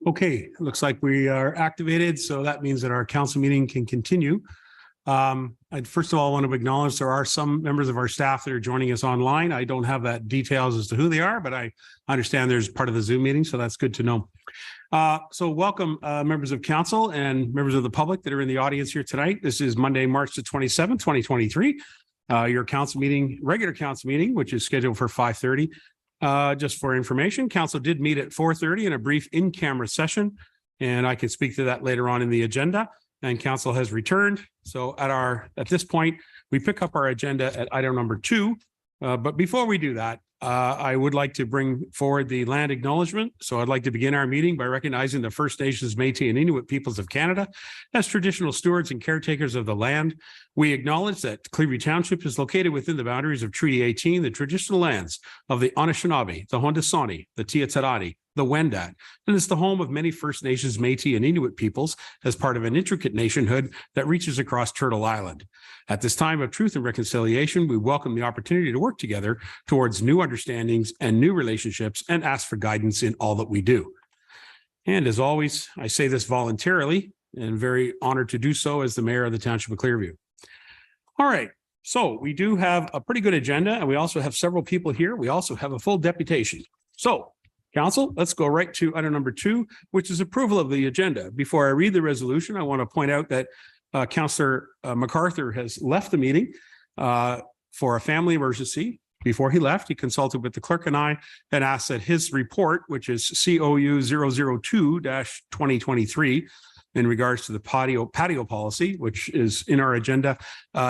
Okay, looks like we are activated, so that means that our council meeting can continue. I'd first of all want to acknowledge there are some members of our staff that are joining us online. I don't have that details as to who they are, but I understand there's part of the Zoom meeting, so that's good to know. So welcome members of council and members of the public that are in the audience here tonight. This is Monday, March the 27th, 2023. Your council meeting, regular council meeting, which is scheduled for 5:30. Just for information, council did meet at 4:30 in a brief in-camera session, and I can speak to that later on in the agenda. And council has returned. So at this point, we pick up our agenda at item number 2. But before we do that, I would like to bring forward the land acknowledgement. So I'd like to begin our meeting by recognizing the First Nations, Métis, and Inuit peoples of Canada as traditional stewards and caretakers of the land. We acknowledge that Clearview Township is located within the boundaries of Treaty 18, the traditional lands of the Anishinaabe, the Haudenosaunee, the Tiatarani, the Wendat, and it's the home of many First Nations, Métis, and Inuit peoples as part of an intricate nationhood that reaches across Turtle Island. At this time of truth and reconciliation, we welcome the opportunity to work together towards new understandings and new relationships and ask for guidance in all that we do. And as always, I say this voluntarily and very honored to do so as the mayor of the Township of Clearview. All right, so we do have a pretty good agenda, and we also have several people here. We also have a full deputation. So council, let's go right to item number 2, which is approval of the agenda. Before I read the resolution, I want to point out that Councillor MacArthur has left the meeting for a family emergency. Before he left, he consulted with the clerk and I and asked that his report, which is COU 002-2023, in regards to the patio policy, which is in our agenda,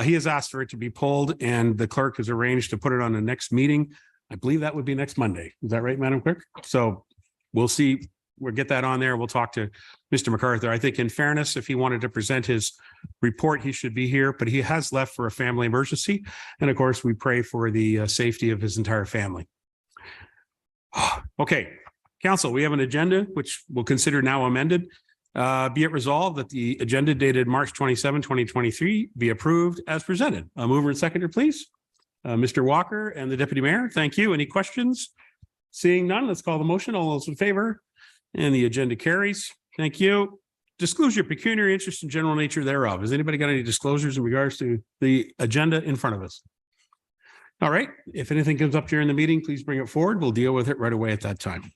he has asked for it to be pulled, and the clerk has arranged to put it on the next meeting. I believe that would be next Monday. Is that right, Madam Clerk? So we'll see. We'll get that on there. We'll talk to Mr. MacArthur. I think in fairness, if he wanted to present his report, he should be here, but he has left for a family emergency. And of course, we pray for the safety of his entire family. Okay, council, we have an agenda, which we'll consider now amended. Be it resolved that the agenda dated March 27, 2023 be approved as presented. Mover and seconder, please. Mr. Walker and the Deputy Mayor, thank you. Any questions? Seeing none, let's call the motion. All those in favor? And the agenda carries. Thank you. Disclosure, pecuniary interest and general nature thereof. Has anybody got any disclosures in regards to the agenda in front of us? All right. If anything comes up during the meeting, please bring it forward. We'll deal with it right away at that time.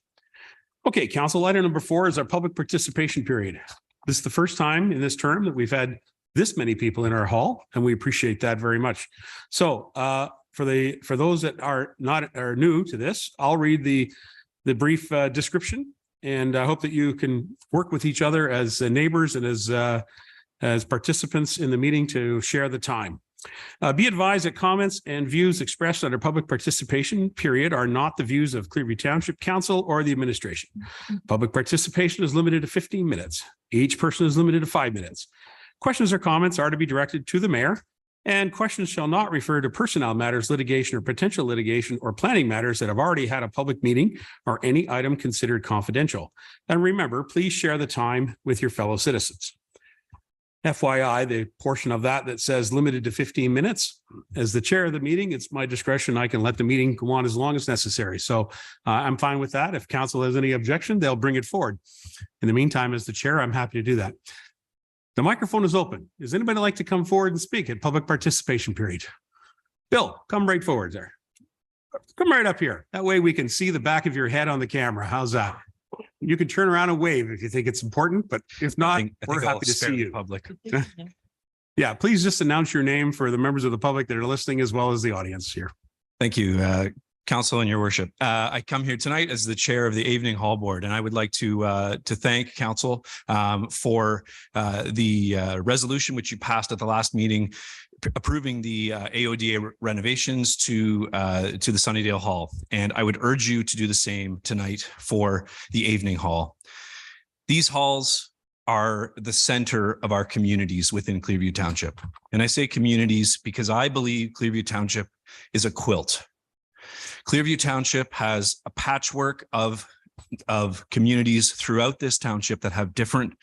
Okay, council, item number 4 is our public participation period. This is the first time in this term that we've had this many people in our hall, and we appreciate that very much. So for those that are new to this, I'll read the brief description, and I hope that you can work with each other as neighbors and as participants in the meeting to share the time. Be advised that comments and views expressed under public participation period are not the views of Clearview Township Council or the administration. Public participation is limited to 15 minutes. Each person is limited to 5 minutes. Questions or comments are to be directed to the mayor, and questions shall not refer to personnel matters, litigation or potential litigation, or planning matters that have already had a public meeting or any item considered confidential. And remember, please share the time with your fellow citizens. FYI, the portion of that says limited to 15 minutes, as the chair of the meeting, it's my discretion. I can let the meeting go on as long as necessary. So I'm fine with that. If council has any objection, they'll bring it forward. In the meantime, as the chair, I'm happy to do that. The microphone is open. Does anybody like to come forward and speak at public participation period? Bill, come right forward there. Come right up here. That way we can see the back of your head on the camera. How's that? You can turn around and wave if you think it's important, but if not, we're happy to see you. Public. Yeah, please just announce your name for the members of the public that are listening as well as the audience here. Thank you, Council and your worship. I come here tonight as the chair of the Evening Hall Board, and I would like to thank Council for the resolution which you passed at the last meeting, approving the AODA renovations to the Sunnydale Hall. And I would urge you to do the same tonight for the Evening Hall. These halls are the center of our communities within Clearview Township. And I say communities because I believe Clearview Township is a quilt. Clearview Township has a patchwork of communities throughout this township that have different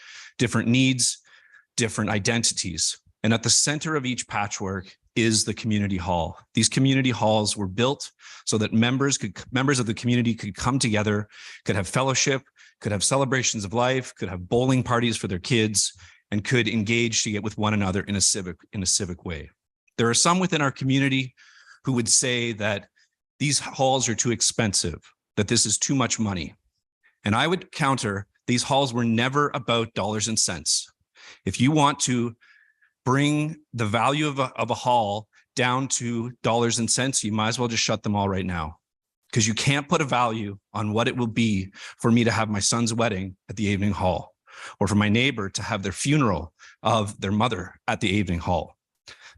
needs, different identities. And at the center of each patchwork is the community hall. These community halls were built so that members of the community could come together, could have fellowship, could have celebrations of life, could have bowling parties for their kids, and could engage to get with one another in a civic way. There are some within our community who would say that these halls are too expensive, that this is too much money. And I would counter, these halls were never about dollars and cents. If you want to bring the value of a hall down to dollars and cents, you might as well just shut them all right now, because you can't put a value on what it will be for me to have my son's wedding at the Evening Hall, or for my neighbor to have their funeral of their mother at the Evening Hall.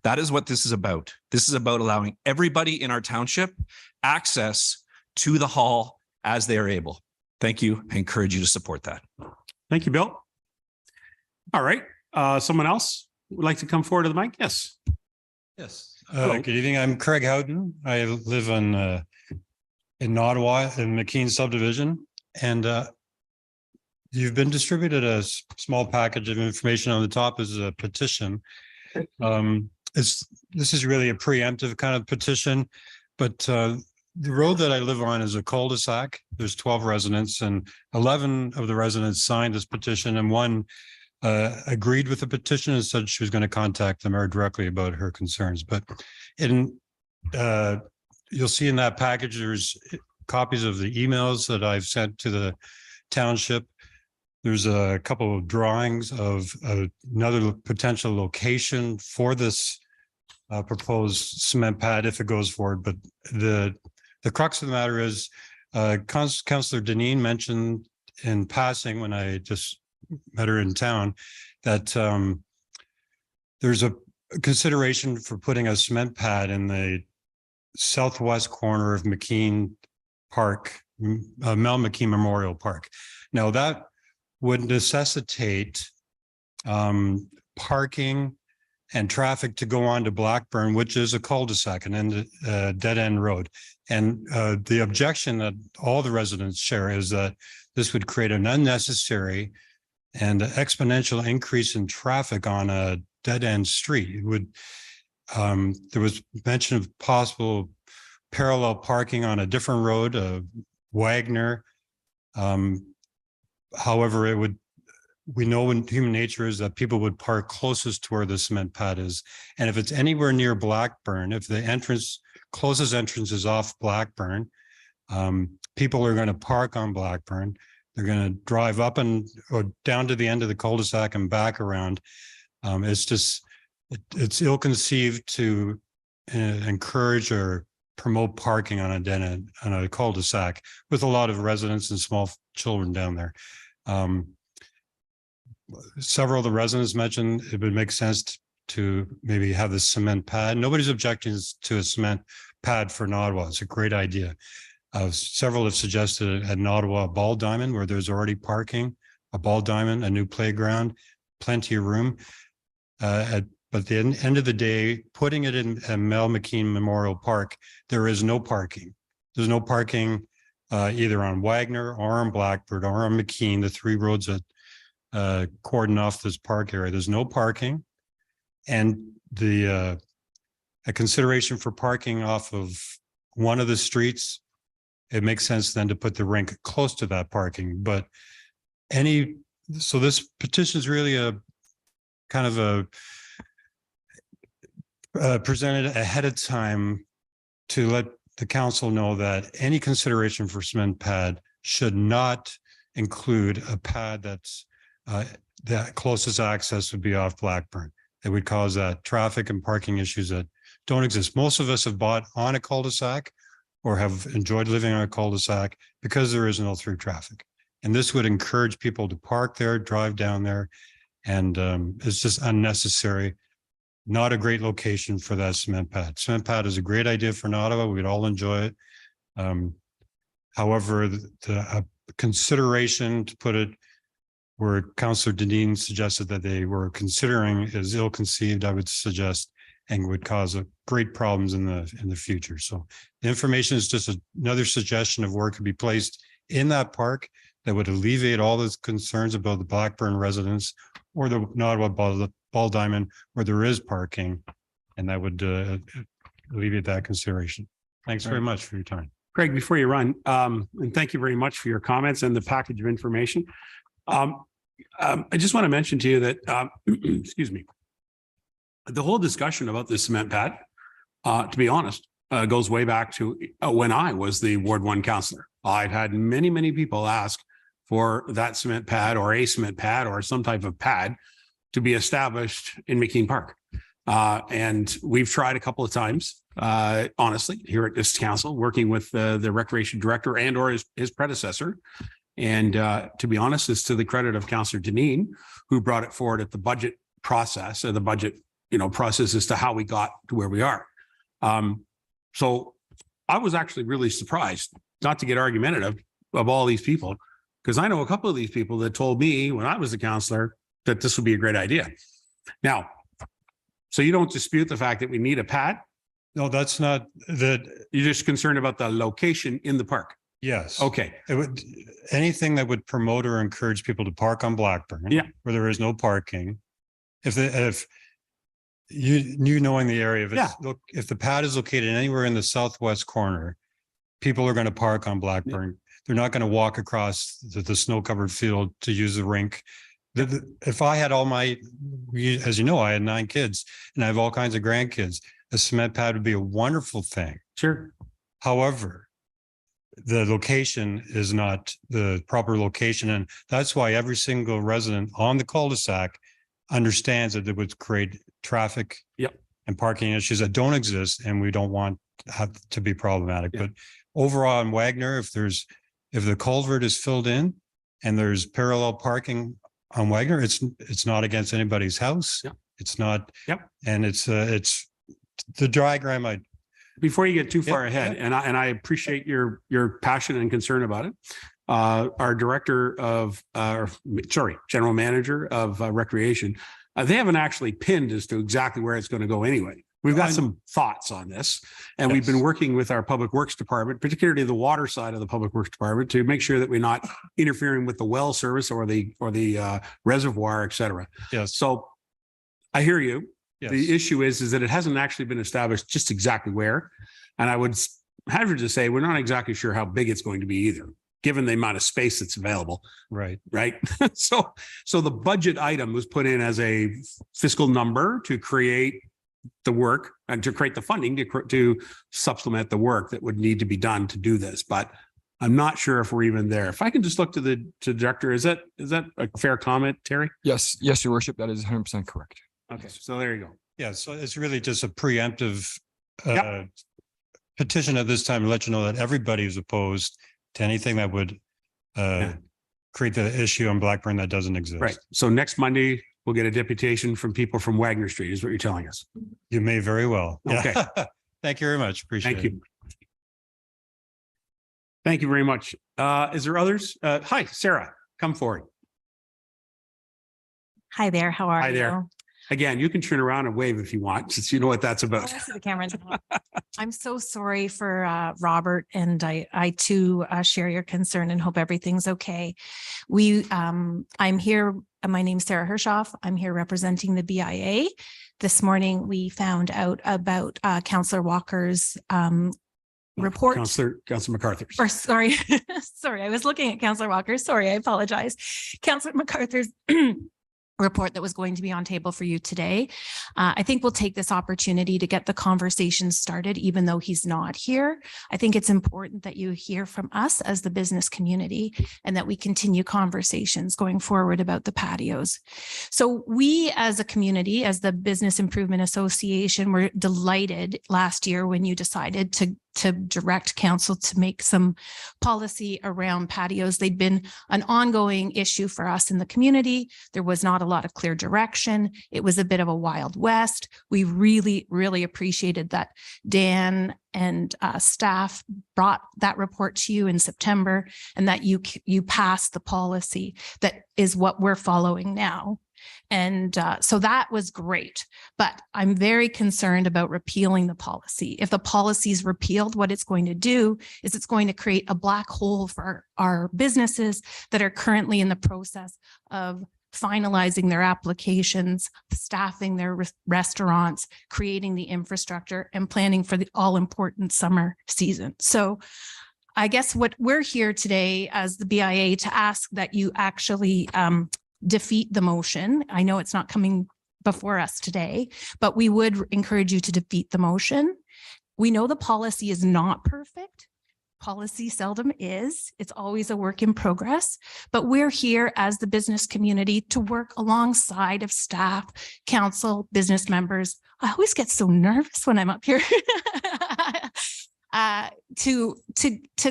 That is what this is about. This is about allowing everybody in our township access to the hall as they are able. Thank you. I encourage you to support that. Thank you, Bill. All right. Someone else would like to come forward to the mic? Yes. Yes. Hello. Good evening. I'm Craig Houghton. I live in Ottawa in McKean subdivision, and you've been distributed a small package of information. On the top is a petition. This is really a preemptive kind of petition, but the road that I live on is a cul-de-sac. There's 12 residents, and 11 of the residents signed this petition, and one agreed with the petition and said she was going to contact the mayor directly about her concerns. But you'll see in that package, there's copies of the emails that I've sent to the township. There's a couple of drawings of another potential location for this proposed cement pad if it goes forward. But the crux of the matter is, Councillor Deneen mentioned in passing when I just met her in town that there's a consideration for putting a cement pad in the southwest corner of McKean Park, Mel McKean Memorial Park. Now that would necessitate parking and traffic to go on to Blackburn, which is a cul-de-sac and dead end road. And the objection that all the residents share is that this would create an unnecessary and exponential increase in traffic on a dead end street. It would, there was mention of possible parallel parking on a different road, Wagner. However, it would, we know in human nature is that people would park closest to where the cement pad is. And if it's anywhere near Blackburn, if the closest entrance is off Blackburn, people are going to park on Blackburn. They're going to drive up or down to the end of the cul-de-sac and back around. It's ill-conceived to encourage or promote parking on a dead end, on a cul-de-sac with a lot of residents and small children down there. Several of the residents mentioned it would make sense to maybe have the cement pad. Nobody's objecting to a cement pad for Ottawa. It's a great idea. Several have suggested at Ottawa a ball diamond where there's already parking, a ball diamond, a new playground, plenty of room. But at the end of the day, putting it in Mel McKean Memorial Park, there is no parking. There's no parking either on Wagner or on Blackbird or on McKean, the three roads that cordon off this park area. There's no parking. And a consideration for parking off of one of the streets, it makes sense then to put the rink close to that parking. But so this petition is really a kind of presented ahead of time to let the council know that any consideration for cement pad should not include a pad that's the closest access would be off Blackburn. It would cause traffic and parking issues that don't exist. Most of us have bought on a cul-de-sac or have enjoyed living on a cul-de-sac because there is no through traffic. And this would encourage people to park there, drive down there, and it's just unnecessary. Not a great location for that cement pad. Cement pad is a great idea for Ottawa. We'd all enjoy it. However, the consideration to put it where Councillor Deneen suggested that they were considering is ill-conceived, I would suggest, and would cause great problems in the future. So the information is just another suggestion of where it could be placed in that park that would alleviate all those concerns about the Blackburn residents or the Ottawa ball diamond where there is parking, and that would alleviate that consideration. Thanks very much for your time. Craig, before you run, and thank you very much for your comments and the package of information. I just want to mention to you that, excuse me, the whole discussion about the cement pad, to be honest, goes way back to when I was the Ward 1 councillor. I've had many, many people ask for that cement pad or a cement pad or some type of pad to be established in McKean Park. And we've tried a couple of times, honestly, here at this council, working with the recreation director and or his predecessor. And to be honest, it's to the credit of Councillor Deneen, who brought it forward at the budget process, or the budget, process as to how we got to where we are. So I was actually really surprised, not to get argumentative, of all these people, because I know a couple of these people that told me when I was a councillor that this would be a great idea. Now, so you don't dispute the fact that we need a pad? No, that's not that. You're just concerned about the location in the park? Yes. Okay. It would, anything that would promote or encourage people to park on Blackburn. Yeah. Where there is no parking. If you knowing the area, look, if the pad is located anywhere in the southwest corner, people are going to park on Blackburn. Yeah. They're not going to walk across the snow-covered field to use the rink. If I had as you know, I had 9 kids and I have all kinds of grandkids, a cement pad would be a wonderful thing. Sure. However, the location is not the proper location. And that's why every single resident on the cul-de-sac understands that it would create traffic and parking issues that don't exist. And we don't want to be problematic. But overall in Wagner, if the culvert is filled in and there's parallel parking on Wagner, it's not against anybody's house. It's not. And it's the diagram before you get too far ahead, and I appreciate your passion and concern about it. Our general manager of recreation, they haven't actually pinned as to exactly where it's going to go anyway. We've got some thoughts on this, and we've been working with our public works department, particularly the water side of the public works department, to make sure that we're not interfering with the well service or the reservoir, et cetera. Yes. So I hear you. Yes. The issue is that it hasn't actually been established just exactly where. And I would hazard to say we're not exactly sure how big it's going to be either, given the amount of space that's available. Right. So the budget item was put in as a fiscal number to create the work and to create the funding to supplement the work that would need to be done to do this. But I'm not sure if we're even there. If I can just look to the director, is that a fair comment, Terry? Yes, your worship, that is 100% correct. Okay, so there you go. Yeah, so it's really just a preemptive petition at this time to let you know that everybody is opposed to anything that would create the issue on Blackburn that doesn't exist. Right. So next Monday, we'll get a deputation from people from Wagner Street, is what you're telling us. You may very well. Okay. Thank you very much. Appreciate it. Thank you. Thank you very much. Is there others? Hi, Sarah, come forward. Hi there. How are you? Hi there. Again, you can turn around and wave if you want, since you know what that's about. Oh, I see the camera. I'm so sorry for Robert, and I too share your concern and hope everything's okay. I'm here. My name's Sarah Hershoff. I'm here representing the BIA. This morning, we found out about Councillor Walker's report. Councillor MacArthur. Or sorry, sorry, I was looking at Councillor Walker. Sorry, I apologize. Councillor MacArthur's report that was going to be on table for you today. I think we'll take this opportunity to get the conversation started, even though he's not here. I think it's important that you hear from us as the business community and that we continue conversations going forward about the patios. So we as a community, as the Business Improvement Association, were delighted last year when you decided to direct council to make some policy around patios. They'd been an ongoing issue for us in the community. There was not a lot of clear direction. It was a bit of a wild west. We really, really appreciated that Dan and staff brought that report to you in September, and that you passed the policy that is what we're following now. And so that was great, but I'm very concerned about repealing the policy. If the policy is repealed, what it's going to do is it's going to create a black hole for our businesses that are currently in the process of finalizing their applications, staffing their restaurants, creating the infrastructure, and planning for the all-important summer season. So I guess what we're here today as the BIA to ask that you actually defeat the motion. I know it's not coming before us today, but we would encourage you to defeat the motion. We know the policy is not perfect. Policy seldom is. It's always a work in progress, but we're here as the business community to work alongside of staff, council, business members. I always get so nervous when I'm up here. To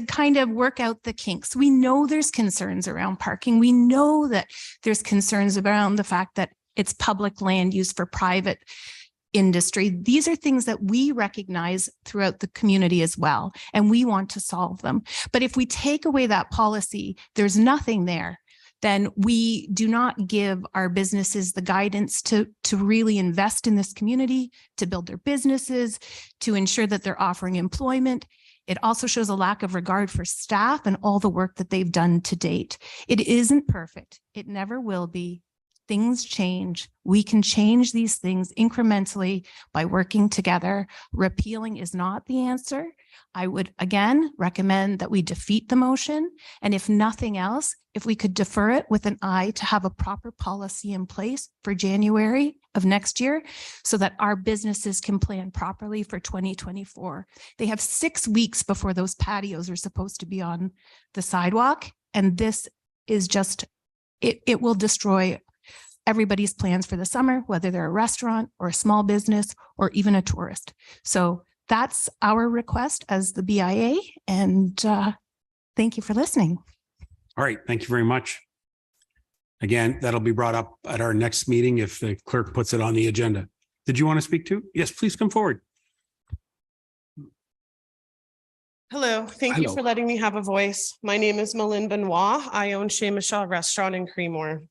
kind of work out the kinks. We know there's concerns around parking. We know that there's concerns around the fact that it's public land used for private industry. These are things that we recognize throughout the community as well, and we want to solve them. But if we take away that policy, there's nothing there, then we do not give our businesses the guidance to really invest in this community, to build their businesses, to ensure that they're offering employment. It also shows a lack of regard for staff and all the work that they've done to date. It isn't perfect. It never will be. Things change. We can change these things incrementally by working together. Repealing is not the answer. I would again recommend that we defeat the motion. And if nothing else, if we could defer it with an eye to have a proper policy in place for January of next year so that our businesses can plan properly for 2024. They have 6 weeks before those patios are supposed to be on the sidewalk. And this is just, it will destroy everybody's plans for the summer, whether they're a restaurant or a small business or even a tourist. So that's our request as the BIA. And thank you for listening. All right, thank you very much. Again, that'll be brought up at our next meeting if the clerk puts it on the agenda. Did you want to speak to? Yes, please come forward. Hello, thank you for letting me have a voice. My name is Malin Benoit. I own Chez Michel Restaurant in Creemore.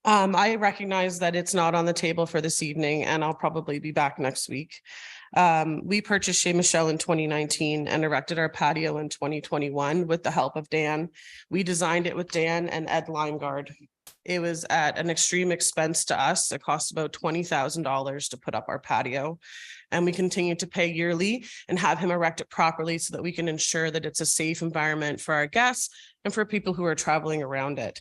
I recognize that it's not on the table for this evening, and I'll probably be back next week. We purchased Chez Michel in 2019 and erected our patio in 2021 with the help of Dan. We designed it with Dan and Ed Limeguard. It was at an extreme expense to us. It cost about $20,000 to put up our patio, and we continue to pay yearly and have him erect it properly so that we can ensure that it's a safe environment for our guests and for people who are traveling around it.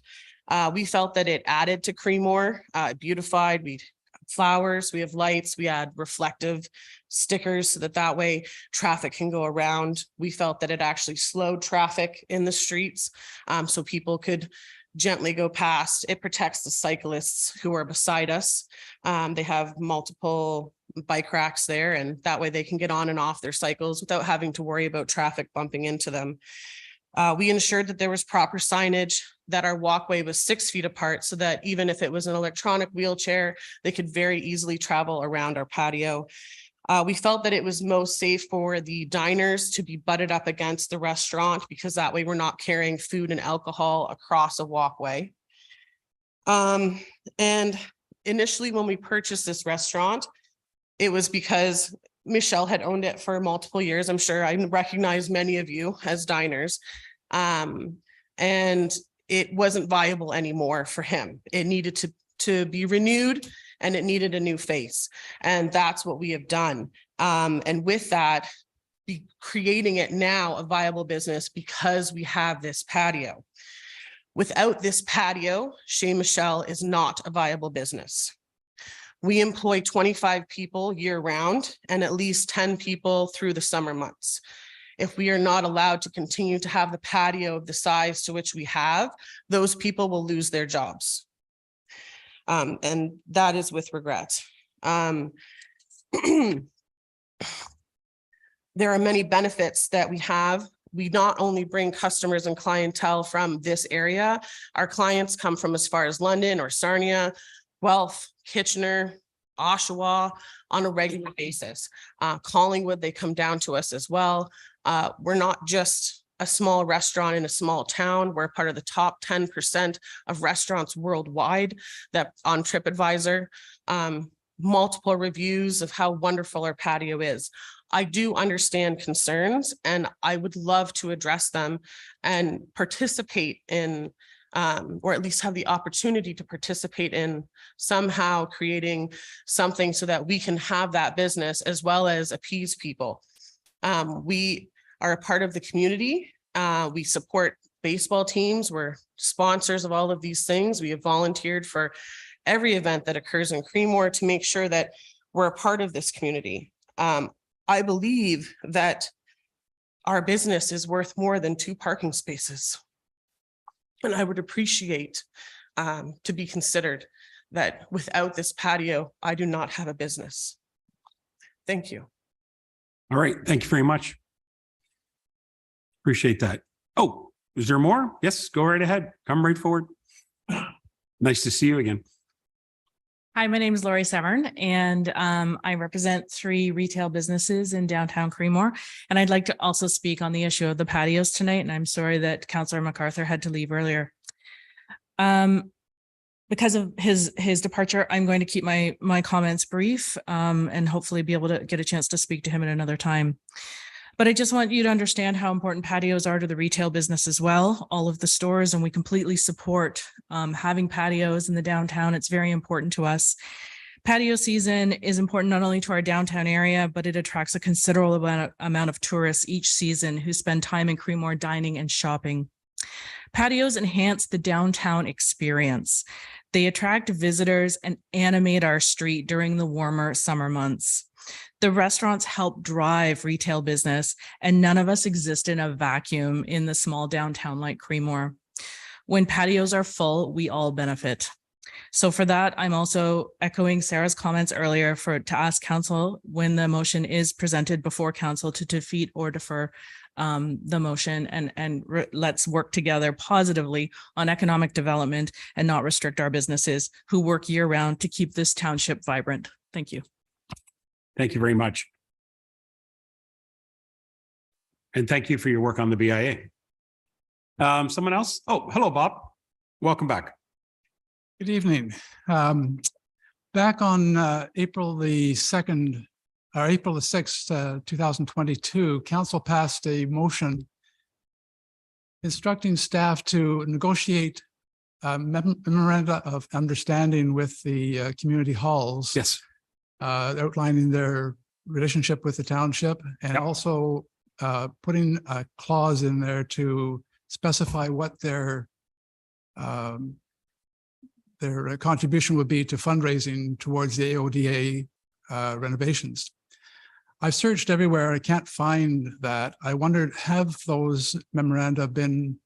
We felt that it added to Creemore, beautified. We flowers, we have lights, we add reflective stickers so that way traffic can go around. We felt that it actually slowed traffic in the streets so people could gently go past. It protects the cyclists who are beside us. They have multiple bike racks there, and that way they can get on and off their cycles without having to worry about traffic bumping into them. We ensured that there was proper signage, that our walkway was 6 feet apart so that even if it was an electronic wheelchair, they could very easily travel around our patio. We felt that it was most safe for the diners to be butted up against the restaurant because that way we're not carrying food and alcohol across a walkway. And initially when we purchased this restaurant, it was because Michelle had owned it for multiple years. I'm sure I recognize many of you as diners. And it wasn't viable anymore for him. It needed to be renewed and it needed a new face. And that's what we have done. And with that, be creating it now a viable business because we have this patio. Without this patio, Chez Michel is not a viable business. We employ 25 people year round and at least 10 people through the summer months. If we are not allowed to continue to have the patio of the size to which we have, those people will lose their jobs. And that is with regret. There are many benefits that we have. We not only bring customers and clientele from this area, our clients come from as far as London or Sarnia, Guelph, Kitchener, Oshawa on a regular basis. Collingwood, they come down to us as well. We're not just a small restaurant in a small town. We're part of the top 10% of restaurants worldwide that on TripAdvisor, multiple reviews of how wonderful our patio is. I do understand concerns and I would love to address them and participate in or at least have the opportunity to participate in somehow creating something so that we can have that business as well as appease people. We are a part of the community. We support baseball teams. We're sponsors of all of these things. We have volunteered for every event that occurs in Creemore to make sure that we're a part of this community. I believe that our business is worth more than 2 parking spaces. And I would appreciate to be considered that without this patio, I do not have a business. Thank you. All right. Thank you very much. Appreciate that. Oh, is there more? Yes, go right ahead. Come right forward. Nice to see you again. Hi, my name is Lori Severn, and I represent 3 retail businesses in downtown Creemore. And I'd like to also speak on the issue of the patios tonight. And I'm sorry that Councillor MacArthur had to leave earlier. Because of his departure, I'm going to keep my comments brief and hopefully be able to get a chance to speak to him at another time. But I just want you to understand how important patios are to the retail business as well, all of the stores, and we completely support having patios in the downtown. It's very important to us. Patio season is important not only to our downtown area, but it attracts a considerable amount of tourists each season who spend time in Creemore dining and shopping. Patios enhance the downtown experience. They attract visitors and animate our street during the warmer summer months. The restaurants help drive retail business, and none of us exist in a vacuum in the small downtown like Creemore. When patios are full, we all benefit. So for that, I'm also echoing Sarah's comments earlier to ask council when the motion is presented before council to defeat or defer the motion and let's work together positively on economic development and not restrict our businesses who work year round to keep this township vibrant. Thank you. Thank you very much. And thank you for your work on the BIA. Someone else? Oh, hello, Bob. Welcome back. Good evening. Back on April the 2nd, or April the 6th, 2022, council passed a motion instructing staff to negotiate memoranda of understanding with the community halls. Yes. Outlining their relationship with the township and also putting a clause in there to specify what their contribution would be to fundraising towards the AODA renovations. I've searched everywhere. I can't find that. I wondered, have those memoranda been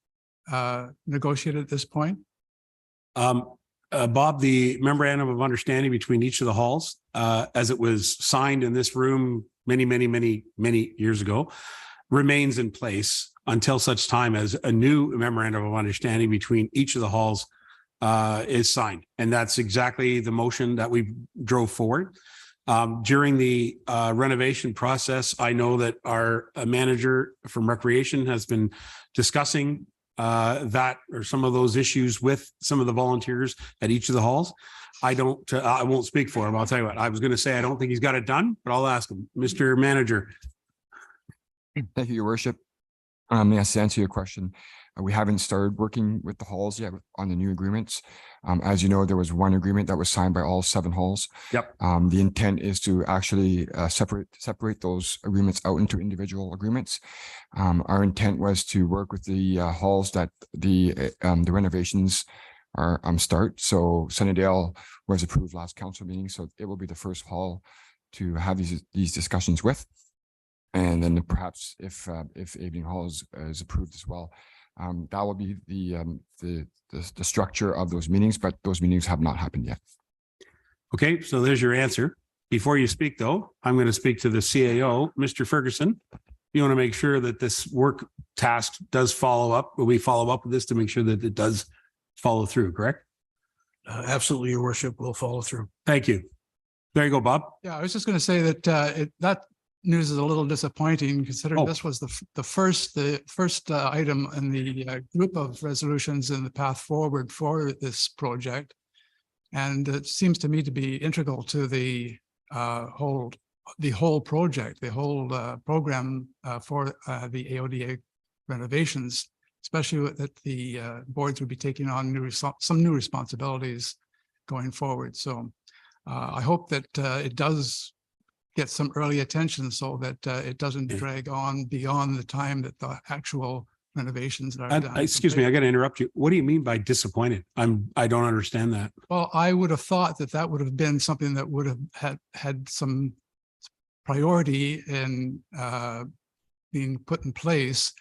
negotiated at this point? Bob, the memorandum of understanding between each of the halls, as it was signed in this room many years ago, remains in place until such time as a new memorandum of understanding between each of the halls is signed. And that's exactly the motion that we drove forward. During the renovation process, I know that our manager from Recreation has been discussing that or some of those issues with some of the volunteers at each of the halls. I won't speak for him. I'll tell you what, I was going to say, I don't think he's got it done, but I'll ask him. Mr. Manager. Thank you, Your Worship. Yes, to answer your question, we haven't started working with the halls yet on the new agreements. As you know, there was one agreement that was signed by all 7 halls. Yep. The intent is to actually separate those agreements out into individual agreements. Our intent was to work with the halls that the renovations are start. So Sunnydale was approved last council meeting, so it will be the first hall to have these discussions with. And then perhaps if Evening Hall is approved as well, that will be the structure of those meetings, but those meetings have not happened yet. Okay, so there's your answer. Before you speak, though, I'm going to speak to the CAO, Mr. Ferguson. You want to make sure that this work task does follow up. Will we follow up with this to make sure that it does follow through, correct? Absolutely, Your Worship, will follow through. Thank you. There you go, Bob. Yeah, I was just going to say that that news is a little disappointing considering this was the first item in the group of resolutions in the path forward for this project. And it seems to me to be integral to the whole project, the whole program for the AODA renovations, especially that the boards would be taking on some new responsibilities going forward. So I hope that it does get some early attention so that it doesn't Yeah. drag on beyond the time that the actual renovations are done. Excuse me, I got to interrupt you. What do you mean by disappointed? I don't understand that. Well, I would have thought that that would have been something that would have had some priority in being put in place,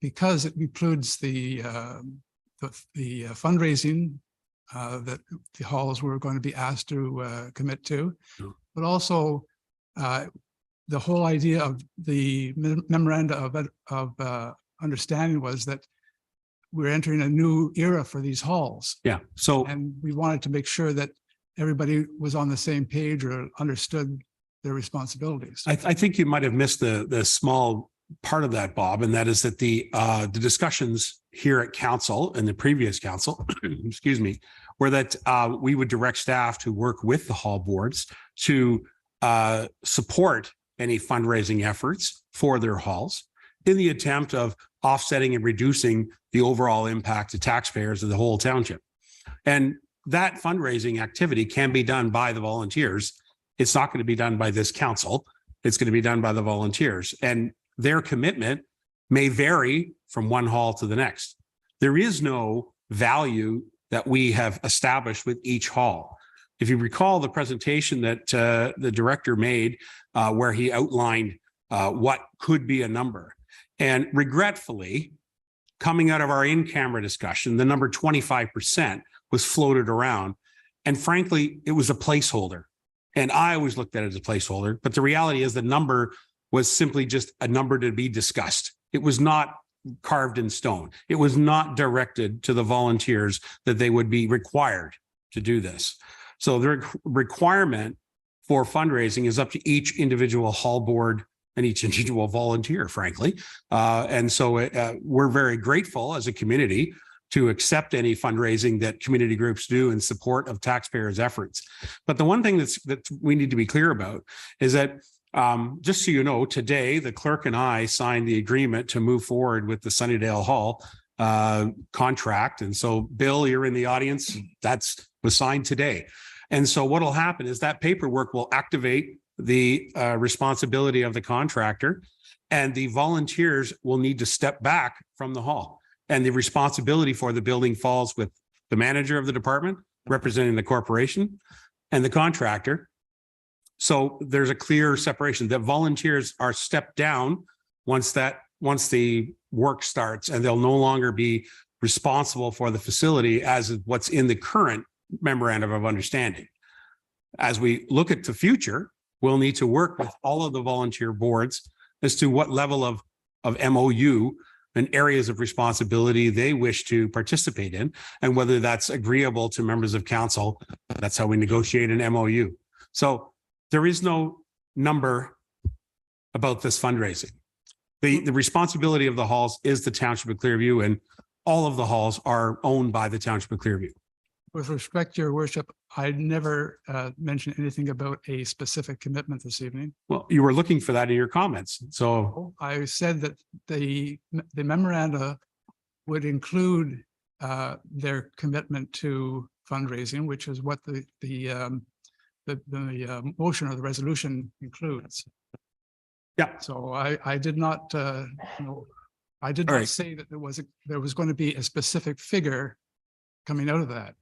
because it includes the fundraising that the halls were going to be asked to commit to, Sure. but also the whole idea of the memoranda of understanding was that we're entering a new era for these halls. Yeah. So And we wanted to make sure that everybody was on the same page or understood their responsibilities. I think you might have missed the small part of that, Bob, and that is that the discussions here at council and the previous council, excuse me, were that we would direct staff to work with the hall boards to support any fundraising efforts for their halls in the attempt of offsetting and reducing the overall impact to taxpayers of the whole township. And that fundraising activity can be done by the volunteers. It's not going to be done by this council. It's going to be done by the volunteers, and their commitment may vary from one hall to the next. There is no value that we have established with each hall. If you recall the presentation that the director made where he outlined what could be a number, and regretfully, coming out of our in-camera discussion, the number 25% was floated around. And frankly, it was a placeholder. And I always looked at it as a placeholder, but the reality is the number was simply just a number to be discussed. It was not carved in stone. It was not directed to the volunteers that they would be required to do this. So the requirement for fundraising is up to each individual hall board and each individual volunteer, frankly. And so we're very grateful as a community to accept any fundraising that community groups do in support of taxpayers' efforts. But the one thing that we need to be clear about is that just so you know, today, the clerk and I signed the agreement to move forward with the Sunnydale Hall contract. And so, Bill, you're in the audience. Was signed today. And so what will happen is that paperwork will activate the responsibility of the contractor, and the volunteers will need to step back from the hall. And the responsibility for the building falls with the manager of the department, representing the corporation, and the contractor. So there's a clear separation. The volunteers are stepped down once the work starts, and they'll no longer be responsible for the facility as what's in the current memorandum of understanding. As we look at the future, we'll need to work with all of the volunteer boards as to what level of MOU and areas of responsibility they wish to participate in, and whether that's agreeable to members of council. That's how we negotiate an MOU. So there is no number about this fundraising. The responsibility of the halls is the Township of Clearview, and all of the halls are owned by the Township of Clearview. With respect to your worship, I never mentioned anything about a specific commitment this evening. Well, you were looking for that in your comments. So I said that the memoranda would include their commitment to fundraising, which is what the motion or the resolution includes. yeah, So I did not, I did All not right. say that there was going to be a specific figure coming out of that.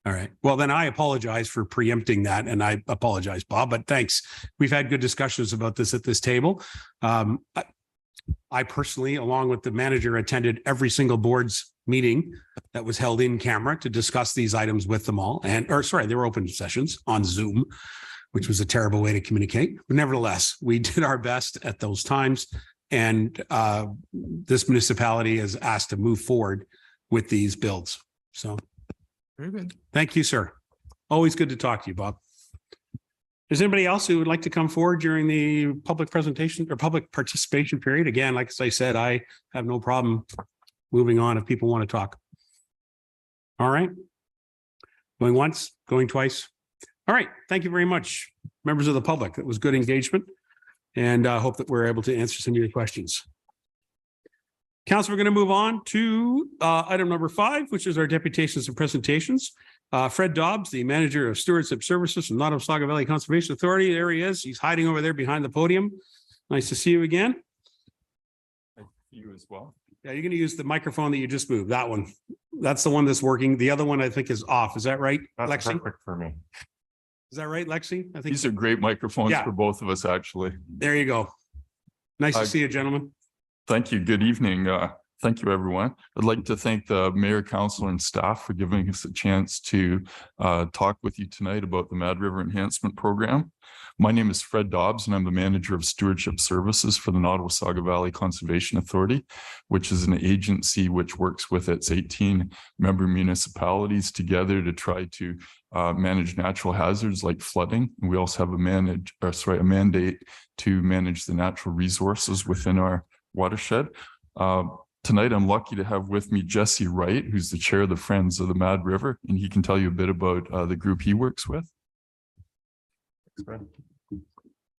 all right. Well, then I apologize for preempting that, and I apologize, Bob, but thanks. We've had good discussions about this at this table. I personally, along with the manager, attended every single board's meeting that was held in camera to discuss these items with them all. They were open sessions on Zoom, which was a terrible way to communicate. But nevertheless, we did our best at those times. And this municipality is asked to move forward with these builds. So Very good. thank you, sir. Always good to talk to you, Bob. Is anybody else who would like to come forward during the public presentation or public participation period? Again, like I said, I have no problem moving on if people want to talk. All right. Going once, going twice. All right. Thank you very much, members of the public. It was good engagement, and I hope that we're able to answer some of your questions. Council, we're going to move on to item number 5, which is our deputations and presentations. Fred Dobbs, the manager of Stewardship Services from Nottawasaga Valley Conservation Authority. There he is. He's hiding over there behind the podium. Nice to see you again. You as well. Yeah, you're going to use the microphone that you just moved. That one. That's the one that's working. The other one I think is off. Is that right, That's Lexi? perfect for me. Is that right, Lexi? I think These are great microphones Yeah. for both of us, actually. there you go. Nice to see you, gentlemen. Thank you. Good evening. Thank you, everyone. I'd like to thank the mayor, council, and staff for giving us a chance to talk with you tonight about the Mad River Enhancement Program. My name is Fred Dobbs, and I'm the manager of Stewardship Services for the Nottawasaga Valley Conservation Authority, which is an agency which works with its 18 member municipalities together to try to manage natural hazards like flooding. And we also have a mandate to manage the natural resources within our watershed. Tonight, I'm lucky to have with me Jesse Wright, who's the chair of the Friends of the Mad River, and he can tell you a bit about the group he works with.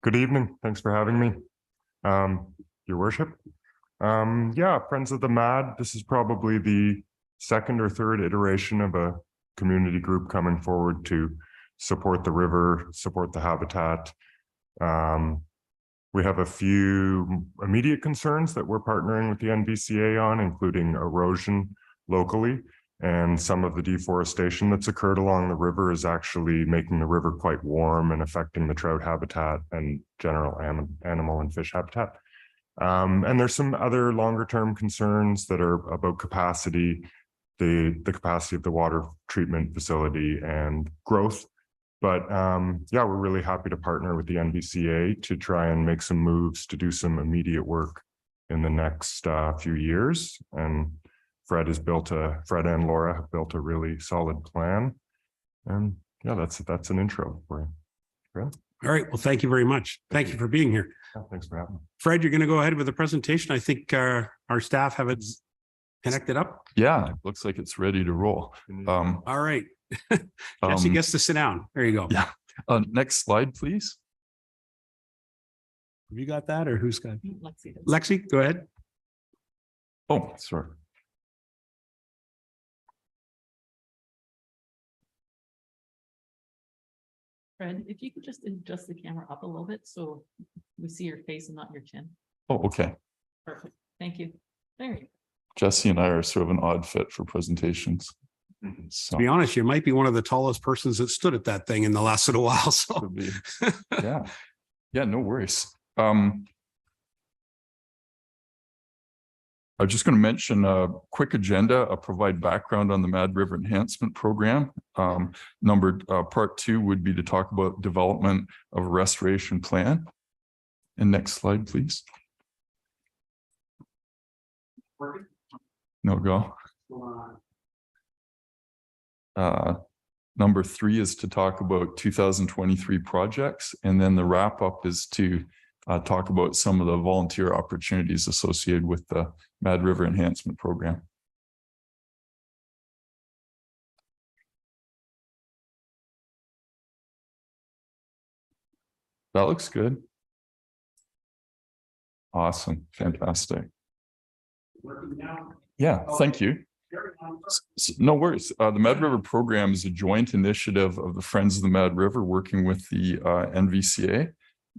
Good evening. Thanks for having me. Your worship. Yeah, Friends of the Mad. This is probably the second or third iteration of a community group coming forward to support the river, support the habitat. We have a few immediate concerns that we're partnering with the NVCA on, including erosion locally, and some of the deforestation that's occurred along the river is actually making the river quite warm and affecting the trout habitat and general animal and fish habitat. And there's some other longer term concerns that are about capacity, the capacity of the water treatment facility and growth. But yeah, we're really happy to partner with the NVCA to try and make some moves to do some immediate work in the next few years. And Fred and Laura have built a really solid plan. And yeah, that's an intro for you. Fred? All right. Well, thank you very much. Thank you for being here. Yeah, thanks for having me. Fred, you're going to go ahead with the presentation. I think our staff have it connected up. Yeah, it looks like it's ready to roll. All right. Jesse gets to sit down. There you go. Yeah. Next slide, please. Have you got that or who's got? Lexi, go ahead. Oh, sorry. Fred, if you could just adjust the camera up a little bit so we see your face and not your chin. Oh, okay. Perfect. Thank you. There you go. Jesse and I are sort of an odd fit for presentations. So To be honest, you might be one of the tallest persons that stood at that thing in the last little while. So could be. Yeah. Yeah, no worries. I'm just going to mention a quick agenda, provide background on the Mad River Enhancement Program. Part 2 would be to talk about development of a restoration plan. And next slide, please. No go. Number 3 is to talk about 2023 projects. And then the wrap up is to talk about some of the volunteer opportunities associated with the Mad River Enhancement Program. That looks good. Awesome. Fantastic. Yeah, thank you. No worries. The Mad River Program is a joint initiative of the Friends of the Mad River working with the NVCA.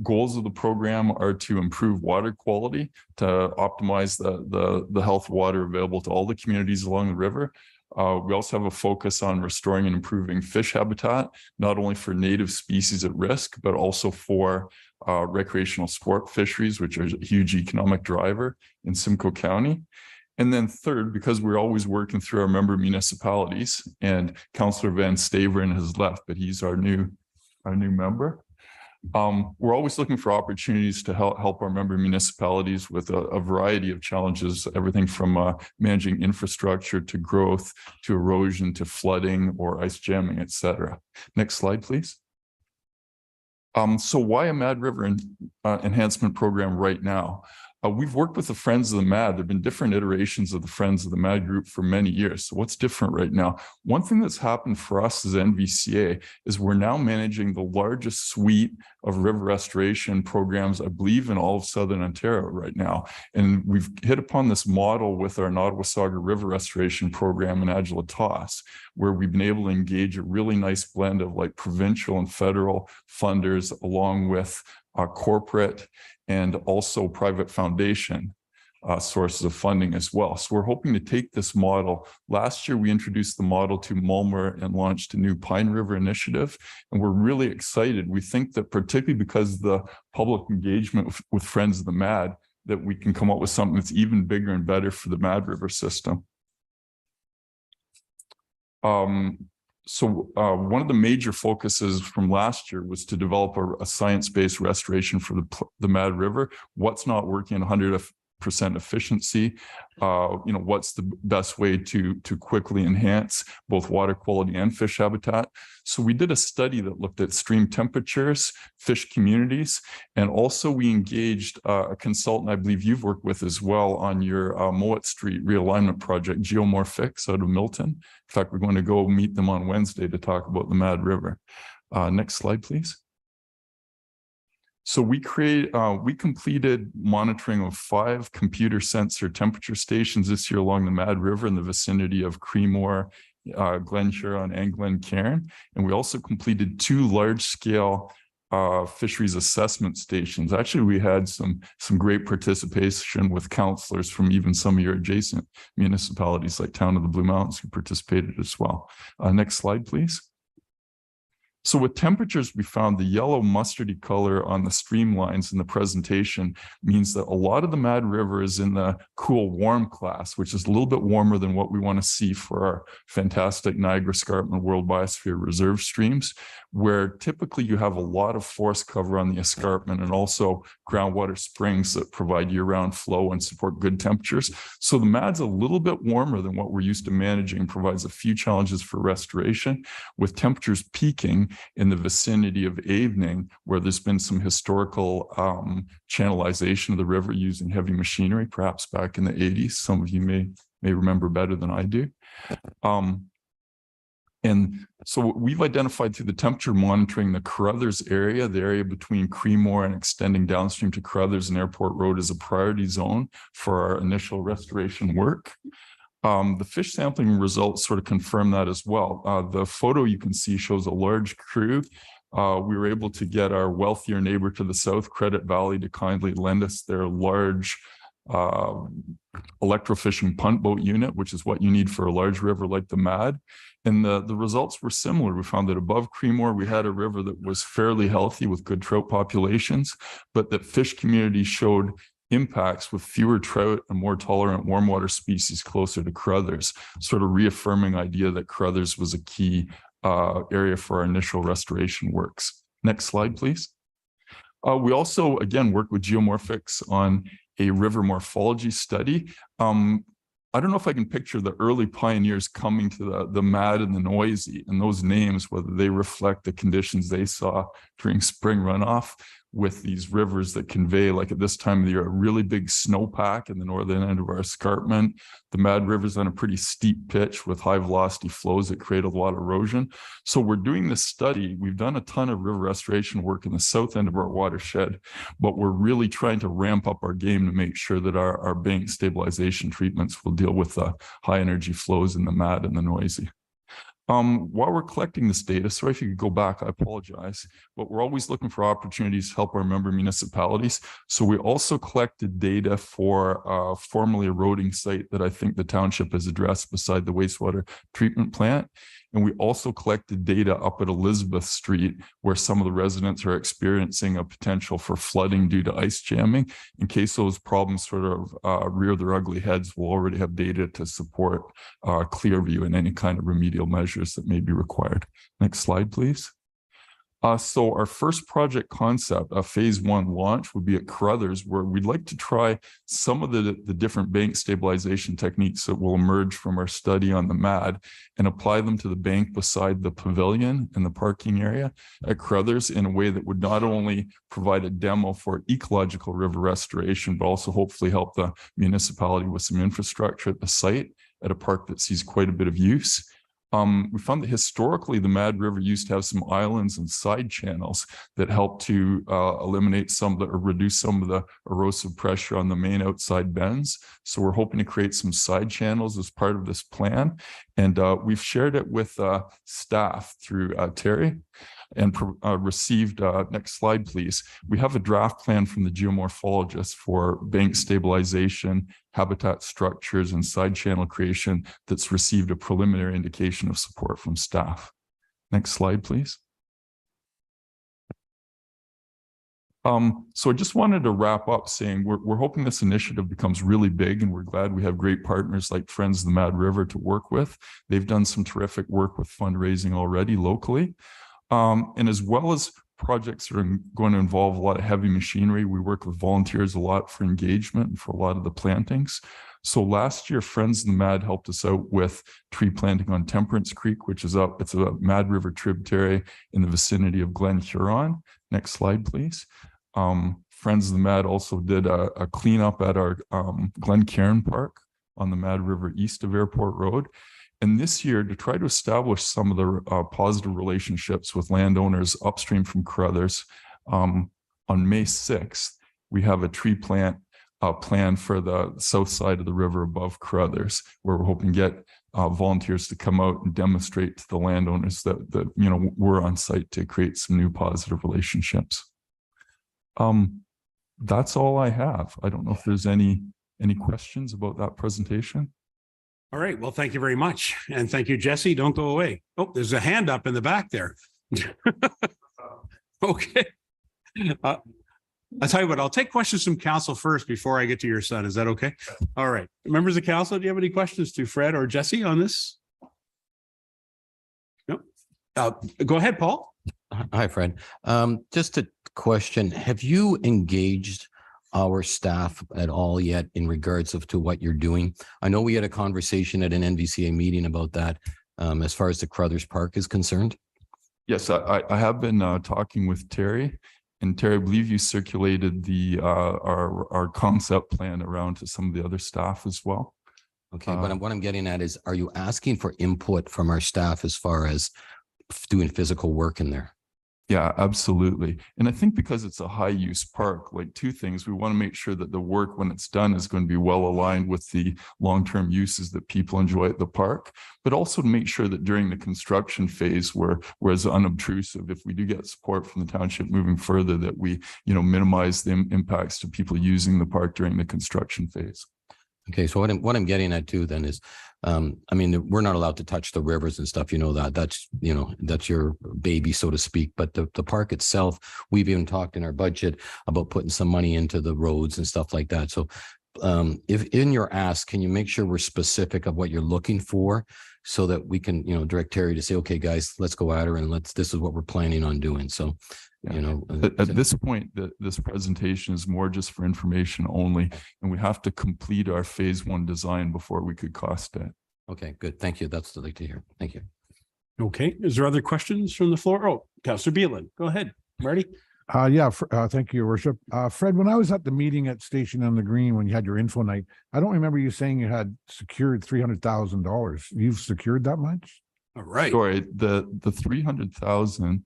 Goals of the program are to improve water quality, to optimize the health of water available to all the communities along the river. We also have a focus on restoring and improving fish habitat, not only for native species at risk, but also for recreational sport fisheries, which are a huge economic driver in Simcoe County. And then third, because we're always working through our member municipalities, and Councillor Van Staveren has left, but he's our new member. We're always looking for opportunities to help our member municipalities with a variety of challenges, everything from managing infrastructure to growth, to erosion, to flooding or ice jamming, et cetera. Next slide, please. So why a Mad River Enhancement Program right now? we've worked with the Friends of the Mad. There have been different iterations of the Friends of the Mad group for many years. So what's different right now? One thing that's happened for us as NVCA is we're now managing the largest suite of river restoration programs, I believe, in all of Southern Ontario right now. And we've hit upon this model with our Nottawasaga River Restoration Program in Agilitas, where we've been able to engage a really nice blend of like provincial and federal funders along with corporate and also private foundation sources of funding as well. So we're hoping to take this model. Last year, we introduced the model to Mulmer and launched a new Pine River initiative. And we're really excited. We think that particularly because of the public engagement with Friends of the Mad, that we can come up with something that's even bigger and better for the Mad River system. So one of the major focuses from last year was to develop a science-based restoration for the Mad River. What's not working at 100% efficiency? What's the best way to quickly enhance both water quality and fish habitat? So we did a study that looked at stream temperatures, fish communities, and also we engaged a consultant I believe you've worked with as well on your Mowat Street realignment project, Geomorphics out of Milton. In fact, we're going to go meet them on Wednesday to talk about the Mad River. Next slide, please. So we completed monitoring of 5 computer sensor temperature stations this year along the Mad River in the vicinity of Creemore, Glen Huron, and Glen Cairn. And we also completed 2 large-scale fisheries assessment stations. Actually, we had some great participation with councillors from even some of your adjacent municipalities like Town of the Blue Mountains who participated as well. Next slide, please. So with temperatures, we found the yellow mustardy color on the streamlines in the presentation means that a lot of the Mad River is in the cool warm class, which is a little bit warmer than what we want to see for our fantastic Niagara Escarpment World Biosphere Reserve streams, where typically you have a lot of forest cover on the escarpment and also groundwater springs that provide year-round flow and support good temperatures. So the Mad's a little bit warmer than what we're used to managing, provides a few challenges for restoration, with temperatures peaking in the vicinity of Avening, where there's been some historical channelization of the river using heavy machinery, perhaps back in the 80s. Some of you may remember better than I do. And so we've identified through the temperature monitoring the Carruthers area, the area between Creemore and extending downstream to Carruthers and Airport Road, as a priority zone for our initial restoration work. The fish sampling results sort of confirm that as well. The photo you can see shows a large crew. We were able to get our wealthier neighbor to the south, Credit Valley, to kindly lend us their large electrofishing punt boat unit, which is what you need for a large river like the Mad. And the results were similar. We found that above Creemore, we had a river that was fairly healthy with good trout populations, but that fish communities showed impacts with fewer trout and more tolerant warm water species closer to Carruthers, sort of reaffirming idea that Carruthers was a key area for our initial restoration works. Next slide, please. We also, again, worked with Geomorphics on a river morphology study. I don't know if I can picture the early pioneers coming to the Mad and the Noisy, and those names, whether they reflect the conditions they saw during spring runoff with these rivers that convey, like at this time of the year, a really big snowpack in the northern end of our escarpment. The Mad River's on a pretty steep pitch with high velocity flows that create a lot of erosion. So we're doing this study. We've done a ton of river restoration work in the south end of our watershed, but we're really trying to ramp up our game to make sure that our bank stabilization treatments will deal with the high energy flows in the Mad and the Noisy. While we're collecting this data, sorry if you could go back, I apologize, but we're always looking for opportunities to help our member municipalities. So we also collected data for a formerly eroding site that I think the township has addressed beside the wastewater treatment plant. And we also collected data up at Elizabeth Street, where some of the residents are experiencing a potential for flooding due to ice jamming. In case those problems sort of rear their ugly heads, we'll already have data to support Clearview and any kind of remedial measures that may be required. Next slide, please. So our first project concept, a phase 1 launch, would be at Carruthers, where we'd like to try some of the different bank stabilization techniques that will emerge from our study on the MAD and apply them to the bank beside the pavilion and the parking area at Carruthers in a way that would not only provide a demo for ecological river restoration, but also hopefully help the municipality with some infrastructure at the site at a park that sees quite a bit of use. We found that historically the Mad River used to have some islands and side channels that help to eliminate some of the, or reduce some of the erosive pressure on the main outside bends. So we're hoping to create some side channels as part of this plan. And we've shared it with staff through Terry and received, next slide, please. We have a draft plan from the geomorphologist for bank stabilization, habitat structures, and side channel creation that's received a preliminary indication of support from staff. Next slide, please. So I just wanted to wrap up saying we're hoping this initiative becomes really big, and we're glad we have great partners like Friends of the Mad River to work with. They've done some terrific work with fundraising already locally. And as well as projects that are going to involve a lot of heavy machinery, we work with volunteers a lot for engagement and for a lot of the plantings. So last year, Friends of the Mad helped us out with tree planting on Temperance Creek, which is up, it's a Mad River tributary in the vicinity of Glen Huron. Next slide, please. Friends of the Mad also did a cleanup at our Glen Cairn Park on the Mad River east of Airport Road. And this year, to try to establish some of the positive relationships with landowners upstream from Carruthers, on May 6th, we have a tree plant plan for the south side of the river above Carruthers, where we're hoping to get volunteers to come out and demonstrate to the landowners that you know, we're on site to create some new positive relationships. That's all I have. I don't know if there's any questions about that presentation. All right. Well, thank you very much. And thank you, Jesse. Don't go away. Oh, there's a hand up in the back there. Okay. I'll tell you what, I'll take questions from council first before I get to your son. Is that okay? All right. Members of council, do you have any questions to Fred or Jesse on this? No. Go ahead, Paul. Hi, Fred. Just a question. Have you engaged our staff at all yet in regards to what you're doing? I know we had a conversation at an NVCA meeting about that as far as the Carruthers Park is concerned. Yes, I have been talking with Terry, and Terry, I believe you circulated the our concept plan around to some of the other staff as well. Okay, but what I'm getting at is, are you asking for input from our staff as far as doing physical work in there? Yeah, absolutely. And I think because it's a high use park, like two things, we want to make sure that the work when it's done is going to be well aligned with the long-term uses that people enjoy at the park, but also to make sure that during the construction phase we're as unobtrusive, if we do get support from the township moving further, that we, you know, minimize the impacts to people using the park during the construction phase. Okay, so what I'm getting at too then is, I mean, we're not allowed to touch the rivers and stuff, you know, that's, you know, that's your baby, so to speak. But the park itself, we've even talked in our budget about putting some money into the roads and stuff like that. So if in your ask, can you make sure we're specific of what you're looking for so that we can, you know, direct Terry to say, okay, guys, let's go at her and this is what we're planning on doing. So, you know, at this point, this presentation is more just for information only, and we have to complete our phase 1 design before we could cost it. Okay, good. Thank you. That's what I'd like to hear. Thank you. Okay. Is there other questions from the floor? Oh, Councillor Beelan, go ahead. Marty. Yeah, thank you, Your Worship. Fred, when I was at the meeting at Station on the Green, when you had your info night, I don't remember you saying you had secured $300,000. You've secured that much? All right. Sorry, the 300,000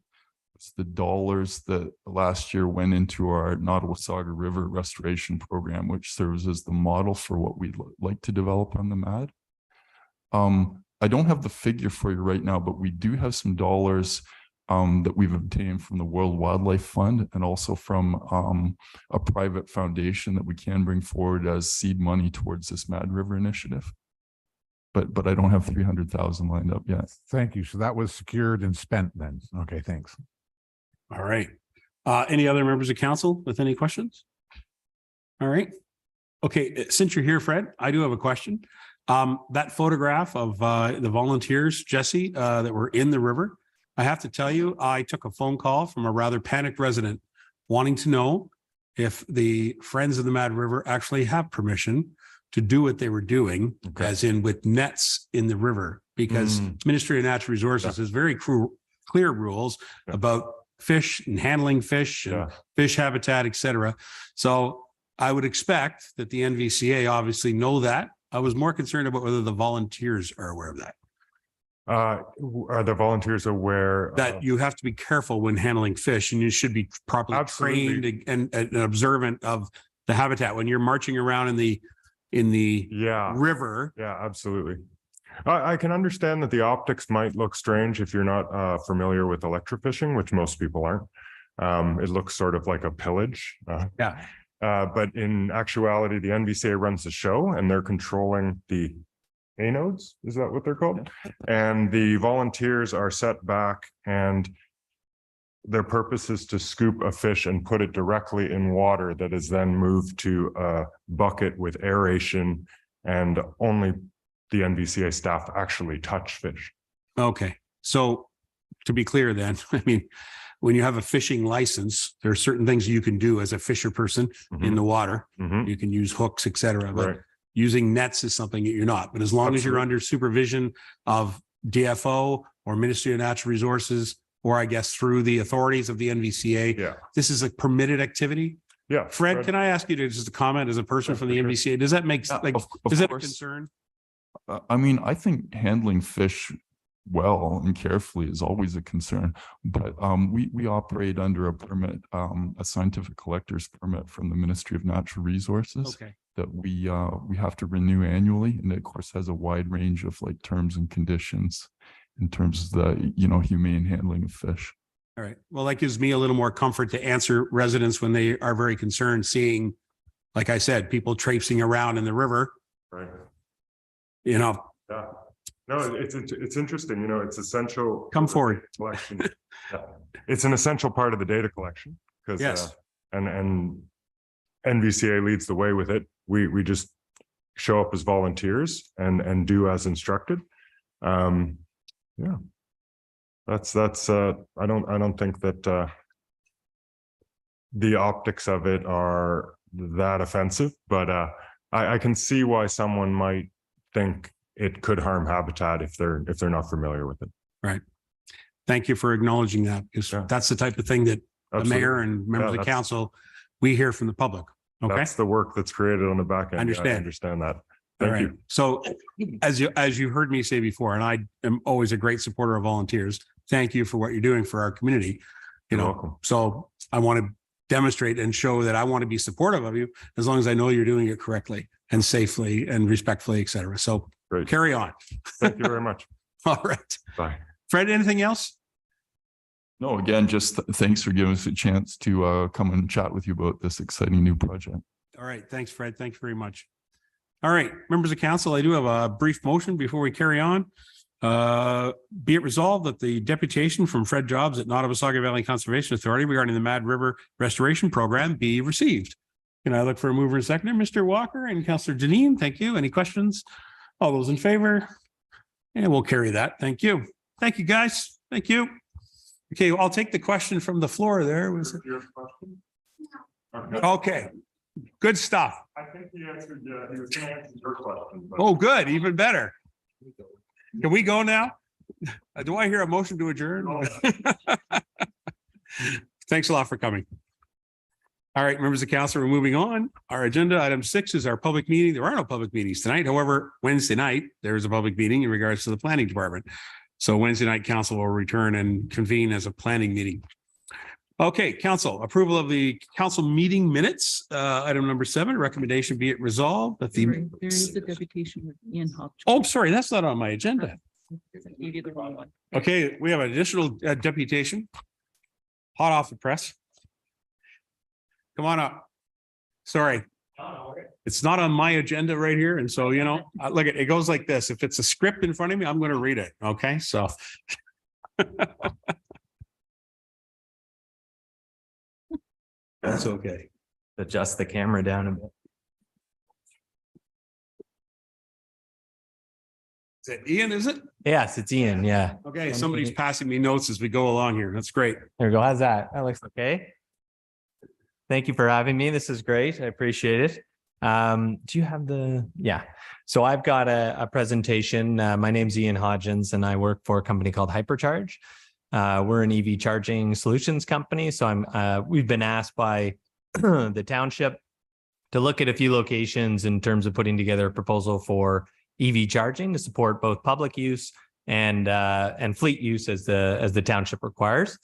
was the dollars that last year went into our Nottawasaga River restoration program, which serves as the model for what we'd like to develop on the MAD. I don't have the figure for you right now, but we do have some dollars that we've obtained from the World Wildlife Fund and also from a private foundation that we can bring forward as seed money towards this Mad River initiative. But I don't have 300,000 lined up yet. Thank you. So that was secured and spent then. Okay, thanks. All right. Any other members of council with any questions? All right. Okay, since you're here, Fred, I do have a question. That photograph of the volunteers, Jesse, that were in the river, I have to tell you, I took a phone call from a rather panicked resident wanting to know if the Friends of the Mad River actually have permission to do what they were doing, Okay. as in with nets in the river, because Ministry of Natural Resources has very clear rules about fish and handling fish and fish habitat, et cetera. So I would expect that the NVCA obviously know that. I was more concerned about whether the volunteers are aware of that. Are the volunteers aware That you have to be careful when handling fish, and you should be properly Absolutely. trained and observant of the habitat when you're marching around in the river. Yeah, absolutely. I can understand that the optics might look strange if you're not familiar with electrofishing, which most people aren't. It looks sort of like a pillage. But in actuality, the NVCA runs the show and they're controlling the anodes. Is that what they're called? And the volunteers are set back, and their purpose is to scoop a fish and put it directly in water that is then moved to a bucket with aeration, and only the NVCA staff actually touch fish. Okay. So to be clear then, I mean, when you have a fishing license, there are certain things you can do as a fisher person in the water. You can use hooks, et cetera. But using nets is something that you're not. But as long as you're under supervision of DFO or Ministry of Natural Resources, or I guess through the authorities of the NVCA, this is a permitted activity. Yeah. Fred, can I ask you to just comment as a person from the NVCA? Does that make like, is that a concern? I mean, I think handling fish well and carefully is always a concern, but we operate under a permit, a scientific collector's permit from the Ministry of Natural Resources. Okay. That we have to renew annually, and it of course has a wide range of like terms and conditions in terms of the humane handling of fish. All right. Well, that gives me a little more comfort to answer residents when they are very concerned seeing, like I said, people traipsing around in the river. Right. Yeah. No, it's interesting. It's essential. Come forward. Collection. It's an essential part of the data collection because and NVCA leads the way with it. We just show up as volunteers and do as instructed. That's I don't think that the optics of it are that offensive, but I can see why someone might think it could harm habitat if they're not familiar with it. Right. Thank you for acknowledging that, because that's the type of thing that the mayor and members of council, we hear from the public. Okay. That's the work that's created on the back end. I understand that. Thank you. So as you heard me say before, and I am always a great supporter of volunteers. Thank you for what you're doing for our community. You're welcome. So I want to demonstrate and show that I want to be supportive of you as long as I know you're doing it correctly and safely and respectfully, et cetera. So carry on. Thank you very much. All right. Bye. Fred, anything else? No, again, just thanks for giving us a chance to come and chat with you about this exciting new project. All right. Thanks, Fred. Thanks very much. All right, members of council, I do have a brief motion before we carry on. Be it resolved that the deputation from Fred Jobs at Nottawasaga Valley Conservation Authority regarding the Mad River Restoration Program be received. Can I look for a mover and seconder? Mr. Walker and Councillor Janine, thank you. Any questions? All those in favor? And we'll carry that. Thank you. Thank you, guys. Thank you. Okay, I'll take the question from the floor there. Was it your question? Okay. Good stuff. I think he answered, he was going to answer your question. Oh, good. Even better. Can we go now? Do I hear a motion to adjourn? Thanks a lot for coming. All right, members of council, we're moving on. Our agenda item 6 is our public meeting. There are no public meetings tonight. However, Wednesday night, there is a public meeting in regards to the planning department. So Wednesday night, council will return and convene as a planning meeting. Okay, council, approval of the council meeting minutes. Item number 7, recommendation be it resolved that the. There is a deputation with Ian Hopkins. Oh, sorry, that's not on my agenda. You did the wrong one. Okay, we have an additional deputation. Hot off the press. Come on up. Sorry. It's not on my agenda right here. And so, look, it goes like this. If it's a script in front of me, I'm going to read it. Okay, so. That's okay. Adjust the camera down a bit. it Ian, is it? Yes, it's Ian. Yeah. Okay, somebody's passing me notes as we go along here. That's great. There we go. How's that? That looks okay. Thank you for having me. This is great. I appreciate it. Do you have yeah. So I've got a presentation. My name's Ian Hodgins and I work for a company called Hypercharge. We're an EV charging solutions company. So we've been asked by the township to look at a few locations in terms of putting together a proposal for EV charging to support both public use and fleet use as the township requires.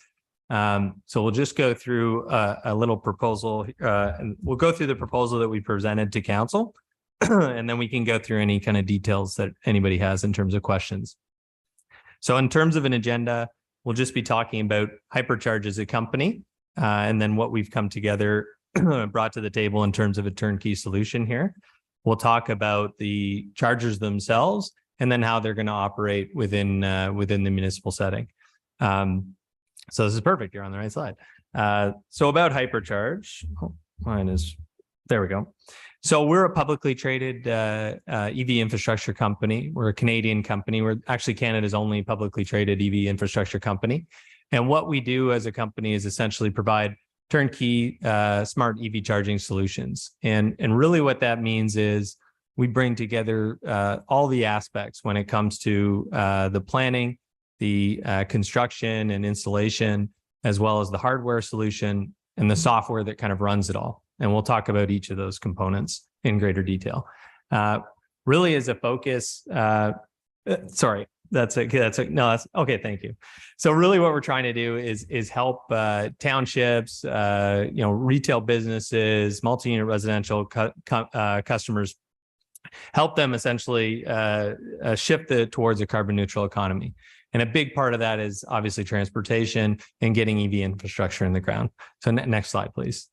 So we'll just go through a little proposal, and we'll go through the proposal that we presented to council, and then we can go through any kind of details that anybody has in terms of questions. So in terms of an agenda, we'll just be talking about Hypercharge as a company, and then what we've come together, brought to the table in terms of a turnkey solution here. We'll talk about the chargers themselves, and then how they're going to operate within the municipal setting. So this is perfect. You're on the right side. So about Hypercharge, there we go. So we're a publicly traded EV infrastructure company. We're a Canadian company. We're actually Canada's only publicly traded EV infrastructure company. And what we do as a company is essentially provide turnkey smart EV charging solutions. And really what that means is we bring together all the aspects when it comes to the planning, the construction and installation, as well as the hardware solution and the software that kind of runs it all. And we'll talk about each of those components in greater detail. Really as a focus, sorry, that's okay. Thank you. So really what we're trying to do is help townships, retail businesses, multi-unit residential customers, help them essentially shift towards a carbon neutral economy. And a big part of that is obviously transportation and getting EV infrastructure in the ground. So next slide, please.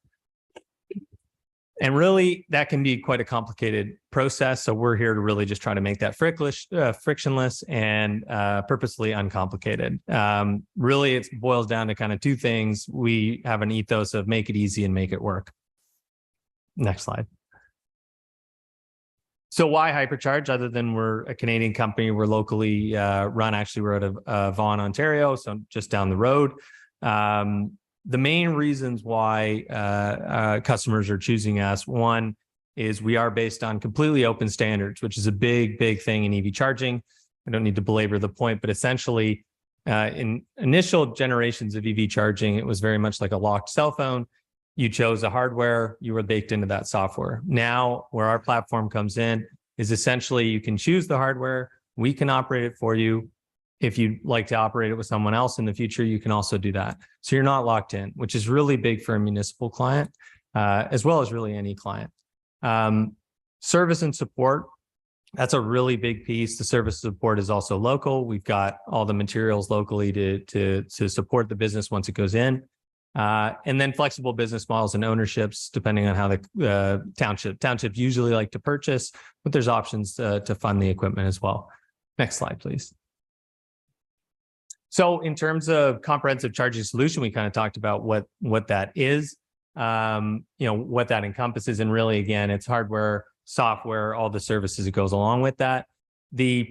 And really, that can be quite a complicated process. So we're here to really just try to make that frictionless and purposely uncomplicated. Really, it boils down to kind of two things. We have an ethos of make it easy and make it work. Next slide. So why Hypercharge? Other than we're a Canadian company, we're locally run. Actually, we're out of Vaughan, Ontario, so just down the road. The main reasons why customers are choosing us, one is we are based on completely open standards, which is a big thing in EV charging. I don't need to belabor the point, but essentially in initial generations of EV charging, it was very much like a locked cell phone. You chose a hardware, you were baked into that software. Now, where our platform comes in is essentially you can choose the hardware, we can operate it for you. If you'd like to operate it with someone else in the future, you can also do that. So you're not locked in, which is really big for a municipal client, as well as really any client. Service and support, that's a really big piece. The service support is also local. We've got all the materials locally to support the business once it goes in. And then flexible business models and ownerships, depending on how the townships usually like to purchase, but there's options to fund the equipment as well. Next slide, please. So in terms of comprehensive charging solution, we kind of talked about what that is, what that encompasses. And really, again, it's hardware, software, all the services that goes along with that. The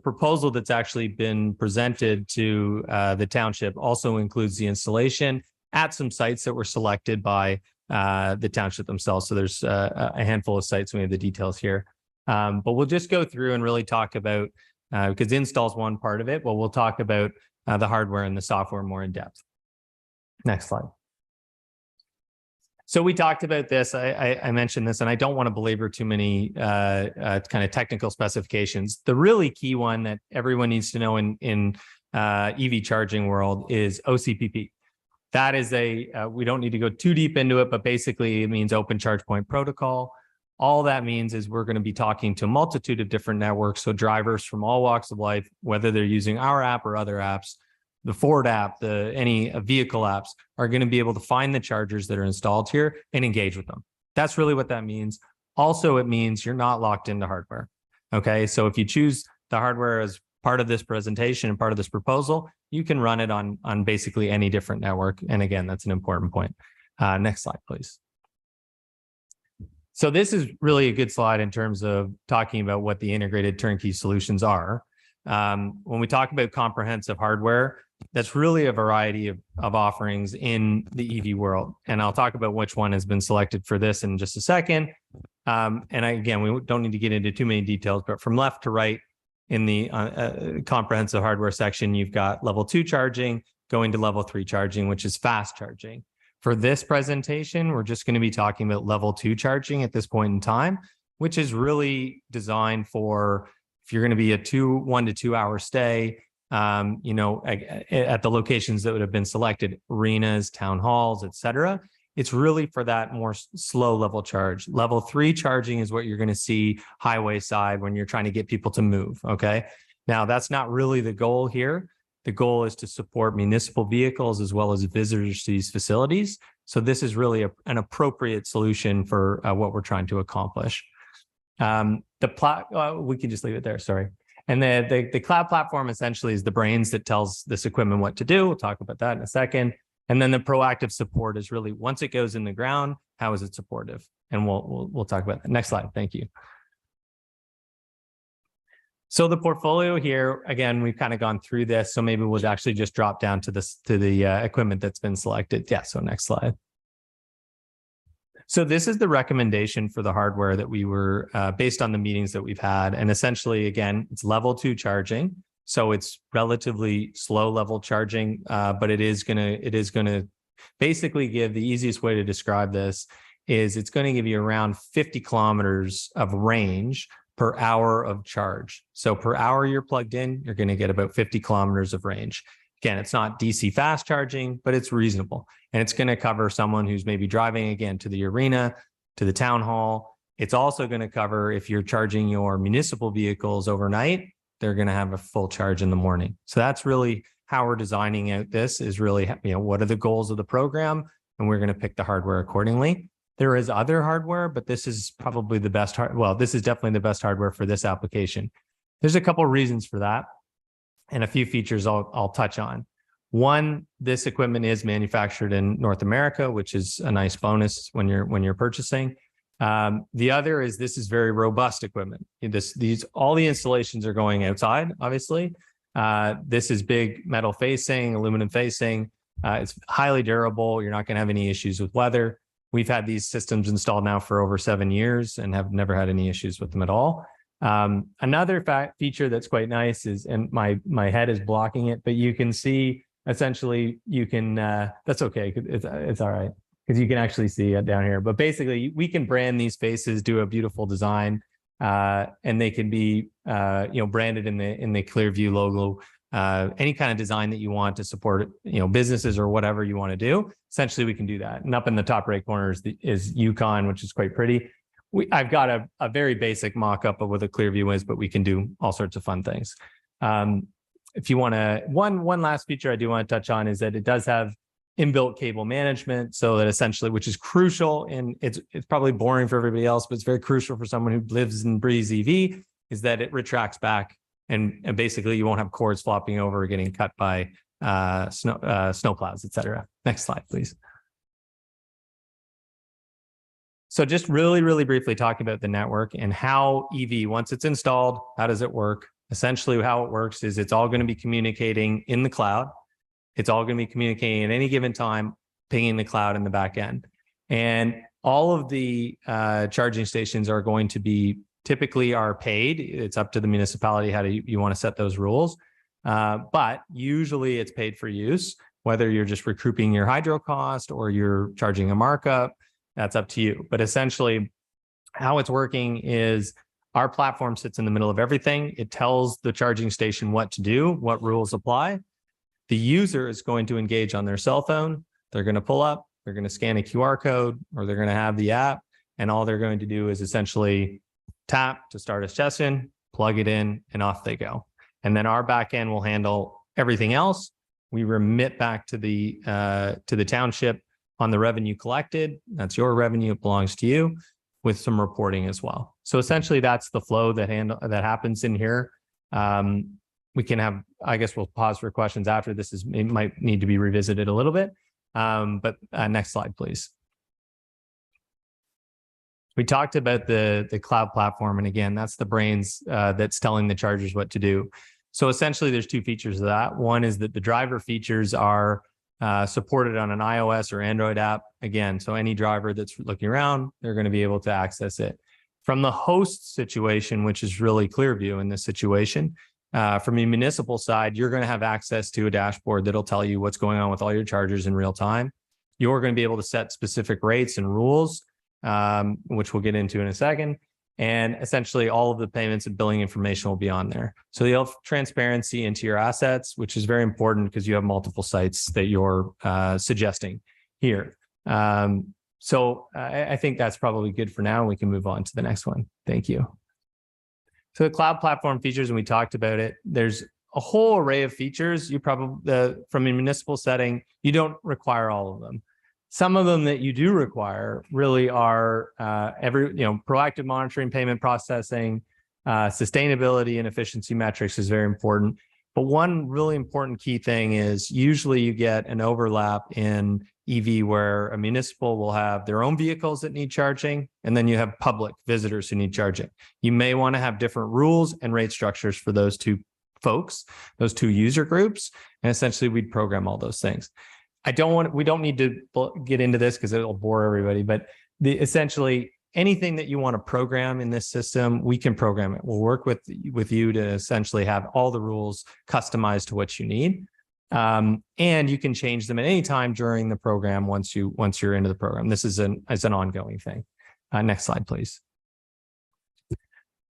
proposal that's actually been presented to the township also includes the installation at some sites that were selected by the township themselves. So there's a handful of sites. We have the details here. But we'll just go through and really talk about, because install is one part of it, but we'll talk about the hardware and the software more in depth. Next slide. So we talked about this. I mentioned this, and I don't want to belabor too many kind of technical specifications. The really key one that everyone needs to know in EV charging world is OCPP. That is we don't need to go too deep into it, but basically it means Open Charge Point Protocol. All that means is we're going to be talking to a multitude of different networks. So drivers from all walks of life, whether they're using our app or other apps, the Ford app, any vehicle apps, are going to be able to find the chargers that are installed here and engage with them. That's really what that means. Also, it means you're not locked into hardware. Okay, so if you choose the hardware as part of this presentation and part of this proposal, you can run it on basically any different network. And again, that's an important point. Next slide, please. So this is really a good slide in terms of talking about what the integrated turnkey solutions are. When we talk about comprehensive hardware, that's really a variety of offerings in the EV world. And I'll talk about which one has been selected for this in just a second. Again, we don't need to get into too many details, but from left to right in the comprehensive hardware section, you've got level 2 charging going to level 3 charging, which is fast charging. For this presentation, we're just going to be talking about level 2 charging at this point in time, which is really designed for if you're going to be a 1 to 2 hour stay, you know, at the locations that would have been selected, arenas, town halls, etc. It's really for that more slow level charge. Level 3 charging is what you're going to see highway side when you're trying to get people to move. Okay. Now that's not really the goal here. The goal is to support municipal vehicles as well as visitors to these facilities. So this is really an appropriate solution for what we're trying to accomplish. We can just leave it there. Sorry. And the cloud platform essentially is the brains that tells this equipment what to do. We'll talk about that in a second. And then the proactive support is really once it goes in the ground, how is it supportive? And we'll talk about that. Next slide. Thank you. So the portfolio here, again, we've kind of gone through this. So maybe we'll actually just drop down to the equipment that's been selected. Yeah. So next slide. So this is the recommendation for the hardware that we were based on the meetings that we've had. And essentially, again, it's level 2 charging. So it's relatively slow level charging, but it is gonna basically give the easiest way to describe this is it's going to give you around 50 kilometers of range per hour of charge. So per hour you're plugged in, you're going to get about 50 kilometers of range. Again, it's not DC fast charging, but it's reasonable. And it's going to cover someone who's maybe driving again to the arena, to the town hall. It's also going to cover if you're charging your municipal vehicles overnight, they're going to have a full charge in the morning. So that's really how we're designing out this is really, you know, what are the goals of the program? And we're going to pick the hardware accordingly. There is other hardware, but this is probably the best. Well, this is definitely the best hardware for this application. There's a couple of reasons for that and a few features I'll touch on. One, this equipment is manufactured in North America, which is a nice bonus when you're purchasing. The other is this is very robust equipment. All the installations are going outside, obviously. This is big metal facing, aluminum facing. It's highly durable. You're not going to have any issues with weather. We've had these systems installed now for over 7 years and have never had any issues with them at all. Another feature that's quite nice is, and my head is blocking it, but you can see essentially you can, that's okay. It's all right. Because you can actually see it down here. But basically, we can brand these faces, do a beautiful design, and they can be, branded in the Clearview logo. Any kind of design that you want to support, businesses or whatever you want to do. Essentially, we can do that. And up in the top right corner is Yukon, which is quite pretty. I've got a very basic mock-up of what a Clearview is, but we can do all sorts of fun things. If you want to, one last feature I do want to touch on is that it does have inbuilt cable management, so that essentially, which is crucial, and it's probably boring for everybody else, but it's very crucial for someone who lives and breathes EV, is that it retracts back, and basically you won't have cords flopping over or getting cut by snow plows, etc. Next slide, please. So just really, really briefly talking about the network and how EV, once it's installed, how does it work? Essentially, how it works is it's all going to be communicating in the cloud. It's all going to be communicating at any given time, pinging the cloud in the back end. And all of the charging stations are going to be typically are paid. It's up to the municipality how you want to set those rules. But usually it's paid for use, whether you're just recouping your hydro cost or you're charging a markup, that's up to you. But essentially how it's working is our platform sits in the middle of everything. It tells the charging station what to do, what rules apply. The user is going to engage on their cell phone. They're going to pull up, they're going to scan a QR code, or they're going to have the app. And all they're going to do is essentially tap to start a session, plug it in, and off they go. And then our backend will handle everything else. We remit back to the township on the revenue collected. That's your revenue, it belongs to you, with some reporting as well. So essentially that's the flow that happens in here. We can have, I guess we'll pause for questions after this. It might need to be revisited a little bit. But next slide, please. We talked about the cloud platform. And again, that's the brains that's telling the chargers what to do. So essentially there's two features of that. One is that the driver features are supported on an iOS or Android app. Again, so any driver that's looking around, they're going to be able to access it. From the host situation, which is really Clearview in this situation, from the municipal side, you're going to have access to a dashboard that'll tell you what's going on with all your chargers in real time. You're going to be able to set specific rates and rules, which we'll get into in a second. And essentially all of the payments and billing information will be on there. So you'll have transparency into your assets, which is very important because you have multiple sites that you're suggesting here. So I think that's probably good for now. And we can move on to the next one. Thank you. So the cloud platform features, and we talked about it, there's a whole array of features. You probably, from a municipal setting, you don't require all of them. Some of them that you do require really are proactive monitoring, payment processing, sustainability and efficiency metrics is very important. But one really important key thing is usually you get an overlap in EV where a municipal will have their own vehicles that need charging, and then you have public visitors who need charging. You may want to have different rules and rate structures for those two folks, those two user groups, and essentially we'd program all those things. We don't need to get into this because it'll bore everybody, but essentially anything that you want to program in this system, we can program it. We'll work with you to essentially have all the rules customized to what you need. And you can change them at any time during the program once you're into the program. This is an ongoing thing. Next slide, please.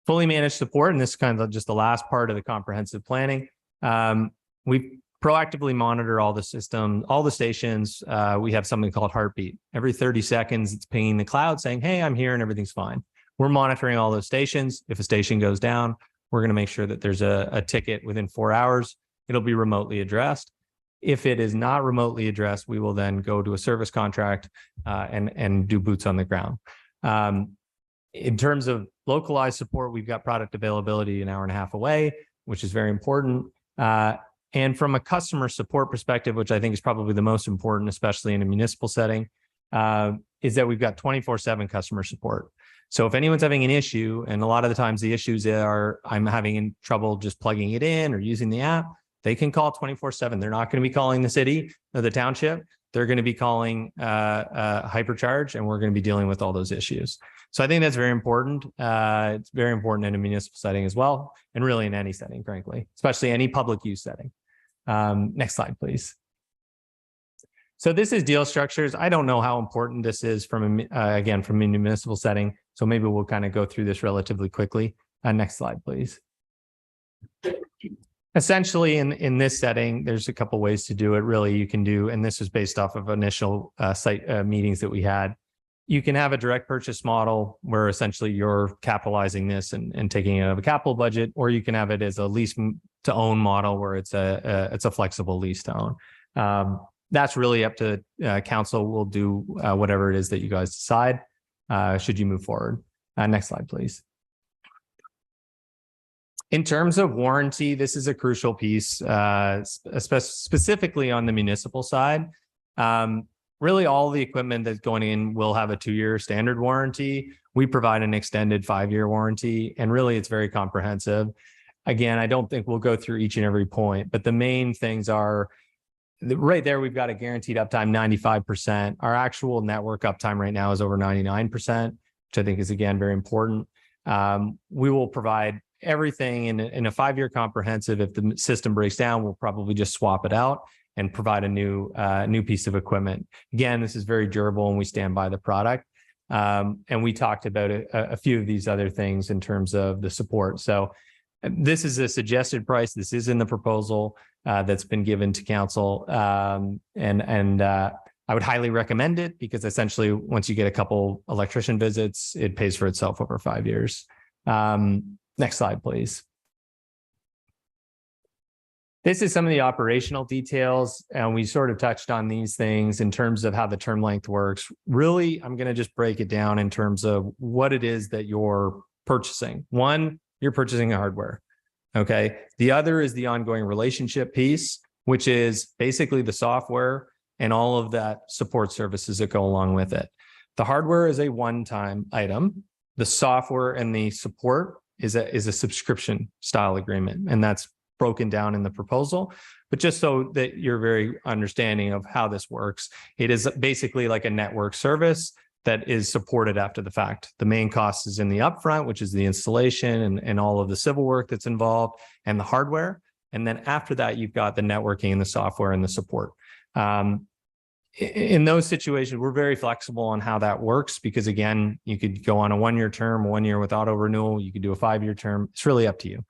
Fully managed support, and this is kind of just the last part of the comprehensive planning. We proactively monitor all the system, all the stations. We have something called Heartbeat. Every 30 seconds, it's pinging the cloud saying, hey, I'm here and everything's fine. We're monitoring all those stations. If a station goes down, we're going to make sure that there's a ticket within 4 hours. It'll be remotely addressed. If it is not remotely addressed, we will then go to a service contract and do boots on the ground. In terms of localized support, we've got product availability an hour and a half away, which is very important. And from a customer support perspective, which I think is probably the most important, especially in a municipal setting, is that we've got 24/7 customer support. So if anyone's having an issue, and a lot of the times the issues are I'm having trouble just plugging it in or using the app, they can call 24/7. They're not going to be calling the city or the township. They're going to be calling Hypercharge, and we're going to be dealing with all those issues. So I think that's very important. It's very important in a municipal setting as well, and really in any setting, frankly, especially any public use setting. Next slide, please. So this is deal structures. I don't know how important this is from a municipal setting. So maybe we'll kind of go through this relatively quickly. Next slide, please. Essentially, in this setting, there's a couple ways to do it. Really, you can do, and this is based off of initial site meetings that we had. You can have a direct purchase model where essentially you're capitalizing this and taking it out of a capital budget, or you can have it as a lease to own model where it's a flexible lease to own. That's really up to council. We'll do whatever it is that you guys decide. Should you move forward? Next slide, please. In terms of warranty, this is a crucial piece, specifically on the municipal side. Really, all the equipment that's going in will have a 2-year standard warranty. We provide an extended 5-year warranty, and really it's very comprehensive. Again, I don't think we'll go through each and every point, but the main things are right there. We've got a guaranteed uptime 95%. Our actual network uptime right now is over 99%, which I think is, again, very important. We will provide everything in a 5-year comprehensive. If the system breaks down, we'll probably just swap it out and provide a new piece of equipment. Again, this is very durable and we stand by the product. And we talked about a few of these other things in terms of the support. So this is a suggested price. This is in the proposal that's been given to council. And I would highly recommend it because essentially once you get a couple electrician visits, it pays for itself over 5 years. Next slide, please. This is some of the operational details, and we sort of touched on these things in terms of how the term length works. Really, I'm going to just break it down in terms of what it is that you're purchasing. One, you're purchasing hardware. Okay. The other is the ongoing relationship piece, which is basically the software and all of that support services that go along with it. The hardware is a one-time item. The software and the support is a subscription style agreement, and that's broken down in the proposal. But just so that you're very understanding of how this works, it is basically like a network service that is supported after the fact. The main cost is in the upfront, which is the installation and all of the civil work that's involved and the hardware. And then after that, you've got the networking and the software and the support. In those situations, we're very flexible on how that works because, again, you could go on a 1-year term, 1 year with auto renewal. You could do a 5-year term. It's really up to you.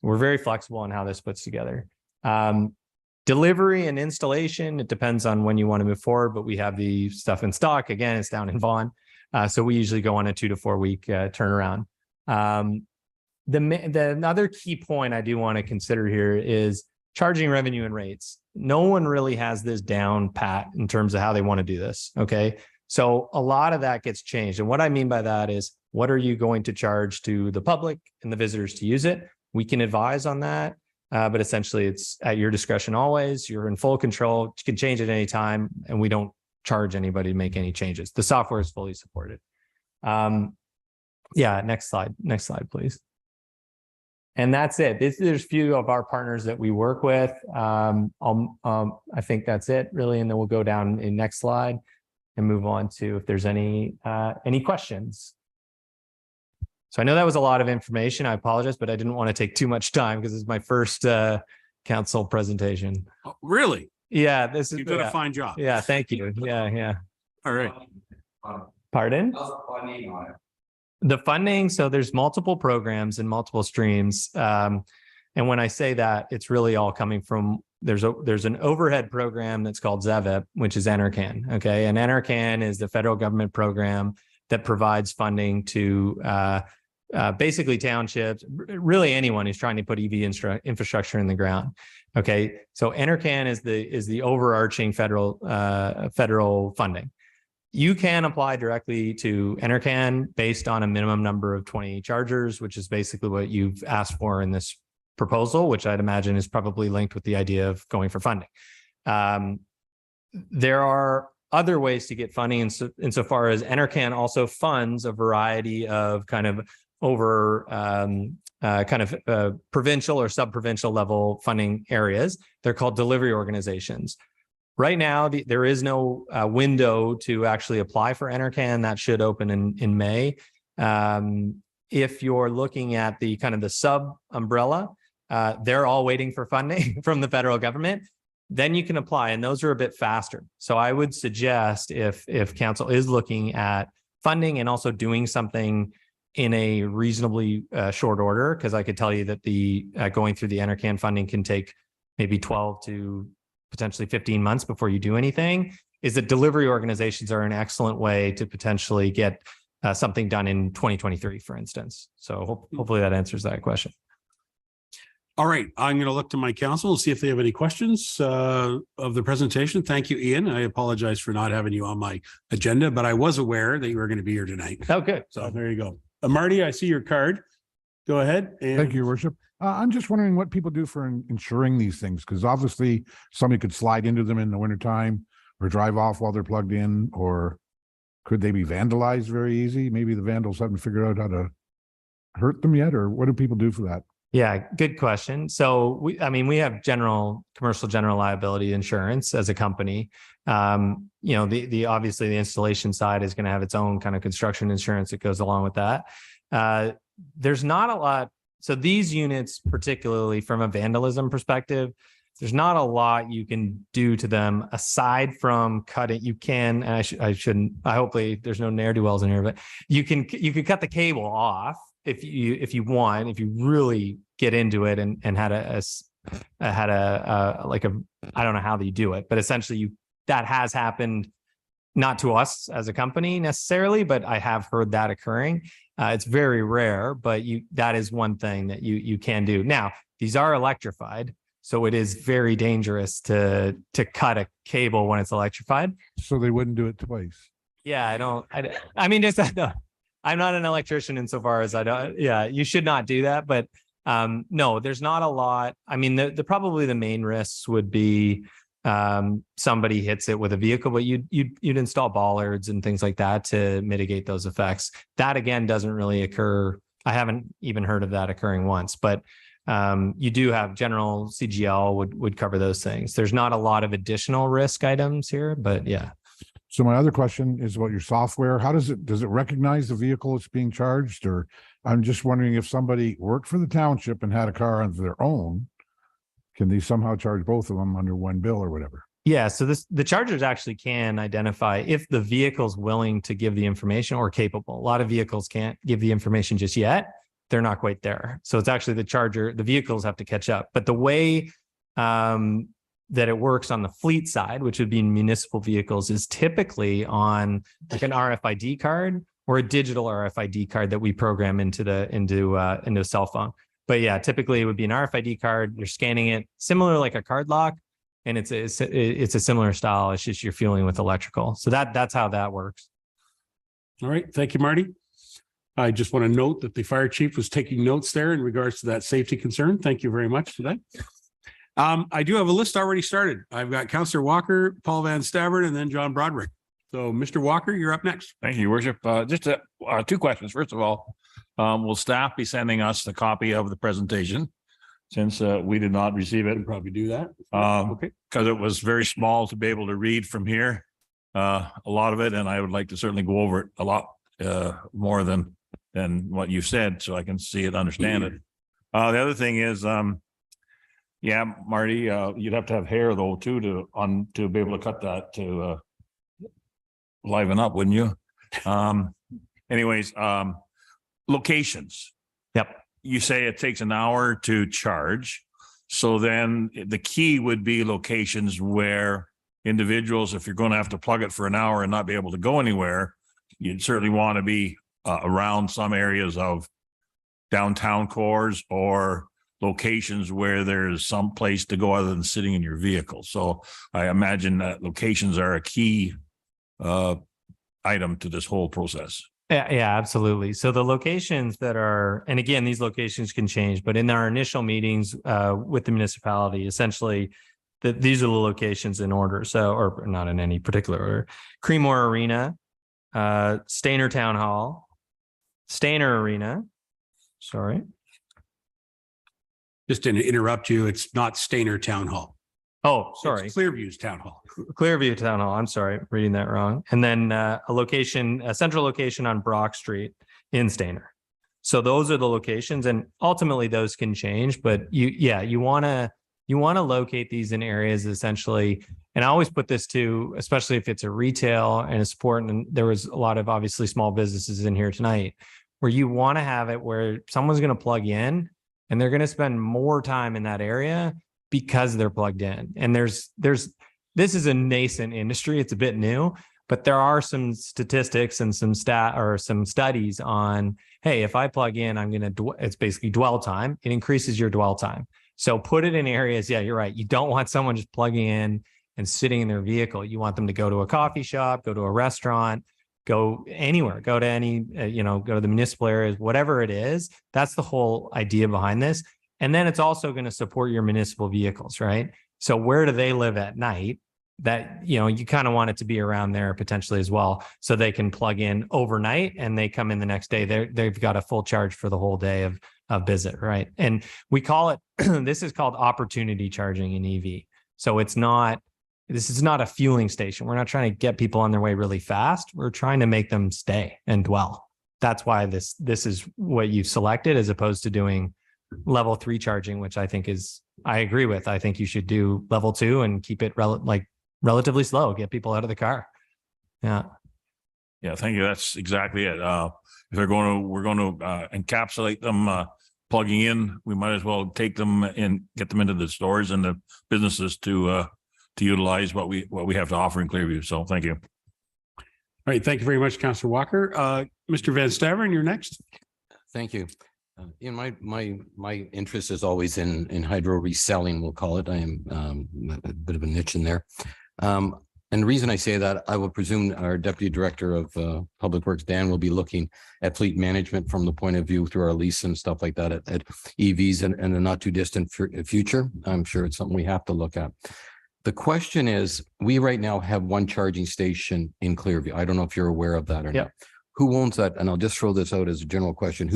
We're very flexible on how this puts together. Delivery and installation, it depends on when you want to move forward, but we have the stuff in stock. Again, it's down in Vaughan. So we usually go on a 2 to 4 week turnaround. The other key point I do want to consider here is charging revenue and rates. No one really has this down pat in terms of how they want to do this. Okay. So a lot of that gets changed. And what I mean by that is, what are you going to charge to the public and the visitors to use it? We can advise on that. But essentially it's at your discretion always. You're in full control. You can change it any time, and we don't charge anybody to make any changes. The software is fully supported. Yeah, next slide, please. And that's it. There's a few of our partners that we work with. I think that's it really. And then we'll go down in next slide and move on to if there's any questions. So I know that was a lot of information. I apologize, but I didn't want to take too much time because it's my first council presentation. Oh, really? Yeah, this is. You've done a fine job. Yeah, thank you. Yeah. All right. Pardon? The funding. So there's multiple programs and multiple streams. And when I say that, it's really all coming from, there's an overhead program that's called ZEVIP, which is NRCan. Okay. And NRCan is the federal government program that provides funding to basically townships, really anyone who's trying to put EV infrastructure in the ground. Okay. So NRCan is the overarching federal funding. You can apply directly to NRCan based on a minimum number of 20 chargers, which is basically what you've asked for in this proposal, which I'd imagine is probably linked with the idea of going for funding. There are other ways to get funding insofar as NRCan also funds a variety of kind of provincial or sub-provincial level funding areas. They're called delivery organizations. Right now, there is no window to actually apply for NRCan. That should open in May. If you're looking at the kind of the sub umbrella, they're all waiting for funding from the federal government. Then you can apply, and those are a bit faster. So I would suggest if council is looking at funding and also doing something in a reasonably short order, because I could tell you that the going through the NRCan funding can take maybe 12 to potentially 15 months before you do anything, is that delivery organizations are an excellent way to potentially get something done in 2023, for instance. So hopefully that answers that question. All right, I'm going to look to my council and see if they have any questions of the presentation. Thank you, Ian. I apologize for not having you on my agenda, but I was aware that you were going to be here tonight. Oh, good. So there you go. Marty, I see your card. Go ahead. Thank you, Your Worship. I'm just wondering what people do for insuring these things, because obviously somebody could slide into them in the wintertime or drive off while they're plugged in, or could they be vandalized very easy? Maybe the vandals haven't figured out how to hurt them yet, or what do people do for that? Yeah, good question. So we have commercial general liability insurance as a company. Obviously the installation side is going to have its own kind of construction insurance that goes along with that. There's not a lot. So these units, particularly from a vandalism perspective, there's not a lot you can do to them aside from cutting. You can, and hopefully there's no ne'er-do-wells in here, but you could cut the cable off if you want, if you really get into it and had a I don't know how you do it, but essentially that has happened, not to us as a company necessarily, but I have heard that occurring. It's very rare, but that is one thing that you can do. Now, these are electrified, so it is very dangerous to cut a cable when it's electrified. So they wouldn't do it twice. Yeah, I'm not an electrician insofar as I don't. Yeah, you should not do that. But no, there's not a lot. I mean, probably the main risks would be somebody hits it with a vehicle, but you'd install bollards and things like that to mitigate those effects. That again doesn't really occur. I haven't even heard of that occurring once. But You do have general CGL would cover those things. There's not a lot of additional risk items here, but yeah. So my other question is about your software. How does it recognize the vehicle that's being charged? Or I'm just wondering if somebody worked for the township and had a car of their own, can they somehow charge both of them under one bill or whatever? Yeah, so the chargers actually can identify if the vehicle's willing to give the information or capable. A lot of vehicles can't give the information just yet. They're not quite there. So it's actually the vehicles have to catch up. But the way that it works on the fleet side, which would be municipal vehicles, is typically on like an RFID card or a digital RFID card that we program into a cell phone. But yeah, typically it would be an RFID card. You're scanning it, similar like a card lock, and it's a similar style. It's just you're fueling with electrical. So that's how that works. All right. Thank you, Marty. I just want to note that the fire chief was taking notes there in regards to that safety concern. Thank you very much for that. I do have a list already started. I've got Councillor Walker, Paul Van Stavern, and then John Broderick. So Mr. Walker, you're up next. Thank you, Your Worship. Just two questions. First of all, will staff be sending us the copy of the presentation since we did not receive it? Probably do that. Okay. Because it was very small to be able to read from here, a lot of it, and I would like to certainly go over it a lot more than what you said, so I can see it, understand it. The other thing is, yeah, Marty, you'd have to have hair though too to be able to cut that to liven up, wouldn't you? Anyways, locations. Yep. You say it takes an hour to charge. So then the key would be locations where individuals, if you're going to have to plug it for an hour and not be able to go anywhere, you'd certainly want to be around some areas of downtown cores or locations where there's some place to go other than sitting in your vehicle. So I imagine that locations are a key item to this whole process. Yeah, absolutely. So the locations that are, and again, these locations can change, but in our initial meetings with the municipality, essentially, these are the locations in order. So, or not in any particular order: Creemore Arena, Stainer Town Hall, Stainer Arena. Sorry. Just to interrupt you, it's not Stainer Town Hall. Oh, sorry. It's Clearview's Town Hall. Clearview Town Hall. I'm sorry, reading that wrong. And then a central location on Brock Street in Stainer. So those are the locations, and ultimately those can change. But you want to locate these in areas essentially. And I always put this to, especially if it's a retail and a sport, and there was a lot of obviously small businesses in here tonight, where you want to have it where someone's going to plug in and they're going to spend more time in that area because they're plugged in. And this is a nascent industry. It's a bit new, but there are some statistics and some studies on, hey, if I plug in, it's basically dwell time. It increases your dwell time. So put it in areas. Yeah, you're right. You don't want someone just plugging in and sitting in their vehicle. You want them to go to a coffee shop, go to a restaurant, go anywhere, go to any, go to the municipal areas, whatever it is. That's the whole idea behind this. And then it's also going to support your municipal vehicles, right? So where do they live at night? That, you kind of want it to be around there potentially as well, so they can plug in overnight and they come in the next day. They've got a full charge for the whole day of visit, right? And we call it, this is called opportunity charging in EV. So this is not a fueling station. We're not trying to get people on their way really fast. We're trying to make them stay and dwell. That's why this is what you've selected, as opposed to doing level 3 charging, which I think I agree with. I think you should do level 2 and keep it relatively slow, get people out of the car. Yeah. Yeah, thank you. That's exactly it. If we're going to encapsulate them plugging in, we might as well take them and get them into the stores and the businesses to utilize what we have to offer in Clearview. So thank you. All right. Thank you very much, Councillor Walker. Mr. Van Stavern, you're next. Thank you. My interest is always in hydro reselling, we'll call it. I am a bit of a niche in there. And the reason I say that, I will presume our Deputy Director of Public Works, Dan, will be looking at fleet management from the point of view through our lease and stuff like that at EVs in the not too distant future. I'm sure it's something we have to look at. The question is, we right now have one charging station in Clearview. I don't know if you're aware of that or not. Who owns that? And I'll just throw this out as a general question.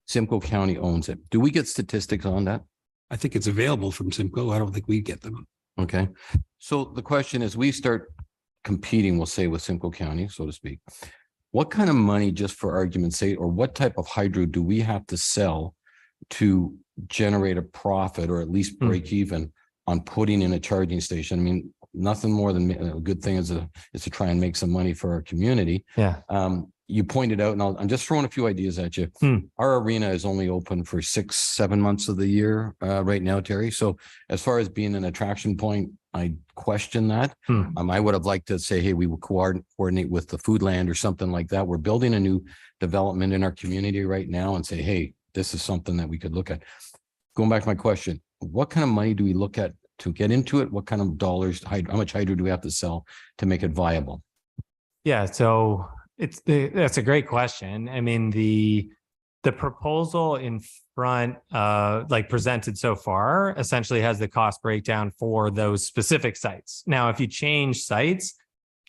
Simcoe County owns it. Do we get statistics on that? I think it's available from Simcoe. I don't think we get them. Okay. So the question is, we start competing, we'll say, with Simcoe County, so to speak. What kind of money, just for argument's sake, or what type of hydro do we have to sell to generate a profit or at least break even on putting in a charging station? I mean, nothing more than a good thing is to try and make some money for our community. Yeah. You pointed out, and I'm just throwing a few ideas at you. Our arena is only open for 6-7 months of the year right now, Terry. So as far as being an attraction point, I question that. I would have liked to say, hey, we will coordinate with the Foodland or something like that. We're building a new development in our community right now and say, hey, this is something that we could look at. Going back to my question, what kind of money do we look at to get into it? What kind of dollars, how much hydro do we have to sell to make it viable? Yeah, so that's a great question. I mean, the proposal in front, like presented so far, essentially has the cost breakdown for those specific sites. Now, if you change sites,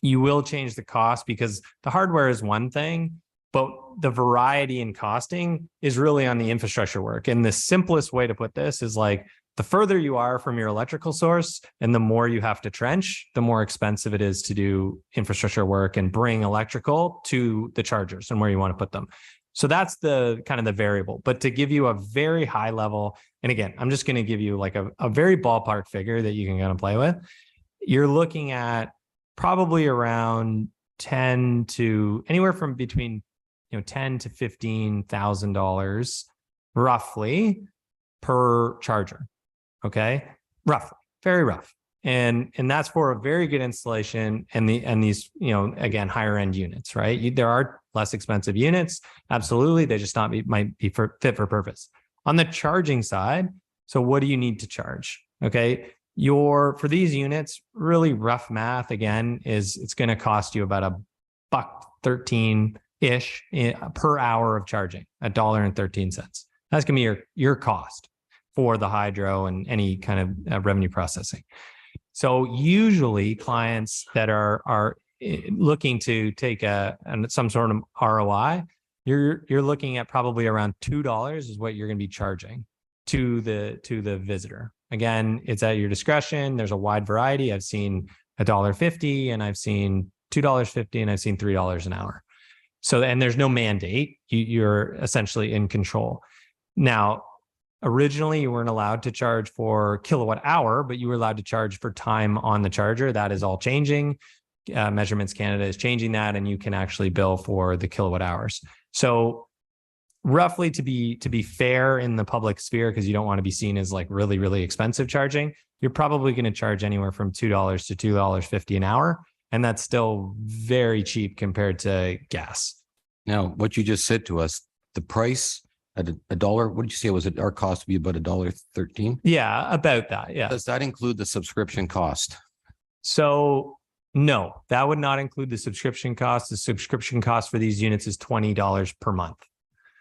you will change the cost because the hardware is one thing, but the variety in costing is really on the infrastructure work. And the simplest way to put this is like, the further you are from your electrical source and the more you have to trench, the more expensive it is to do infrastructure work and bring electrical to the chargers and where you want to put them. So that's the kind of the variable. But to give you a very high level, and again, I'm just going to give you like a very ballpark figure that you can kind of play with. You're looking at probably around 10 to anywhere from between $10,000 to $15,000 roughly per charger. Okay, roughly, very rough, and that's for a very good installation and these again higher end units, right? There are less expensive units, absolutely. They just might be fit for purpose. On the charging side, so what do you need to charge? Okay, for these units, really rough math again is it's going to cost you about $1.13 ish per hour of charging, $1.13. That's going to be your cost for the hydro and any kind of revenue processing. So usually clients that are looking to take some sort of ROI, you're looking at probably around $2 is what you're going to be charging to the visitor. Again, it's at your discretion. There's a wide variety. I've seen $1.50 and I've seen $2.50 and I've seen $3 an hour. So, and there's no mandate. You're essentially in control. Now, originally, you weren't allowed to charge for kilowatt hour, but you were allowed to charge for time on the charger. That is all changing. Measurements Canada is changing that, and you can actually bill for the kilowatt hours. So roughly to be fair in the public sphere, because you don't want to be seen as like really, really expensive charging, you're probably going to charge anywhere from $2 to $2.50 an hour. And that's still very cheap compared to gas. Now, what you just said to us, the price at $1, what did you say? Was it our cost to be about $1.13? Yeah, about that. Yeah. Does that include the subscription cost? So no, that would not include the subscription cost. The subscription cost for these units is $20 per month.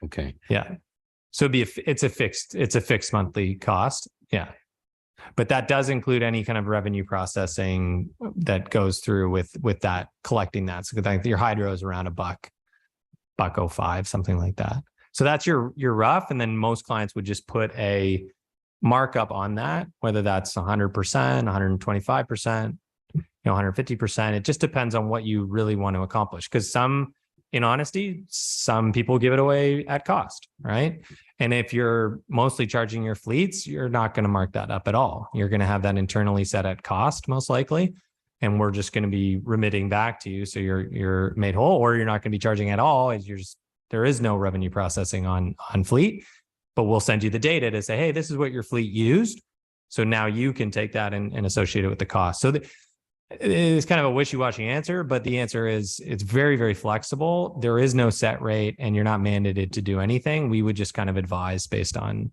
Okay. Yeah. So it's a fixed monthly cost. Yeah. But that does include any kind of revenue processing that goes through with that, collecting that. So your hydro is around $1.05, something like that. So that's your rough. And then most clients would just put a markup on that, whether that's 100%, 125%, 150%. It just depends on what you really want to accomplish. Because in honesty, some people give it away at cost, right? And if you're mostly charging your fleets, you're not going to mark that up at all. You're going to have that internally set at cost, most likely. And we're just going to be remitting back to you. So you're made whole, or you're not going to be charging at all. There is no revenue processing on fleet, but we'll send you the data to say, hey, this is what your fleet used. So now you can take that and associate it with the cost. So it's kind of a wishy-washy answer, but the answer is it's very, very flexible. There is no set rate and you're not mandated to do anything. We would just kind of advise based on,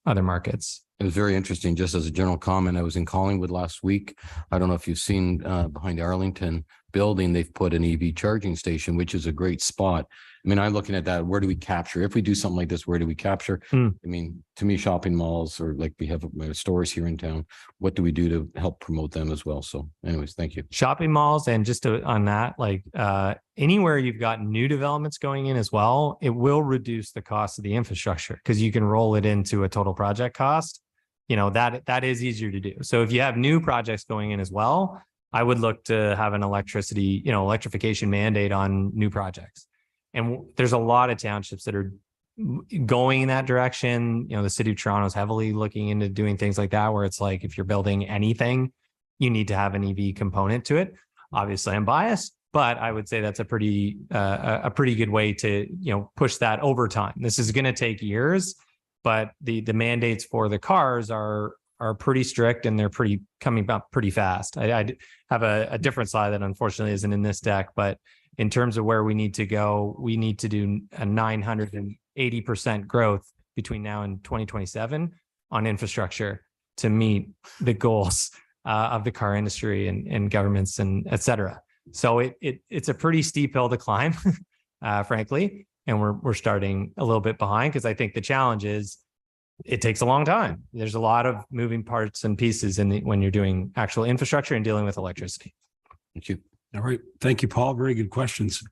other markets. It was very interesting. Just as a general comment, I was in Collingwood last week. I don't know if you've seen behind Arlington, building, they've put an EV charging station, which is a great spot. I mean, I'm looking at that. Where do we capture? If we do something like this, where do we capture? I mean, to me, shopping malls, or like we have stores here in town, what do we do to help promote them as well? So anyways, thank you. Shopping malls, and just on that, like anywhere you've got new developments going in as well, it will reduce the cost of the infrastructure because you can roll it into a total project cost. You know, that is easier to do. So if you have new projects going in as well, I would look to have an electrification mandate on new projects. And there's a lot of townships that are going in that direction. You know, the city of Toronto is heavily looking into doing things like that, where it's like, if you're building anything, you need to have an EV component to it. Obviously I'm biased, but I would say that's a pretty good way to, push that over time. This is going to take years, but the mandates for the cars are pretty strict, and they're coming up pretty fast. I have a different slide that unfortunately isn't in this deck, but in terms of where we need to go, we need to do a 980% growth between now and 2027 on infrastructure to meet the goals of the car industry and governments and et cetera. So it's a pretty steep hill to climb, frankly, and we're starting a little bit behind, because I think the challenge is it takes a long time. There's a lot of moving parts and pieces when you're doing actual infrastructure and dealing with electricity. Thank you. All right. Thank you, Paul. Very good questions.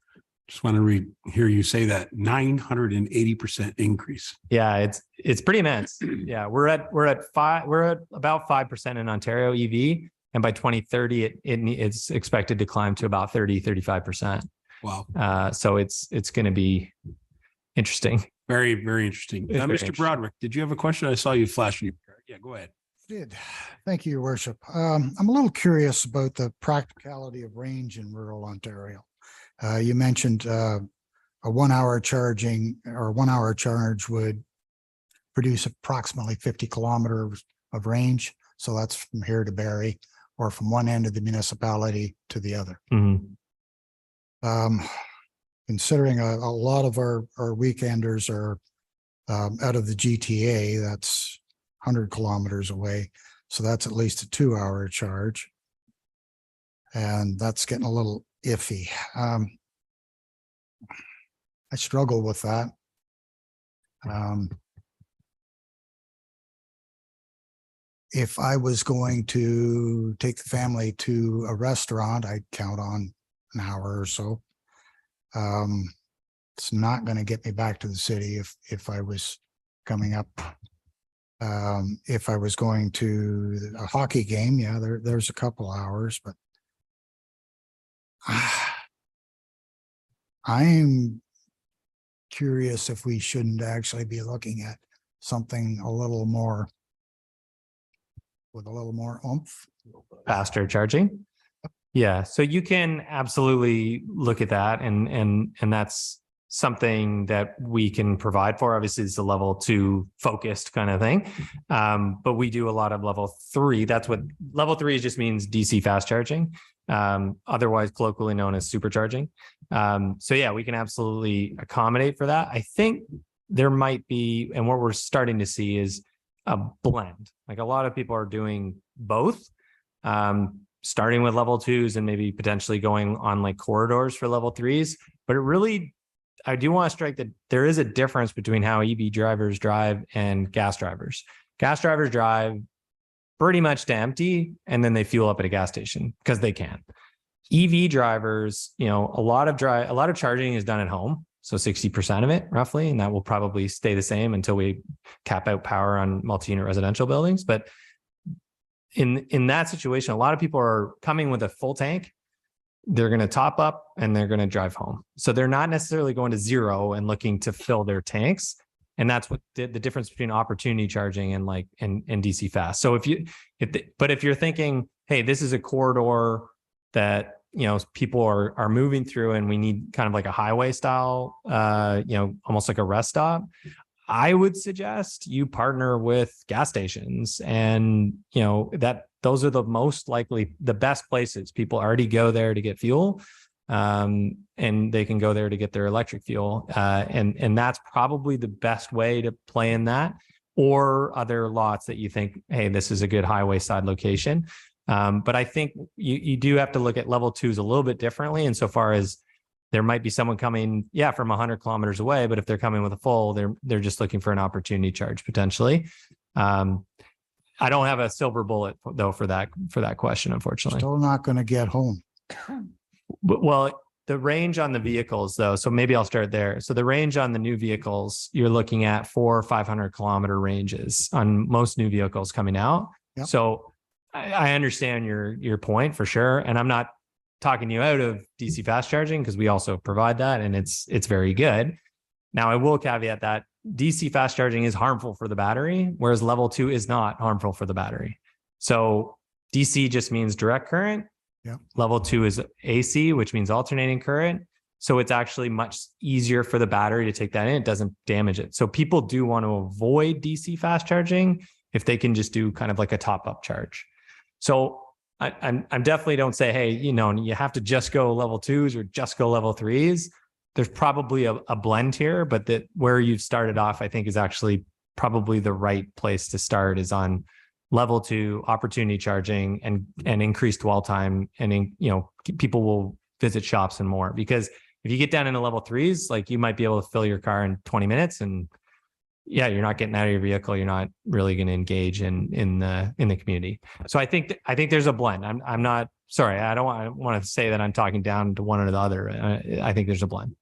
Just want to hear you say that 980% increase. Yeah, it's pretty immense. Yeah, we're at about 5% in Ontario EV, and by 2030 it's expected to climb to about 35%. Wow. So it's going to be interesting. Very, very interesting. Mr. Broderick, did you have a question? I saw you flashing your card. Yeah, go ahead. Did. Thank you, Your Worship. I'm a little curious about the practicality of range in rural Ontario. You mentioned a 1 hour charging, or a 1 hour charge would produce approximately 50 kilometers of range. So that's from here to Barrie, or from one end of the municipality to the other. Considering a lot of our weekenders are out of the GTA, that's 100 kilometers away. So that's at least a 2 hour charge. And that's getting a little iffy. I struggle with that. If I was going to take the family to a restaurant, I'd count on an hour or so. It's not going to get me back to the city if I was coming up. If I was going to a hockey game, yeah, there's a couple hours, but I'm curious if we shouldn't actually be looking at something with a little more oomph. Faster charging. Yeah, so you can absolutely look at that, and that's something that we can provide for. Obviously, it's a level 2 focused kind of thing, but we do a lot of level 3. That's what level 3 just means, DC fast charging, otherwise colloquially known as supercharging. So yeah, we can absolutely accommodate for that. I think there might be, and what we're starting to see is a blend. Like, a lot of people are doing both. Starting with level 2s and maybe potentially going on like corridors for level 3s. But I do want to strike that there is a difference between how EV drivers drive and gas drivers. Gas drivers drive pretty much to empty, and then they fuel up at a gas station because they can. EV drivers, a lot of charging is done at home. So 60% of it roughly, and that will probably stay the same until we cap out power on multi-unit residential buildings. But in that situation, a lot of people are coming with a full tank. They're going to top up and they're going to drive home. So they're not necessarily going to zero and looking to fill their tanks. And that's what the difference between opportunity charging and DC fast. So if you're thinking, hey, this is a corridor that, people are moving through, and we need kind of like a highway style, almost like a rest stop, I would suggest you partner with gas stations, and those are the most likely, the best places. People already go there to get fuel, and they can go there to get their electric fuel. And that's probably the best way to play in that, or other lots that you think, hey, this is a good highway side location. But I think you do have to look at level twos a little bit differently insofar as there might be someone coming, from 100 kilometers away, but if they're coming with a full, they're just looking for an opportunity charge potentially. I don't have a silver bullet though for that question, unfortunately. Still not going to get home. Well, the range on the vehicles though, so maybe I'll start there. So the range on the new vehicles, you're looking at 400 or 500 kilometer ranges on most new vehicles coming out. Yep. So I understand your point for sure. And I'm not talking you out of DC fast charging because we also provide that and it's very good. Now I will caveat that DC fast charging is harmful for the battery, whereas level 2 is not harmful for the battery. So DC just means direct current. Yeah. Level 2 is AC, which means alternating current. So it's actually much easier for the battery to take that in. It doesn't damage it. So people do want to avoid DC fast charging if they can just do kind of like a top-up charge. So I'm definitely don't say, hey, you have to just go level 2s or just go level 3s. There's probably a blend here, but that where you've started off, I think is actually probably the right place to start is on level 2 opportunity charging and increased dwell time. And, people will visit shops and more, because if you get down into level 3s, like you might be able to fill your car in 20 minutes and you're not getting out of your vehicle. You're not really going to engage in the community. So I think there's a blend. I'm not sorry. I don't want to say that I'm talking down to one or the other. I think there's a blend.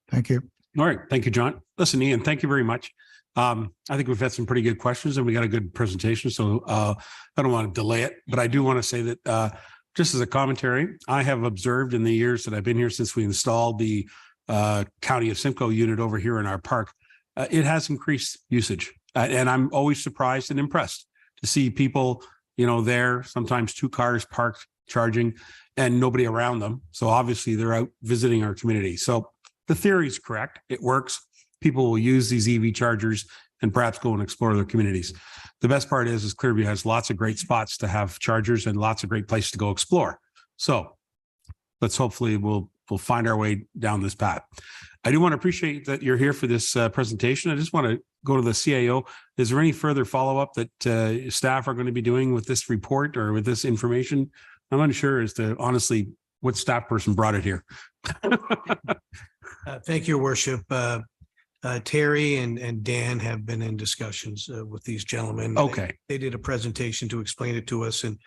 Thank you. All right. Thank you, John. Listen, Ian, thank you very much. I think we've had some pretty good questions and we got a good presentation. So I don't want to delay it, but I do want to say that just as a commentary, I have observed in the years that I've been here since we installed the County of Simcoe unit over here in our park, it has increased usage. And I'm always surprised and impressed to see people, there, sometimes 2 cars parked charging and nobody around them. So obviously they're out visiting our community. So the theory is correct. It works. People will use these EV chargers and perhaps go and explore their communities. The best part is Clearview has lots of great spots to have chargers and lots of great places to go explore. So let's hopefully we'll find our way down this path. I do want to appreciate that you're here for this presentation. I just want to go to the CAO. Is there any further follow-up that staff are going to be doing with this report or with this information? I'm unsure as to honestly what staff person brought it here. Thank you, Worship. Terry and Dan have been in discussions with these gentlemen. Okay. They did a presentation to explain it to us and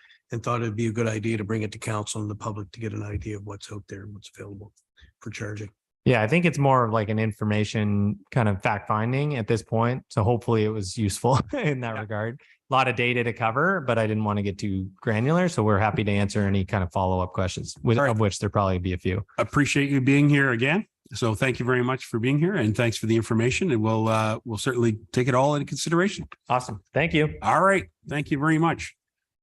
thought it'd be a good idea to bring it to council and the public to get an idea of what's out there and what's available for charging. Yeah, I think it's more of like an information kind of fact finding at this point. So hopefully it was useful in that regard. A lot of data to cover, but I didn't want to get too granular. So we're happy to answer any kind of follow-up questions, of which there probably be a few. Appreciate you being here again. So thank you very much for being here and thanks for the information. And we'll certainly take it all into consideration. Awesome. Thank you. All right. Thank you very much.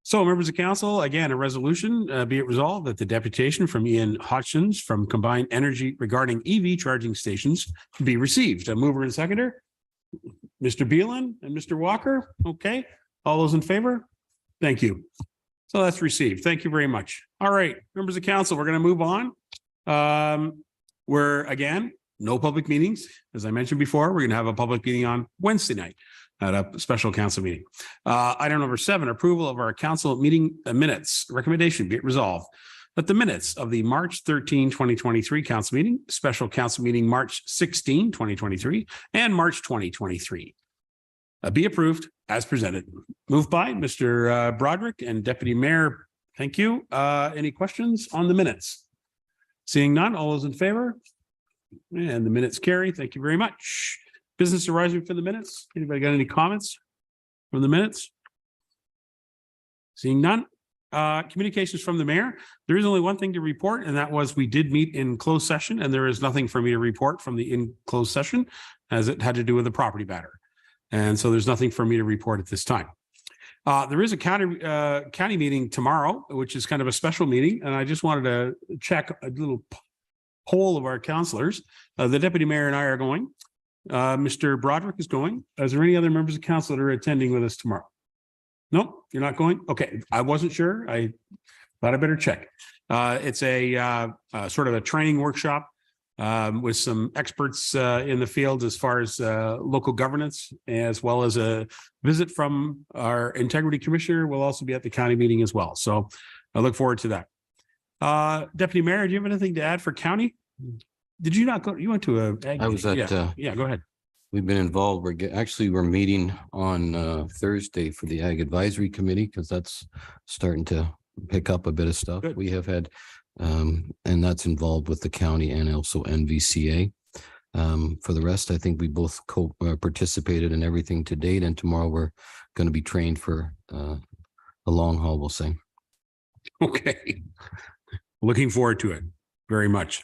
So members of council, again, a resolution be it resolved that the deputation from Ian Hodgins from Combined Energy regarding EV charging stations be received. A mover and seconder, Mr. Beelan and Mr. Walker. Okay. All those in favor? Thank you. So that's received. Thank you very much. All right, members of council, we're going to move on. We're again, no public meetings. As I mentioned before, we're going to have a public meeting on Wednesday night at a special council meeting. Item number 7, approval of our council meeting minutes. Recommendation be it resolved that the minutes of the March 13, 2023 council meeting, special council meeting March 16, 2023, and March 2023 be approved as presented. Moved by Mr. Broderick and Deputy Mayor. Thank you. Any questions on the minutes? Seeing none, all those in favor? And the minutes carry. Thank you very much. Business arising for the minutes. Anybody got any comments from the minutes? Seeing none. Communications from the mayor. There is only one thing to report, and that was we did meet in closed session, and there is nothing for me to report from the in closed session as it had to do with the property matter. And so there's nothing for me to report at this time. There is a county meeting tomorrow, which is kind of a special meeting. And I just wanted to check a little poll of our councilors. The deputy mayor and I are going. Mr. Broderick is going. Is there any other members of council that are attending with us tomorrow? No, you're not going? Okay. I wasn't sure. I thought I better check. It's a sort of a training workshop with some experts in the field as far as local governance, as well as a visit from our integrity commissioner will also be at the county meeting as well. So I look forward to that. Deputy Mayor, do you have anything to add for county? Did you not go? You went to a. I was at, Yeah, go ahead. We've been involved. We're meeting on Thursday for the Ag Advisory Committee because that's starting to pick up a bit of stuff. Good. We have had, and that's involved with the county and also NVCA. For the rest, I think we both participated in everything to date, and tomorrow we're going to be trained for a long haul, we'll say. Okay. Looking forward to it very much.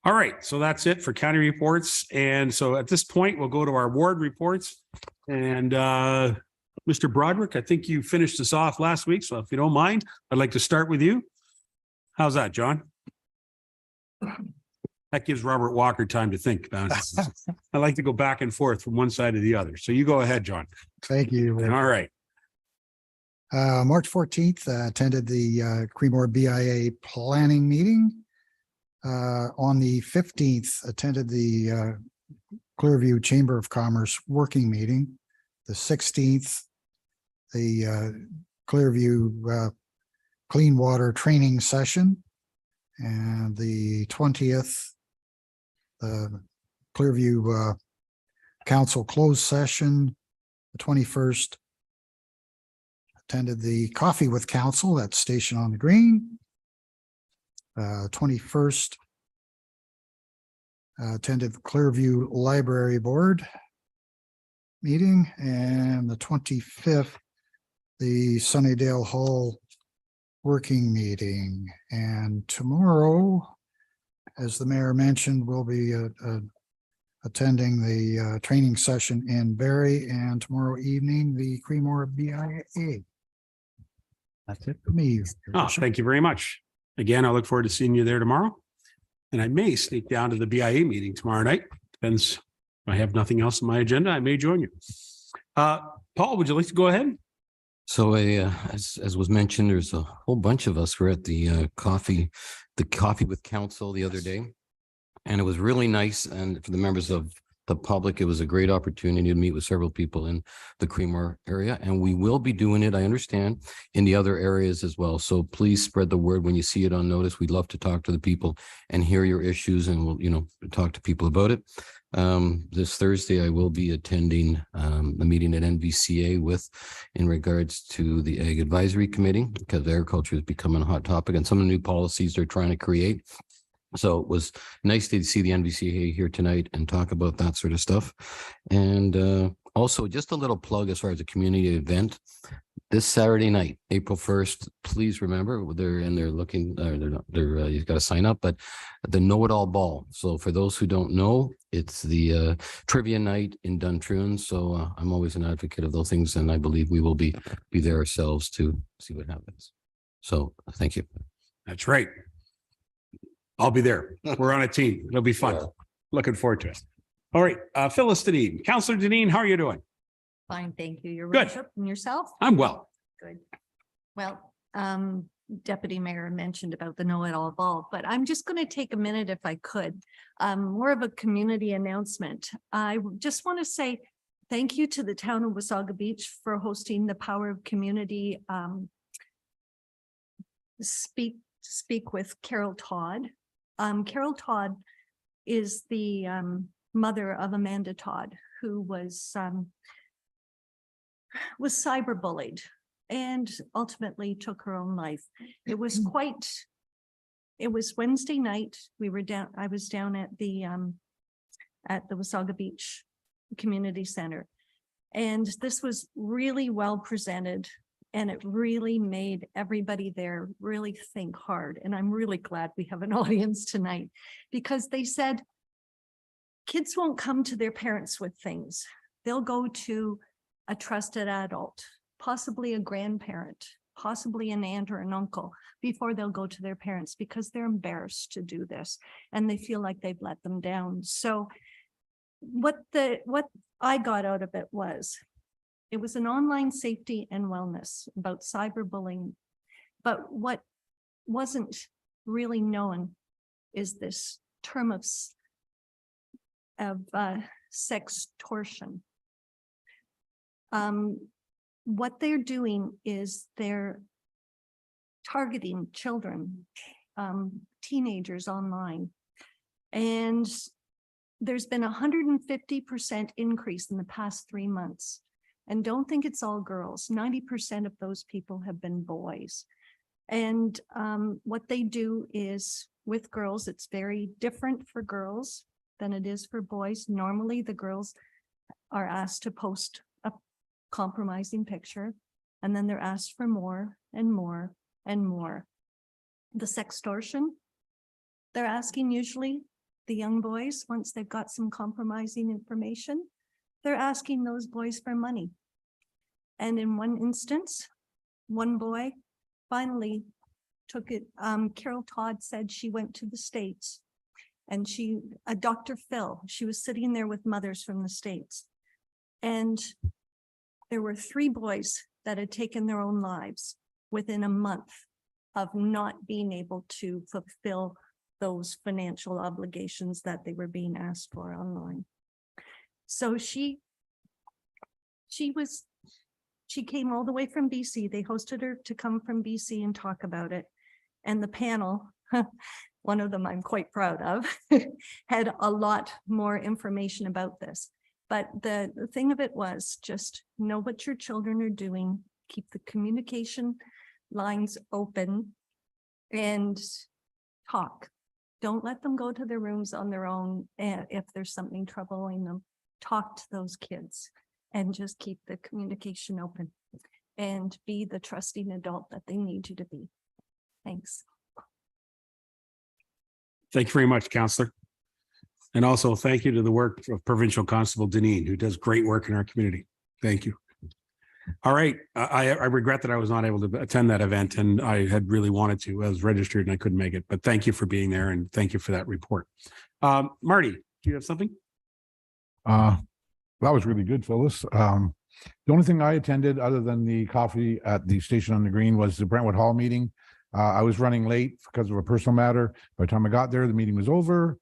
All right, so that's it for county reports. And so at this point, we'll go to our ward reports. And Mr. Broderick, I think you finished us off last week. So if you don't mind, I'd like to start with you. How's that, John? That gives Robert Walker time to think. I like to go back and forth from one side to the other. So you go ahead, John. Thank you. All right. March 14th, attended the Creemore BIA planning meeting. On the 15th, attended the Clearview Chamber of Commerce working meeting. The 16th, the Clearview Clean Water training session. And the 20th, the Clearview Council closed session. The 21st, attended the Coffee with Council at Station on the Green. 21st, attended the Clearview Library Board meeting, and the 25th, the Sunnydale Hall working meeting. And tomorrow, as the mayor mentioned, we'll be attending the training session in Barrie, and tomorrow evening, the Creemore BIA. That's it for me. Oh, thank you very much. Again, I look forward to seeing you there tomorrow. And I may sneak down to the BIA meeting tomorrow night. Depends. If I have nothing else on my agenda, I may join you. Paul, would you like to go ahead? So as was mentioned, there's a whole bunch of us were at the coffee with council the other day. And it was really nice. And for the members of the public, it was a great opportunity to meet with several people in the Creemore area. And we will be doing it, I understand, in the other areas as well. So please spread the word when you see it on notice. We'd love to talk to the people and hear your issues, and we'll, talk to people about it. This Thursday, I will be attending a meeting at NVCA in regards to the Ag Advisory Committee, because agriculture is becoming a hot topic and some of the new policies they're trying to create. So it was nice to see the NVCA here tonight and talk about that sort of stuff. And also just a little plug as far as a community event. This Saturday night, April 1st, please remember you've got to sign up, but the Know It All Ball. So for those who don't know, it's the trivia night in Duntroon. So I'm always an advocate of those things, and I believe we will be there ourselves to see what happens. So thank you. That's right. I'll be there. We're on a team. It'll be fun. Yeah. Looking forward to it. All right. Phyllis Deneen. Councillor Deneen, how are you doing? Fine, thank you. Your Good. worship, and yourself? I'm well. Good. Well, Deputy Mayor mentioned about the Know It All Ball, but I'm just going to take a minute if I could. More of a community announcement. I just want to say thank you to the town of Wasaga Beach for hosting the Power of Community speak with Carol Todd. Carol Todd is the mother of Amanda Todd, who was cyberbullied and ultimately took her own life. It was Wednesday night. I was down at the Wasaga Beach Community Center. And this was really well presented, and it really made everybody there really think hard. And I'm really glad we have an audience tonight, because they said kids won't come to their parents with things. They'll go to a trusted adult, possibly a grandparent, possibly an aunt or an uncle, before they'll go to their parents, because they're embarrassed to do this and they feel like they've let them down. So what I got out of it was an online safety and wellness about cyberbullying. But what wasn't really known is this term of sextortion. What they're doing is they're targeting children, teenagers online. And there's been 150% increase in the past 3 months. And don't think it's all girls. 90% of those people have been boys. And what they do is with girls, it's very different for girls than it is for boys. Normally, the girls are asked to post a compromising picture, and then they're asked for more and more and more. The sextortion, they're asking usually the young boys, once they've got some compromising information, they're asking those boys for money. And in one instance, one boy finally took it. Carol Todd said she went to the States and Dr. Phil, she was sitting there with mothers from the States. And there were 3 boys that had taken their own lives within a month of not being able to fulfill those financial obligations that they were being asked for online. So she came all the way from BC. They hosted her to come from BC and talk about it. And the panel, one of them I'm quite proud of, had a lot more information about this. But the thing of it was just know what your children are doing, keep the communication lines open, and talk. Don't let them go to their rooms on their own. If there's something troubling them, talk to those kids and just keep the communication open and be the trusting adult that they need you to be. Thanks. Thank you very much, Counselor. And also thank you to the work of Provincial Constable Deneen, who does great work in our community. Thank you. All right. I regret that I was not able to attend that event, and I had really wanted to. I was registered and I couldn't make it, but thank you for being there and thank you for that report. Marty, do you have something? That was really good, Phyllis. The only thing I attended other than the coffee at the station on the green was the Brentwood Hall meeting. I was running late because of a personal matter. By the time I got there, the meeting was over.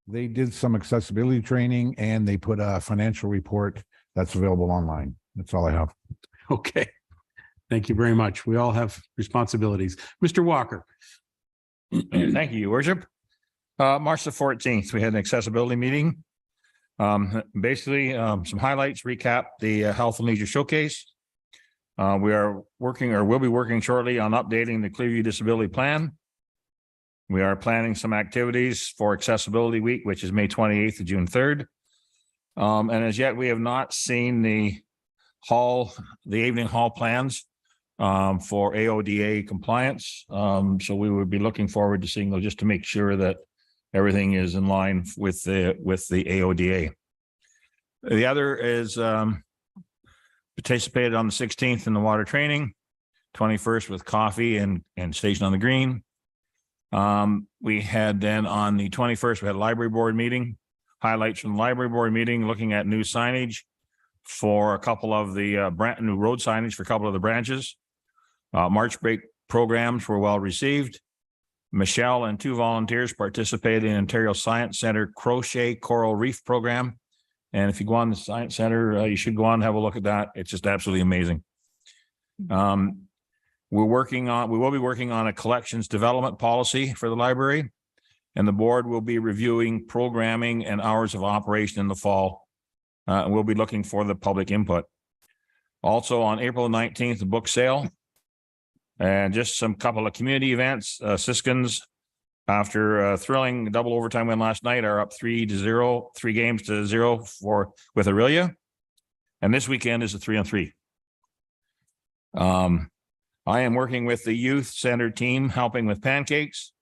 They did some accessibility training and they put a financial report that's available online. That's all I have. Okay. Thank you very much. We all have responsibilities. Mr. Walker. Thank you, Your Worship. March the 14th, we had an accessibility meeting. Basically, some highlights, recap the Health and Leisure Showcase. We are working or will be working shortly on updating the Clearview Disability Plan. We are planning some activities for Accessibility Week, which is May 28th to June 3rd. And as yet, we have not seen the evening hall plans for AODA compliance. So we would be looking forward to seeing those just to make sure that everything is in line with the AODA. The other is participated on the 16th in the water training, 21st with coffee and Station on the Green. We had then on the 21st, we had a library board meeting, highlights from the library board meeting, looking at new signage for a couple of the new road signage for a couple of the branches. March break programs were well received. Michelle and 2 volunteers participated in Ontario Science Center Crochet Coral Reef program. And if you go on the Science Center, you should go on and have a look at that. It's just absolutely amazing. We will be working on a collections development policy for the library, and the board will be reviewing programming and hours of operation in the fall. We'll be looking for the public input. Also on April 19th, the book sale and just some couple of community events. Siskins, after a thrilling double overtime win last night, are up 3-0, 3 games to 0 with Aurelia. And this weekend is a 3-on-3. I am working with the youth center team, helping with pancakes,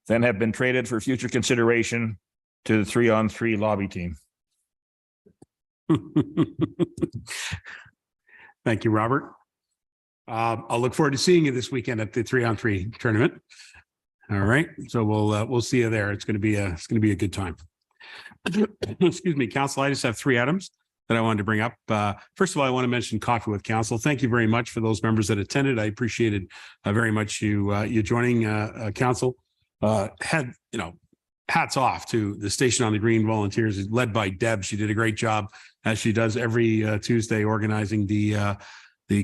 then have been traded for future consideration to the 3-on-3 lobby team. Thank you, Robert. I'll look forward to seeing you this weekend at the 3-on-3 tournament. All right, so we'll see you there. It's going to be a good time. Excuse me, Council. I just have 3 items that I wanted to bring up. First of all, I want to mention Coffee with Council. Thank you very much for those members that attended. I appreciated very much you joining Council. Had hats off to the Station on the Green volunteers led by Deb. She did a great job, as she does every Tuesday, organizing the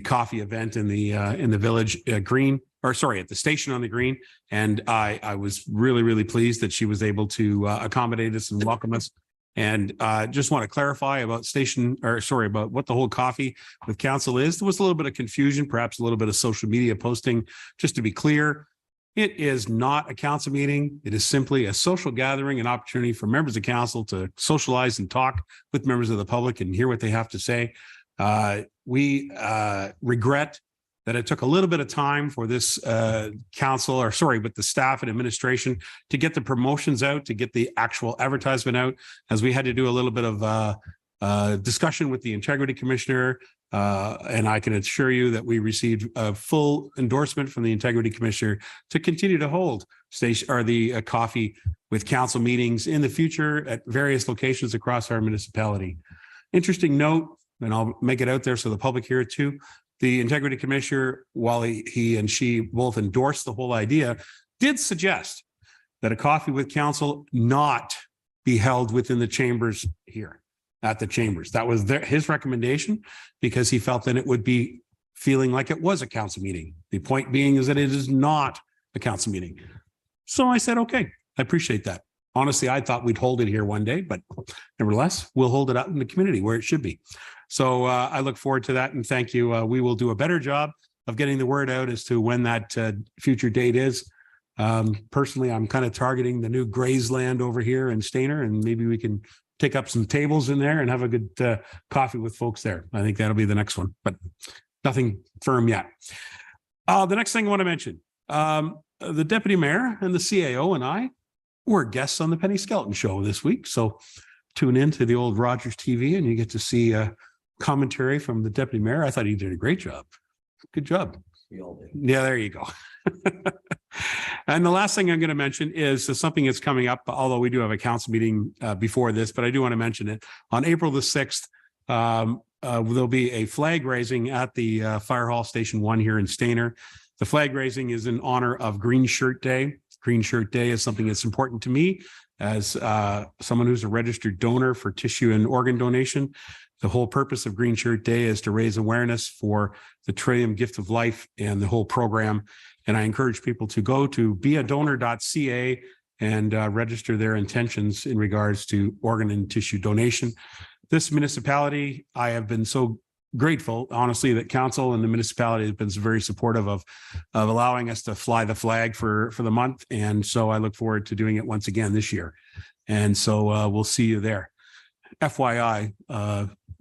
coffee event in the village green, or sorry, at the Station on the Green. And I was really, really pleased that she was able to accommodate us and welcome us. And just want to clarify about about what the whole coffee with council is. There was a little bit of confusion, perhaps a little bit of social media posting. Just to be clear, it is not a council meeting. It is simply a social gathering, an opportunity for members of council to socialize and talk with members of the public and hear what they have to say. We regret that it took a little bit of time for this but the staff and administration to get the promotions out, to get the actual advertisement out, as we had to do a little bit of discussion with the integrity commissioner. And I can assure you that we received a full endorsement from the integrity commissioner to continue to hold the coffee with council meetings in the future at various locations across our municipality. Interesting note, and I'll make it out there so the public hear it too. The integrity commissioner, while he and she both endorsed the whole idea, did suggest that a coffee with council not be held within the chambers here at the chambers. That was his recommendation, because he felt that it would be feeling like it was a council meeting. The point being is that it is not a council meeting. So I said, okay, I appreciate that. Honestly, I thought we'd hold it here one day, but nevertheless, we'll hold it out in the community where it should be. So I look forward to that, and thank you. We will do a better job of getting the word out as to when that future date is. Personally, I'm kind of targeting the new Graysland over here in Stainer, and maybe we can take up some tables in there and have a good coffee with folks there. I think that'll be the next one, but nothing firm yet. The next thing I want to mention, the deputy mayor and the CAO and I were guests on the Penny Skelton show this week. So tune in to the old Rogers TV and you get to see commentary from the deputy mayor. I thought he did a great job. Good job. We all did. Yeah, there you go. And the last thing I'm going to mention is something that's coming up, although we do have a council meeting before this, but I do want to mention it. On April the 6th, there'll be a flag raising at the Fire Hall Station 1 here in Stainer. The flag raising is in honor of Green Shirt Day. Green Shirt Day is something that's important to me as someone who's a registered donor for tissue and organ donation. The whole purpose of Green Shirt Day is to raise awareness for the Trillium Gift of Life and the whole program. And I encourage people to go to beadonor.ca and register their intentions in regards to organ and tissue donation. This municipality, I have been so grateful, honestly, that council and the municipality has been very supportive of allowing us to fly the flag for the month. And so I look forward to doing it once again this year. And so we'll see you there. FYI,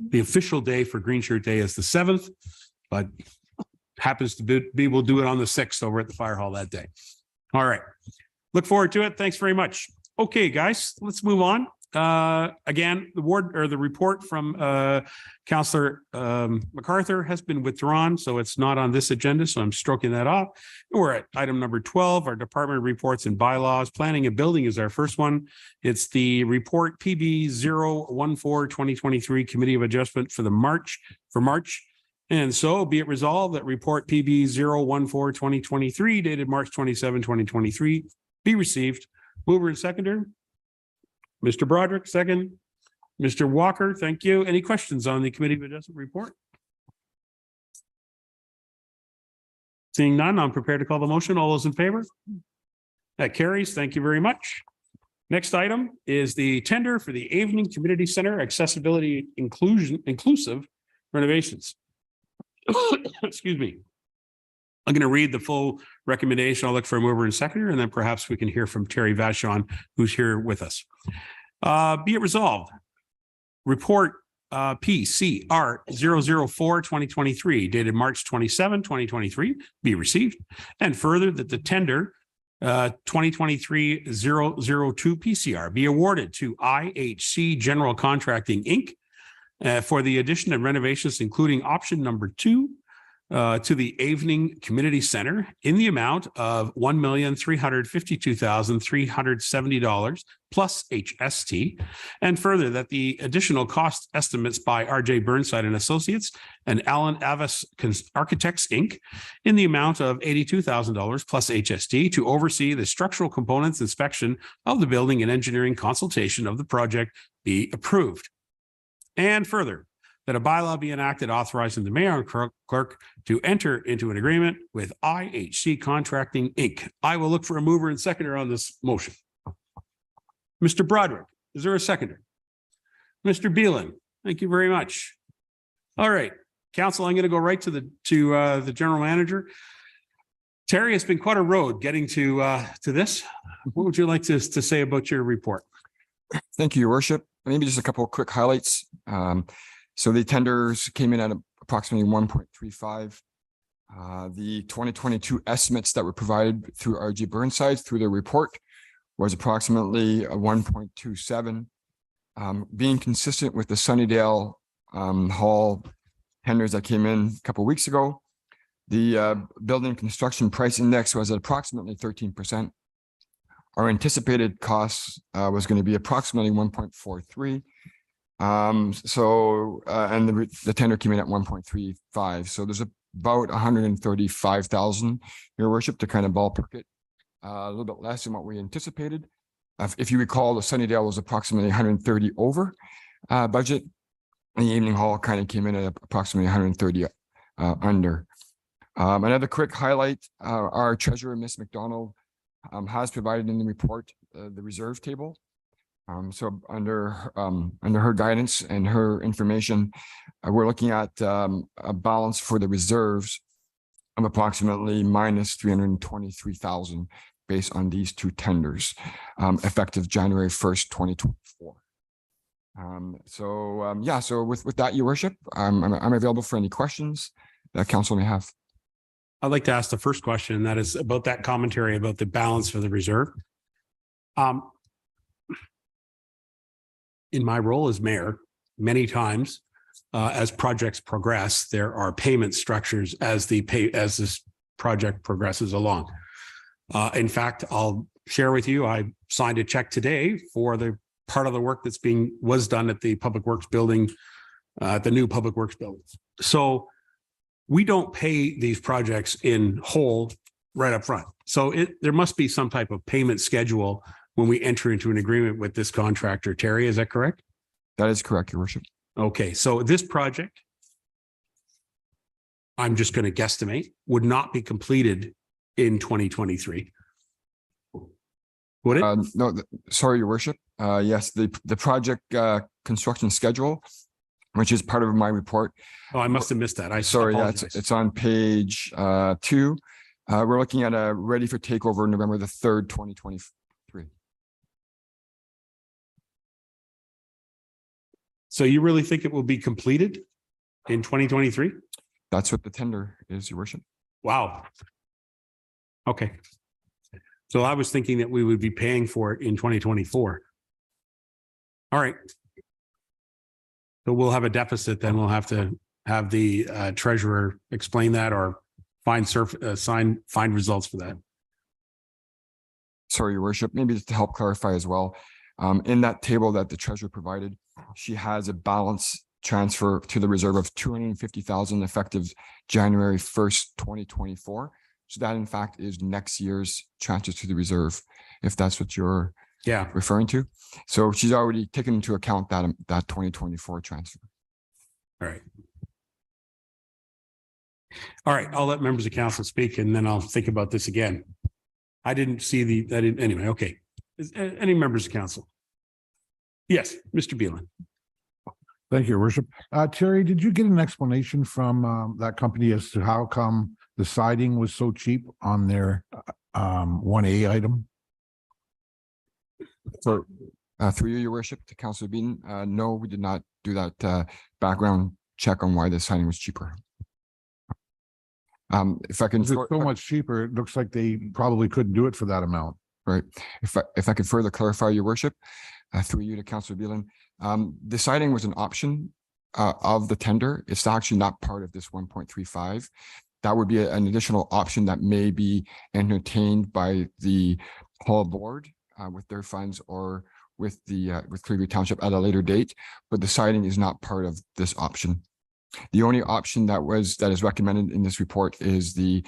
the official day for Green Shirt Day is the 7th, but happens to be, we'll do it on the 6th over at the fire hall that day. All right. Look forward to it. Thanks very much. Okay, guys, let's move on. Again, the report from Councillor MacArthur has been withdrawn, so it's not on this agenda. So I'm stroking that off. We're at item number 12, our department reports and bylaws. Planning and building is our first one. It's the report PB 014-2023 Committee of Adjustment for March. And so be it resolved that report PB 014-2023 dated March 27, 2023 be received. Mover and seconder. Mr. Broderick, second. Mr. Walker, thank you. Any questions on the Committee of Adjustment report? Seeing none, I'm prepared to call the motion. All those in favor? That carries. Thank you very much. Next item is the tender for the Evening Community Center Accessibility Inclusive renovations. Excuse me. I'm going to read the full recommendation. I'll look for a mover and seconder, and then perhaps we can hear from Terry Vachon, who's here with us. Be it resolved. Report PCR 004-2023 dated March 27, 2023 be received. And further that the tender 2023-002 PCR be awarded to IHC General Contracting Inc. For the addition and renovations, including option number 2 to the Evening Community Center in the amount of $1,352,370 plus HST. And further, that the additional cost estimates by RJ Burnside and Associates and Allen Avis Architects, Inc. in the amount of $82,000 plus HST to oversee the structural components inspection of the building and engineering consultation of the project be approved. And further, that a bylaw be enacted authorizing the mayor and clerk to enter into an agreement with IHC Contracting, Inc. I will look for a mover and seconder on this motion. Mr. Broderick, is there a seconder? Mr. Beelan, thank you very much. All right, council, I'm going to go right to the general manager. Terry, it's been quite a road getting to this. What would you like to say about your report? Thank you, Your Worship. Maybe just a couple of quick highlights. So the tenders came in at approximately 1.35. The 2022 estimates that were provided through RG Burnside through their report was approximately 1.27. Being consistent with the Sunnydale Hall tenders that came in a couple of weeks ago, the building construction price index was at approximately 13%. Our anticipated costs was going to be approximately 1.43. And the tender came in at 1.35. So there's about 135,000, Your Worship, to kind of ballpark it, a little bit less than what we anticipated. If you recall, the Sunnydale was approximately 130 over budget. And the Evening Hall kind of came in at approximately 130 under. Another quick highlight, our treasurer, Ms. McDonald, has provided in the report the reserve table. So under her guidance and her information, we're looking at a balance for the reserves of approximately minus 323,000 based on these two tenders, effective January 1st, 2024. So with that, Your Worship, I'm available for any questions that council may have. I'd like to ask the first question, and that is about that commentary about the balance for the reserve. In my role as mayor, many times as projects progress, there are payment structures as this project progresses along. In fact, I'll share with you, I signed a check today for the part of the work that's was done at the Public Works building, the new Public Works buildings. So we don't pay these projects in whole right up front. So there must be some type of payment schedule when we enter into an agreement with this contractor. Terry, is that correct? That is correct, Your Worship. Okay, so this project, I'm just going to guesstimate, would not be completed in 2023. Would it? No, sorry, Your Worship. Yes, the project construction schedule, which is part of my report. Oh, I must have missed that. Sorry, yeah, it's on page 2. We're looking at a ready for takeover November the 3rd, 2023. So you really think it will be completed in 2023? That's what the tender is, Your Worship. Wow. Okay. So I was thinking that we would be paying for it in 2024. All right. So we'll have a deficit, then we'll have to have the treasurer explain that or find results for that. Sorry, Your Worship, maybe just to help clarify as well. In that table that the treasurer provided, she has a balance transfer to the reserve of 250,000 effective January 1st, 2024. So that in fact is next year's transfer to the reserve, if that's what you're referring to. So she's already taken into account that 2024 transfer. All right. All right, I'll let members of council speak and then I'll think about this again. I didn't see anyway, okay. Any members of council? Yes, Mr. Beelan. Thank you, Your Worship. Terry, did you get an explanation from that company as to how come the siding was so cheap on their 1A item? So through you, Your Worship, to Councilor Beaton, no, we did not do that background check on why the siding was cheaper. If I can, it's so much cheaper, it looks like they probably couldn't do it for that amount. Right. If I could further clarify, Your Worship, through you to Councilor Beelan, the siding was an option of the tender. It's actually not part of this 1.35. That would be an additional option that may be entertained by the hall board with their funds or with Clearview Township at a later date, but the siding is not part of this option. The only option that is recommended in this report is the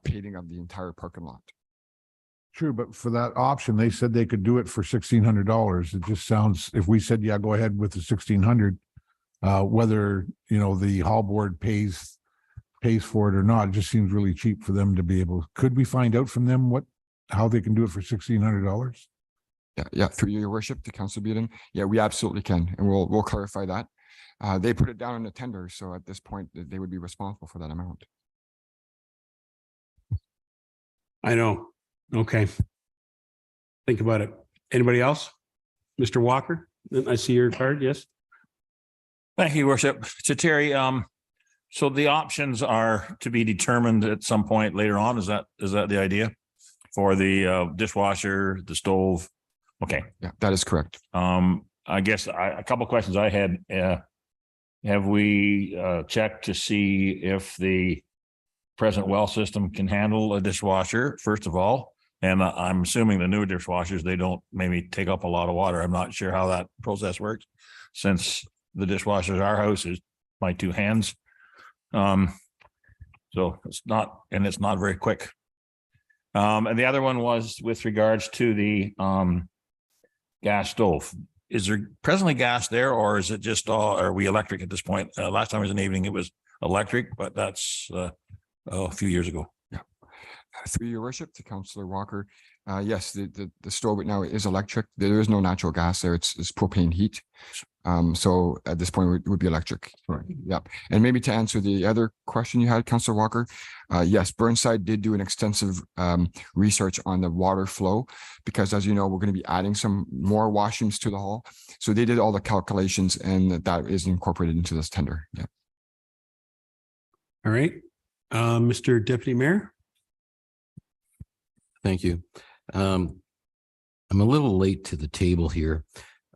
paving of the entire parking lot. True, but for that option, they said they could do it for $1,600. It just sounds, if we said, yeah, go ahead with the 1,600, whether, the hall board pays for it or not, it just seems really cheap for them to be able, could we find out from them how they can do it for $1,600? Yeah, through your worship to Council Beaton. Yeah, we absolutely can. And we'll clarify that. They put it down in the tender. So at this point, they would be responsible for that amount. I know. Okay. Think about it. Anybody else? Mr. Walker, I see your card. Yes. Thank you, Worship. To Terry, so the options are to be determined at some point later on. Is that the idea for the dishwasher, the stove? Okay. Yeah, that is correct. I guess a couple of questions I had. Have we checked to see if the present well system can handle a dishwasher, first of all? And I'm assuming the newer dishwashers, they don't maybe take up a lot of water. I'm not sure how that process works, since the dishwashers, our house is my two hands. So it's not very quick. And the other one was with regards to the gas stove. Is there presently gas there, or is it just are we electric at this point? Last time it was in the evening, it was electric, but that's a few years ago. Yeah. Through your worship to Councillor Walker. Yes, the stove right now is electric. There is no natural gas there. It's propane heat. So at this point it would be electric. Right. Yep. And maybe to answer the other question you had, Councillor Walker, yes, Burnside did do an extensive research on the water flow, because as you know, we're going to be adding some more washrooms to the hall. So they did all the calculations, and that is incorporated into this tender. Yeah. All right. Mr. Deputy Mayor. Thank you. I'm a little late to the table here.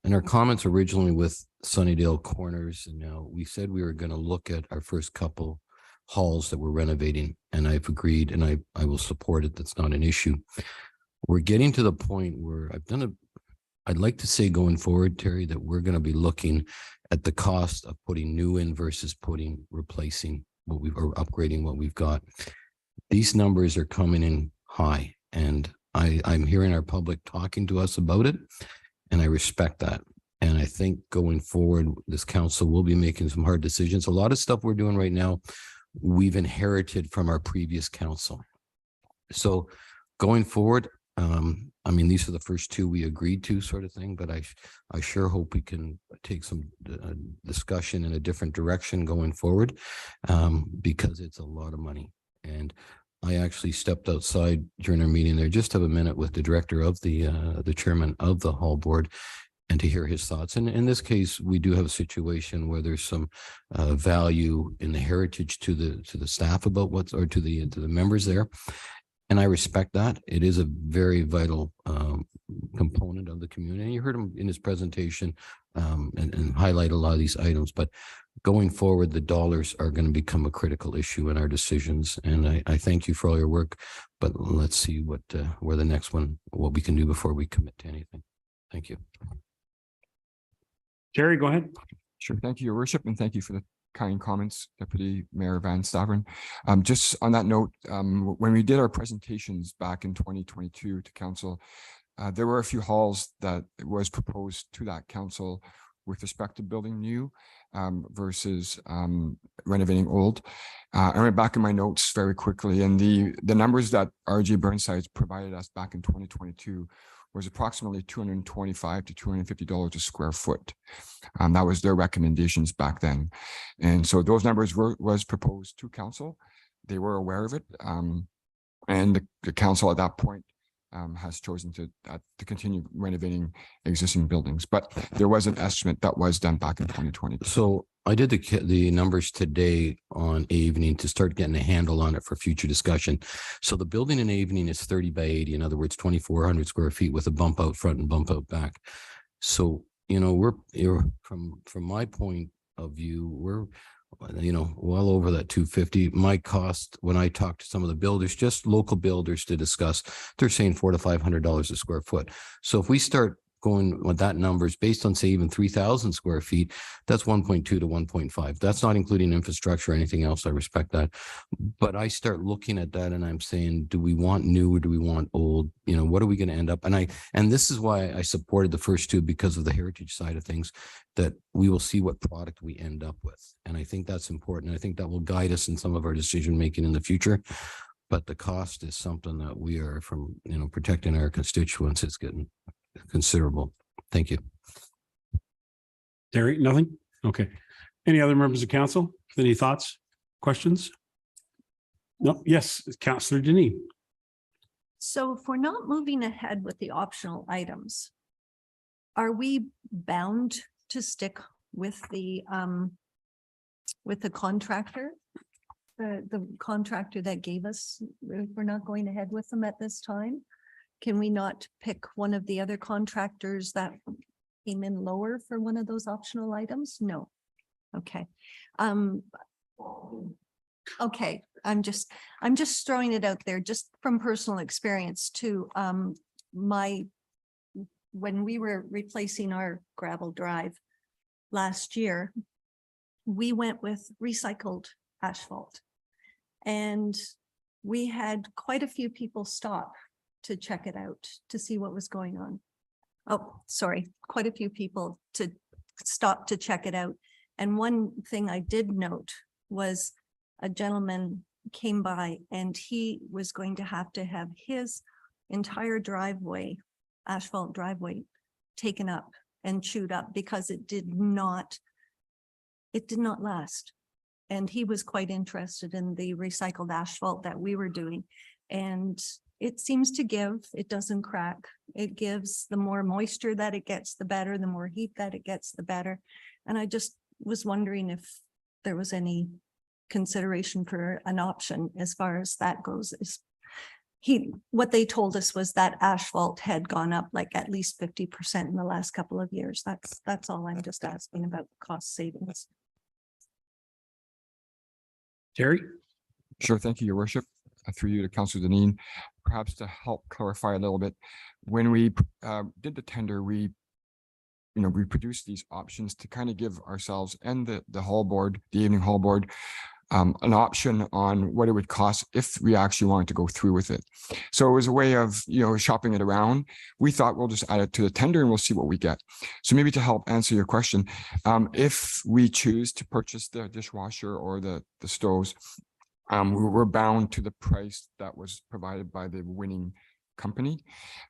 In our comments originally with Sunnydale Corners, and now we said we were going to look at our first couple halls that we're renovating, and I've agreed, and I will support it. That's not an issue. We're getting to the point where I'd like to say going forward, Terry, that we're going to be looking at the cost of putting new in versus replacing what or upgrading what we've got. These numbers are coming in high, and I'm hearing our public talking to us about it, and I respect that. And I think going forward, this council will be making some hard decisions. A lot of stuff we're doing right now, we've inherited from our previous council. So going forward, I mean, these are the first two we agreed to, sort of thing, but I sure hope we can take some discussion in a different direction going forward, because it's a lot of money. And I actually stepped outside during our meeting there just to have a minute with the director of the chairman of the hall board, and to hear his thoughts. And in this case, we do have a situation where there's some value in the heritage to the staff about or to the members there. And I respect that. It is a very vital component of the community. And you heard him in his presentation and highlight a lot of these items. But going forward, the dollars are going to become a critical issue in our decisions. And I thank you for all your work. But let's see what we can do before we commit to anything. Thank you. Jerry, go ahead. Sure. Thank you, Your Worship, and thank you for the kind comments, Deputy Mayor Van Staveren. Just on that note, when we did our presentations back in 2022 to council, there were a few halls that was proposed to that council with respect to building new versus renovating old. I went back in my notes very quickly, and the numbers that RG Burnside provided us back in 2022 was approximately $225 to $250 a square foot. That was their recommendations back then. And so those numbers was proposed to council. They were aware of it. And the council at that point has chosen to continue renovating existing buildings. But there was an estimate that was done back in 2020. So I did the numbers today on evening to start getting a handle on it for future discussion. So the building in evening is 30 by 80. In other words, 2,400 square feet with a bump out front and bump out back. So, you know, from my point, of you, we're, well over that 250. My cost, when I talk to some of the builders, just local builders to discuss, they're saying $400 to $500 a square foot. So if we start going with that numbers based on, say, even 3,000 square feet, that's 1.2 to 1.5. That's not including infrastructure or anything else. I respect that. But I start looking at that and I'm saying, do we want new or do we want old? What are we going to end up? And this is why I supported the first two, because of the heritage side of things, that we will see what product we end up with. And I think that's important. I think that will guide us in some of our decision making in the future. But the cost is something that we are, from, protecting our constituents, it's getting considerable. Thank you. Terry, nothing? Okay. Any other members of council? Any thoughts, questions? No. Yes, Councillor Denis. So if we're not moving ahead with the optional items, are we bound to stick with the contractor? The contractor that gave us, if we're not going ahead with them at this time? Can we not pick one of the other contractors that came in lower for one of those optional items? No. Okay. Okay. I'm just throwing it out there just from personal experience too. When we were replacing our gravel drive last year, we went with recycled asphalt, and we had quite a few people stop to check it out, to see what was going on. Oh, sorry, quite a few people to stop to check it out. And one thing I did note was a gentleman came by and he was going to have his entire driveway, asphalt driveway, taken up and chewed up because it did not last. And he was quite interested in the recycled asphalt that we were doing. And it seems to give, it doesn't crack. It gives, the more moisture that it gets, the better, the more heat that it gets, the better. And I just was wondering if there was any consideration for an option as far as that goes. What they told us was that asphalt had gone up like at least 50% in the last couple of years. That's all. I'm just asking about cost savings. Terry? Sure. Thank you, Your Worship. Through you to Councillor Deneen, perhaps to help clarify a little bit. When we did the tender, we produced these options to kind of give ourselves and the hall board, the evening hall board, an option on what it would cost if we actually wanted to go through with it. So it was a way of, shopping it around. We thought we'll just add it to the tender and we'll see what we get. So maybe to help answer your question, if we choose to purchase the dishwasher or the stoves, we're bound to the price that was provided by the winning company.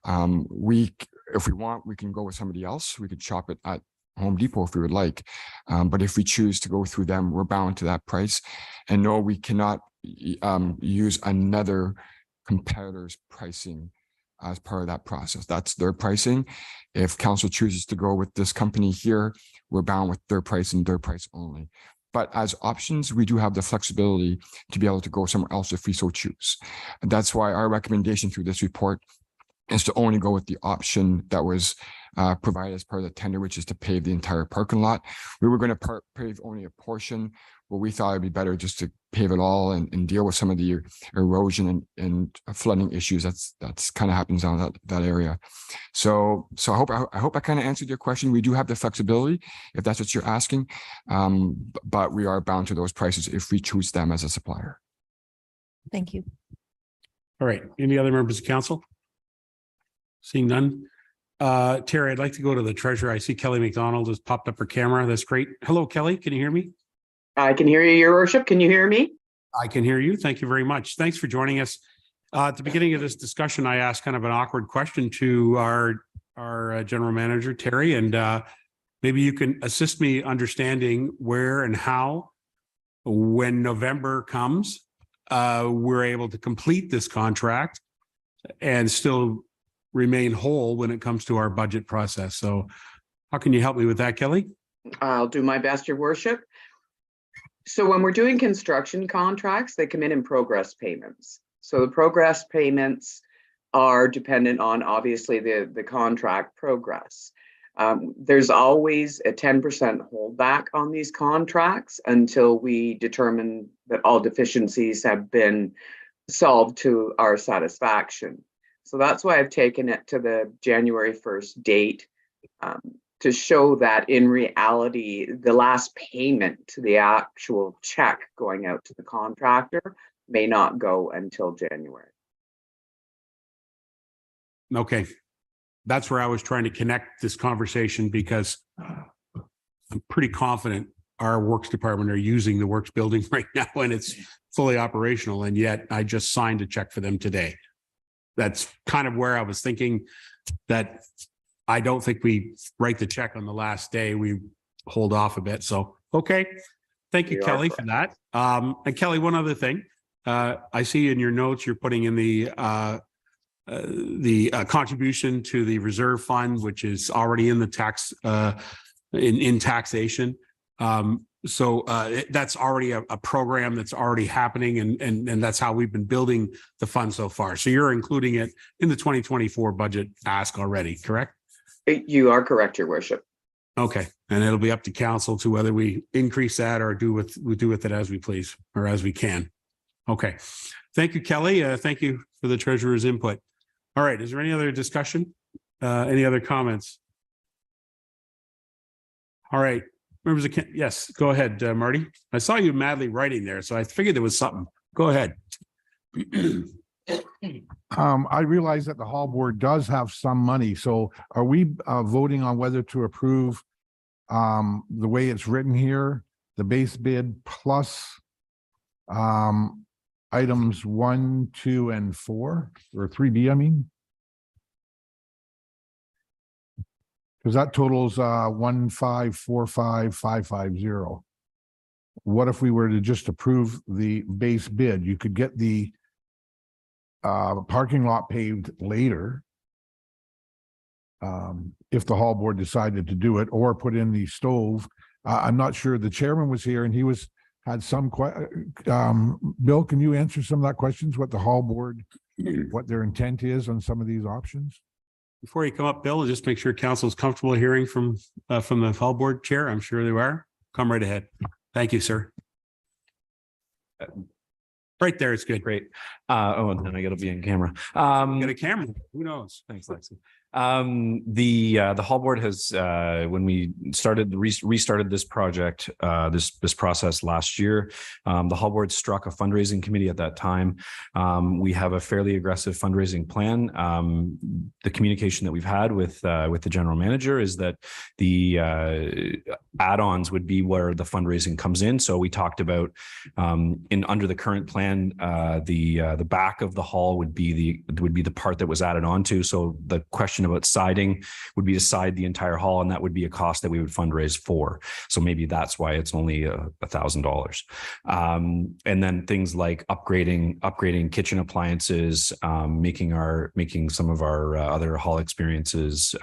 If we want, we can go with somebody else. We could shop it at Home Depot if we would like. But if we choose to go through them, we're bound to that price. And no, we cannot use another competitor's pricing as part of that process. That's their pricing. If council chooses to go with this company here, we're bound with their price and their price only. But as options, we do have the flexibility to be able to go somewhere else if we so choose. And that's why our recommendation through this report is to only go with the option that was provided as part of the tender, which is to pave the entire parking lot. We were going to pave only a portion, but we thought it'd be better just to pave it all and deal with some of the erosion and flooding issues that's kind of happens on that area. So I hope I kind of answered your question. We do have the flexibility if that's what you're asking, but we are bound to those prices if we choose them as a supplier. Thank you. All right. Any other members of council? Seeing none. Terry, I'd like to go to the treasurer. I see Kelly McDonald has popped up her camera. That's great. Hello, Kelly. Can you hear me? I can hear you, Your Worship. Can you hear me? I can hear you. Thank you very much. Thanks for joining us. At the beginning of this discussion, I asked kind of an awkward question to our general manager, Terry, and maybe you can assist me understanding where and how, when November comes, we're able to complete this contract and still remain whole when it comes to our budget process. So how can you help me with that, Kelly? I'll do my best, Your Worship. So when we're doing construction contracts, they come in progress payments. So the progress payments are dependent on obviously the contract progress. There's always a 10% holdback on these contracts until we determine that all deficiencies have been solved to our satisfaction. So that's why I've taken it to the January 1st date, to show that in reality, the last payment to the actual check going out to the contractor may not go until January. Okay. That's where I was trying to connect this conversation, because I'm pretty confident our works department are using the works building right now and it's fully operational. And yet I just signed a check for them today. That's kind of where I was thinking, that I don't think we write the check on the last day. We hold off a bit. So, okay. Thank you, Kelly, for that. And Kelly, one other thing. I see in your notes, you're putting in the contribution to the reserve fund, which is already in the tax, in taxation. So that's already a program that's already happening, and that's how we've been building the fund so far. So you're including it in the 2024 budget ask already, correct? You are correct, Your Worship. Okay, and it'll be up to council to whether we increase that or do with it as we please, or as we can. Okay, thank you, Kelly. Thank you for the treasurer's input. All right, is there any other discussion? Any other comments? All right, members of yes, go ahead, Marty. I saw you madly writing there, so I figured there was something. Go ahead. I realize that the hall board does have some money. So are we voting on whether to approve the way it's written here, the base bid plus items 1, 2, and 4, or 3B, I mean? Because that totals 1545550. What if we were to just approve the base bid? You could get the parking lot paved later if the hall board decided to do it, or put in the stove. I'm not sure. The chairman was here and he had some Bill, can you answer some of that questions, what the hall board, what their intent is on some of these options? Before you come up, Bill, just make sure council is comfortable hearing from the hall board chair. I'm sure they are. Come right ahead. Thank you, sir. Right there, it's good. Great. Oh, and then I gotta be in camera. Get a camera. Who knows? Thanks, Lexi. The hall board has when we restarted this project, this process last year, the hall board struck a fundraising committee at that time. We have a fairly aggressive fundraising plan. The communication that we've had with the general manager is that the add-ons would be where the fundraising comes in. So we talked about under the current plan, the back of the hall would be the part that was added on to. So the question about siding would be to side the entire hall, and that would be a cost that we would fundraise for. So maybe that's why it's only $1,000. And then things like upgrading kitchen appliances, making some of our other hall experiences,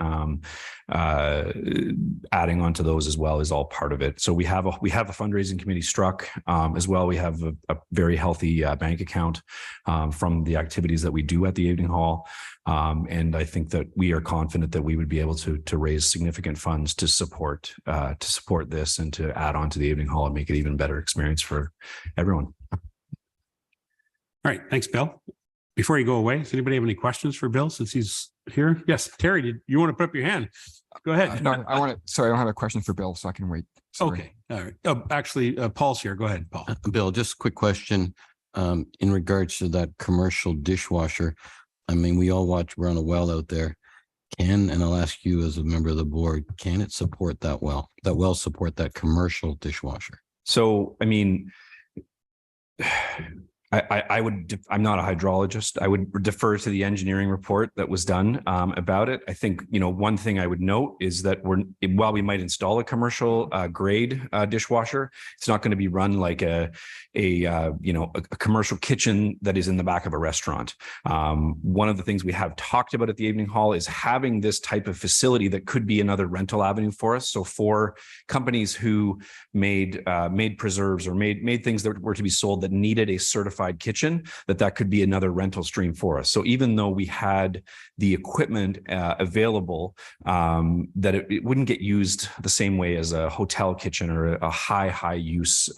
adding on to those as well is all part of it. So we have a fundraising committee struck as well. We have a very healthy bank account from the activities that we do at the evening hall. And I think that we are confident that we would be able to raise significant funds to support this and to add on to the evening hall and make it even better experience for everyone. All right, thanks, Bill. Before you go away, does anybody have any questions for Bill since he's here? Yes, Terry, did you want to put up your hand? Go ahead. No, sorry, I don't have a question for Bill, so I can wait. Sorry. Okay, all right. Oh, actually, Paul's here. Go ahead, Paul. Bill, just a quick question in regards to that commercial dishwasher. I mean, we all watch, we're on a well out there. And I'll ask you as a member of the board, can it support that well support that commercial dishwasher? So, I mean, I'm not a hydrologist. I would defer to the engineering report that was done about it. I think, one thing I would note is that while we might install a commercial grade dishwasher, it's not going to be run like a commercial kitchen that is in the back of a restaurant. One of the things we have talked about at the evening hall is having this type of facility that could be another rental avenue for us. So for companies who made preserves or made things that were to be sold that needed a certified certified kitchen, that could be another rental stream for us. So even though we had the equipment available, that it wouldn't get used the same way as a hotel kitchen or a high use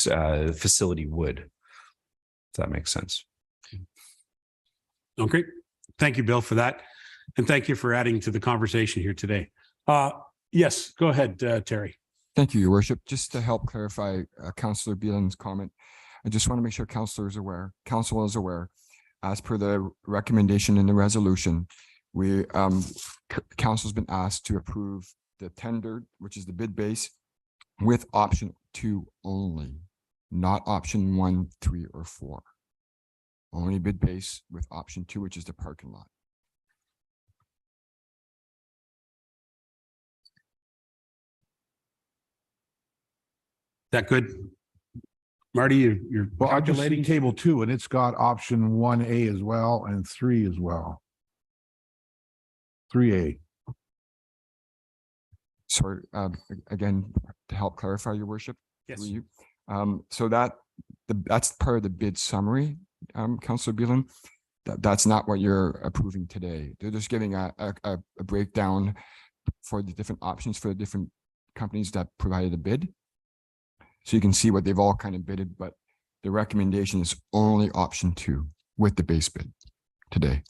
facility would. If that makes sense. Okay. Thank you, Bill, for that. And thank you for adding to the conversation here today. Yes, go ahead, Terry. Thank you, Your Worship. Just to help clarify Councillor Beelan's comment, I just want to make sure council is aware, as per the recommendation in the resolution, council's been asked to approve the tender, which is the bid base, with option 2 only, not option 1, 3, or 4. Only bid base with option 2, which is the parking lot. That good? Marty, you're Well, I just see calculating? table 2 and it's got option 1A as well and 3 as well. 3A. Sorry, again, to help clarify, Your Worship. Yes. through you. So that's part of the bid summary, Councillor Beelan. That's not what you're approving today. They're just giving a breakdown for the different options for the different companies that provided a bid. So you can see what they've all kind of bidded, but the recommendation is only option 2 with the base bid today.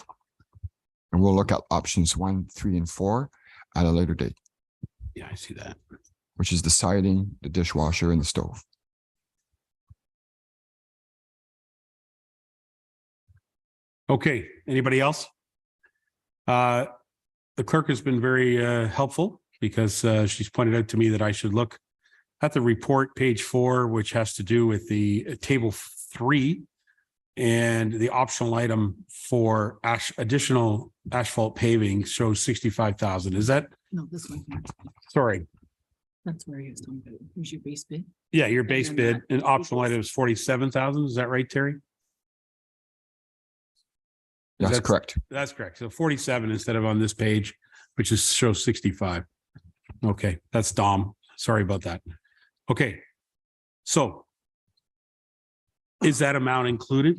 And we'll look at options 1, 3, and 4 at a later date. Yeah, I see that. Which is the siding, the dishwasher, and the stove. Okay, anybody else? The clerk has been very helpful because she's pointed out to me that I should look at the report, page 4, which has to do with the table 3 and the optional item for additional asphalt paving shows 65,000. Is that? No, this one. Here. Sorry. That's where he was talking about. Here's your base bid. Yeah, your base then bid that and optional equals- item is 47,000. Is that right, Terry? That's correct. That's correct. So 47 instead of on this page, which is shows 65. Okay, that's Dom. Sorry about that. Okay. So is that amount included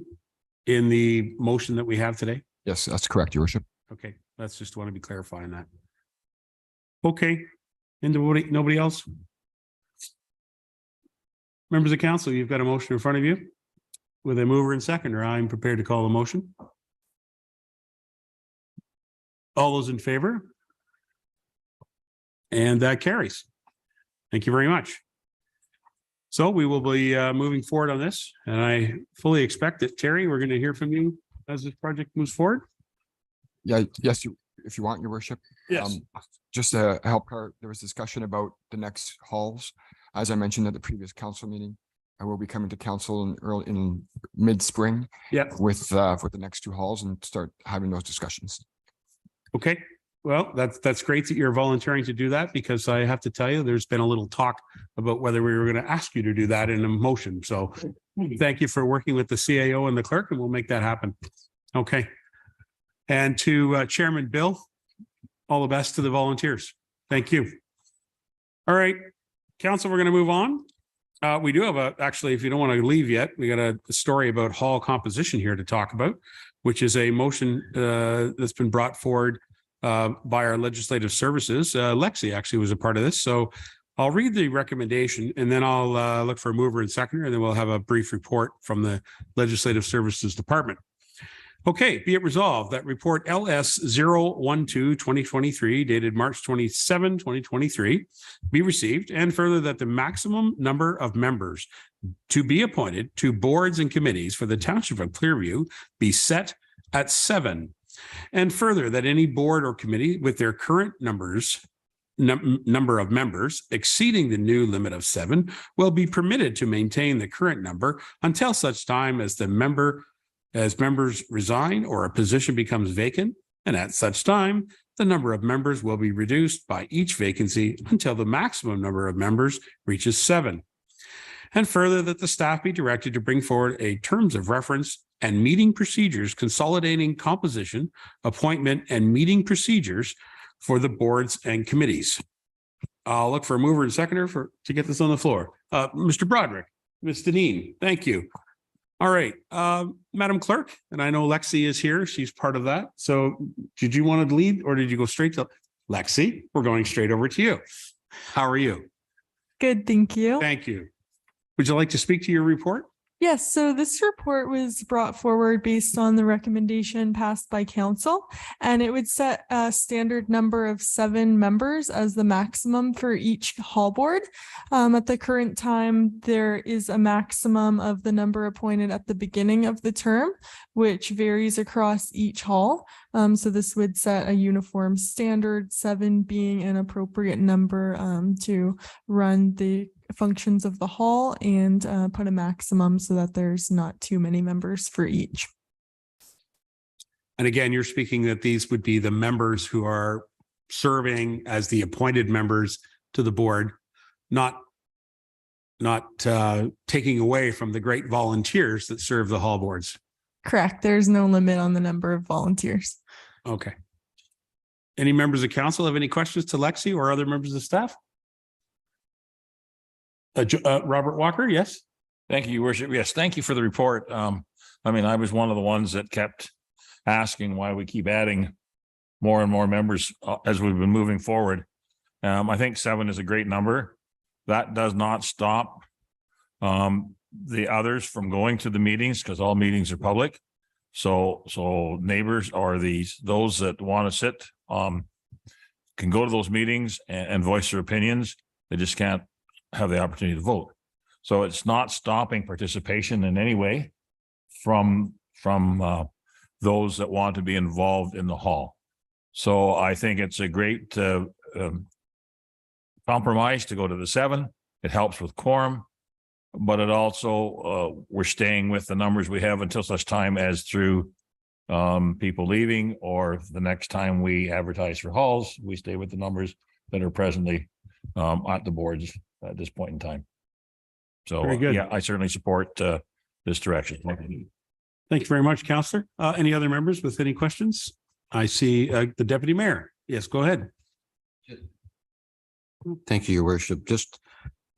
in the motion that we have today? Yes, that's correct, Your Worship. Okay, that's just want to be clarifying that. Okay, and nobody else? Members of council, you've got a motion in front of you with a mover and seconder. I'm prepared to call the motion. All those in favor? And that carries. Thank you very much. So we will be moving forward on this, and I fully expect that, Terry, we're going to hear from you as this project moves forward. Yeah, yes, if you want, Your Worship. Yes. Just to help her, there was discussion about the next halls. As I mentioned at the previous council meeting, I will be coming to council in mid-spring. Yep. With the next 2 halls and start having those discussions. Okay, well, that's great that you're volunteering to do that, because I have to tell you, there's been a little talk about whether we were going to ask you to do that in a motion. So thank you for working with the CAO and the clerk, and we'll make that happen. Okay. And to Chairman Bill, all the best to the volunteers. Thank you. All right, council, we're going to move on. We do have actually, if you don't want to leave yet, we got a story about hall composition here to talk about, which is a motion that's been brought forward by our legislative services. Lexi actually was a part of this. So I'll read the recommendation and then I'll look for a mover and seconder, and then we'll have a brief report from the Legislative Services Department. Okay, be it resolved that report LS 012-2023 dated March 27, 2023 be received, and further that the maximum number of members to be appointed to boards and committees for the Township of Clearview be set at 7. And further that any board or committee with their current number of members exceeding the new limit of 7 will be permitted to maintain the current number until such time as members resign or a position becomes vacant, and at such time, the number of members will be reduced by each vacancy until the maximum number of members reaches 7. And further, that the staff be directed to bring forward a terms of reference and meeting procedures consolidating composition, appointment, and meeting procedures for the boards and committees. I'll look for a mover and seconder to get this on the floor. Mr. Broderick, Ms. Deneen, thank you. All right, Madam Clerk, and I know Lexi is here. She's part of that. So did you want to lead or did you go straight to Lexi? We're going straight over to you. How are you? Good, thank you. Thank you. Would you like to speak to your report? Yes, so this report was brought forward based on the recommendation passed by council, and it would set a standard number of 7 members as the maximum for each hall board. At the current time, there is a maximum of the number appointed at the beginning of the term, which varies across each hall. So this would set a uniform standard, 7 being an appropriate number to run the functions of the hall, and put a maximum so that there's not too many members for each. And again, you're speaking that these would be the members who are serving as the appointed members to the board, not taking away from the great volunteers that serve the hall boards. Correct. There's no limit on the number of volunteers. Okay. Any members of council have any questions to Lexi or other members of staff? Robert Walker, yes. Thank you, Your Worship. Yes, thank you for the report. I mean, I was one of the ones that kept asking why we keep adding more and more members as we've been moving forward. I think 7 is a great number. That does not stop the others from going to the meetings because all meetings are public. So neighbors or those that want to sit can go to those meetings and voice their opinions. They just can't have the opportunity to vote. So it's not stopping participation in any way from those that want to be involved in the hall. So I think it's a great compromise to go to the 7. It helps with quorum, but it also we're staying with the numbers we have until such time as through people leaving or the next time we advertise for halls, we stay with the numbers that are presently at the boards at this point in time. So Very good. yeah, I certainly support this direction. Thank you very much, Councillor. Any other members with any questions? I see the deputy mayor. Yes, go ahead. Thank you, Your Worship. Just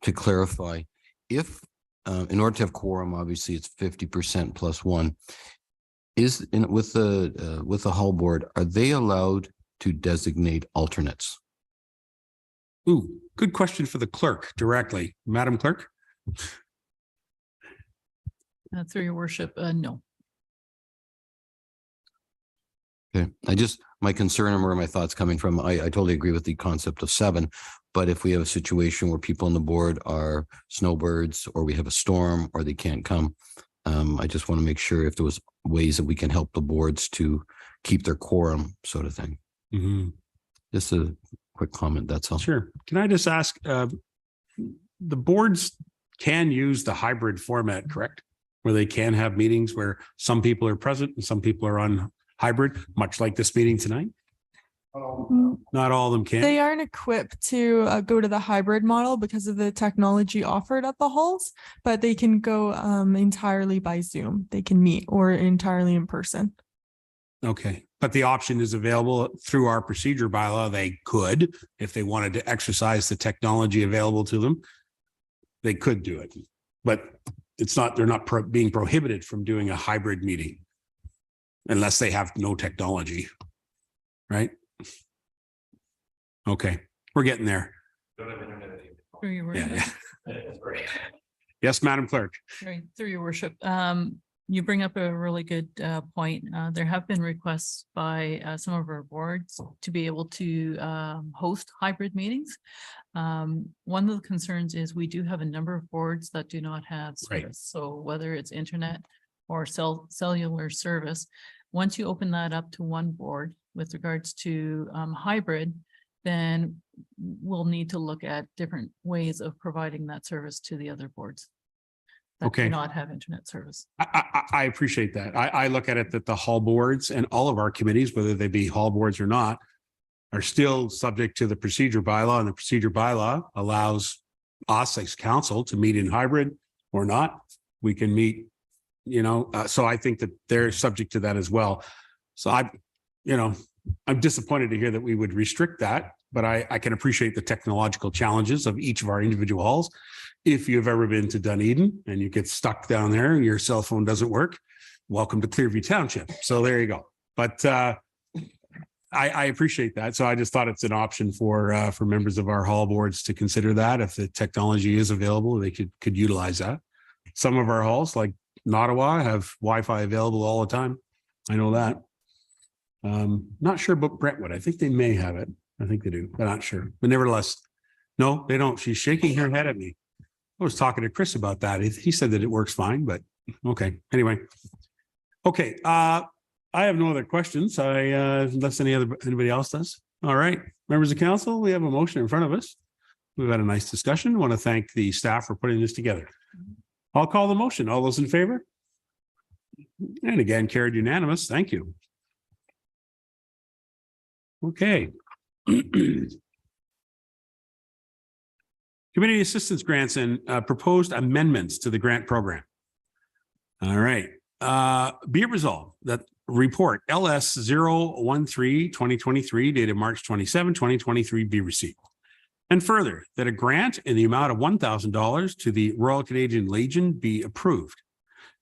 to clarify, if in order to have quorum, obviously it's 50% plus 1. Is with the hall board, are they allowed to designate alternates? Ooh, good question for the clerk directly. Madam Clerk. Through Your Worship, no. Okay, my concern and where my thoughts coming from, I totally agree with the concept of 7, but if we have a situation where people on the board are snowbirds or we have a storm or they can't come, I just want to make sure if there was ways that we can help the boards to keep their quorum sort of thing. Mm-hmm. Just a quick comment, that's all. Sure. Can I just ask, the boards can use the hybrid format, correct? Where they can have meetings where some people are present and some people are on hybrid, much like this meeting tonight? Not all of them can. They aren't equipped to go to the hybrid model because of the technology offered at the halls, but they can go entirely by Zoom. They can meet or entirely in person. Okay, but the option is available through our procedure bylaw. They could, if they wanted to exercise the technology available to them, they could do it, but it's not, they're not being prohibited from doing a hybrid meeting unless they have no technology, right? Okay, we're getting there. Through Your Worship. Yeah. Yes, Madam Clerk. Right, through Your Worship. You bring up a really good point. There have been requests by some of our boards to be able to host hybrid meetings. One of the concerns is we do have a number of boards that do not have service. Right. So whether it's internet or cellular service, once you open that up to one board with regards to hybrid, then we'll need to look at different ways of providing that service to the other boards that Okay. do not have internet service. I appreciate that. I look at it that the hall boards and all of our committees, whether they be hall boards or not, are still subject to the procedure bylaw, and the procedure bylaw allows us as council to meet in hybrid or not. We can meet, so I think that they're subject to that as well. So I'm disappointed to hear that we would restrict that, but I can appreciate the technological challenges of each of our individual halls. If you've ever been to Dunedin and you get stuck down there and your cell phone doesn't work, welcome to Clearview Township. So there you go. But I appreciate that. So I just thought it's an option for members of our hall boards to consider that. If the technology is available, they could utilize that. Some of our halls, like Nottawa, have Wi-Fi available all the time. I know that. Not sure about Brentwood. I think they may have it. I think they do, but not sure. But nevertheless, no, they don't. She's shaking her head at me. I was talking to Chris about that. He said that it works fine, but okay. Anyway. Okay. I have no other questions. Unless anybody else does. All right. Members of council, we have a motion in front of us. We've had a nice discussion. I want to thank the staff for putting this together. I'll call the motion. All those in favor? And again, carried unanimous. Thank you. Okay. Community assistance grants and proposed amendments to the grant program. All right. Be it resolved that report LS 013-2023 dated March 27, 2023 be received. And further, that a grant in the amount of $1,000 to the Royal Canadian Legion be approved.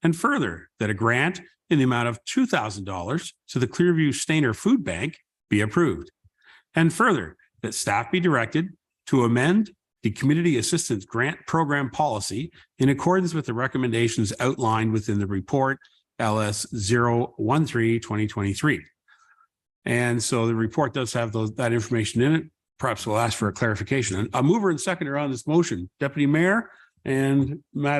And further, that a grant in the amount of $2,000 to the Clearview Stainer Food Bank be approved. And further, that staff be directed to amend the Community Assistance Grant Program policy in accordance with the recommendations outlined within the report LS 013-2023. And so the report does have that information in it. Perhaps we'll ask for a clarification. And a mover and seconder on this motion, Deputy Mayor and Ms.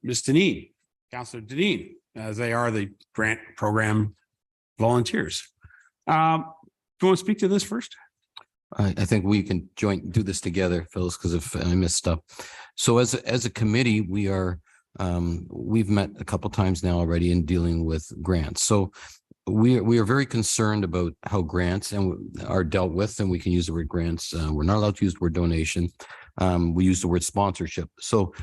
Deneen, Councillor Deneen, as they are the grant program volunteers. Do you want to speak to this first? I think we can do this together, Phyllis, because if I missed stuff. So as a committee, we've met a couple times now already in dealing with grants. So we are very concerned about how grants are dealt with, and we can use the word grants. We're not allowed to use the word donation. We use the word sponsorship. So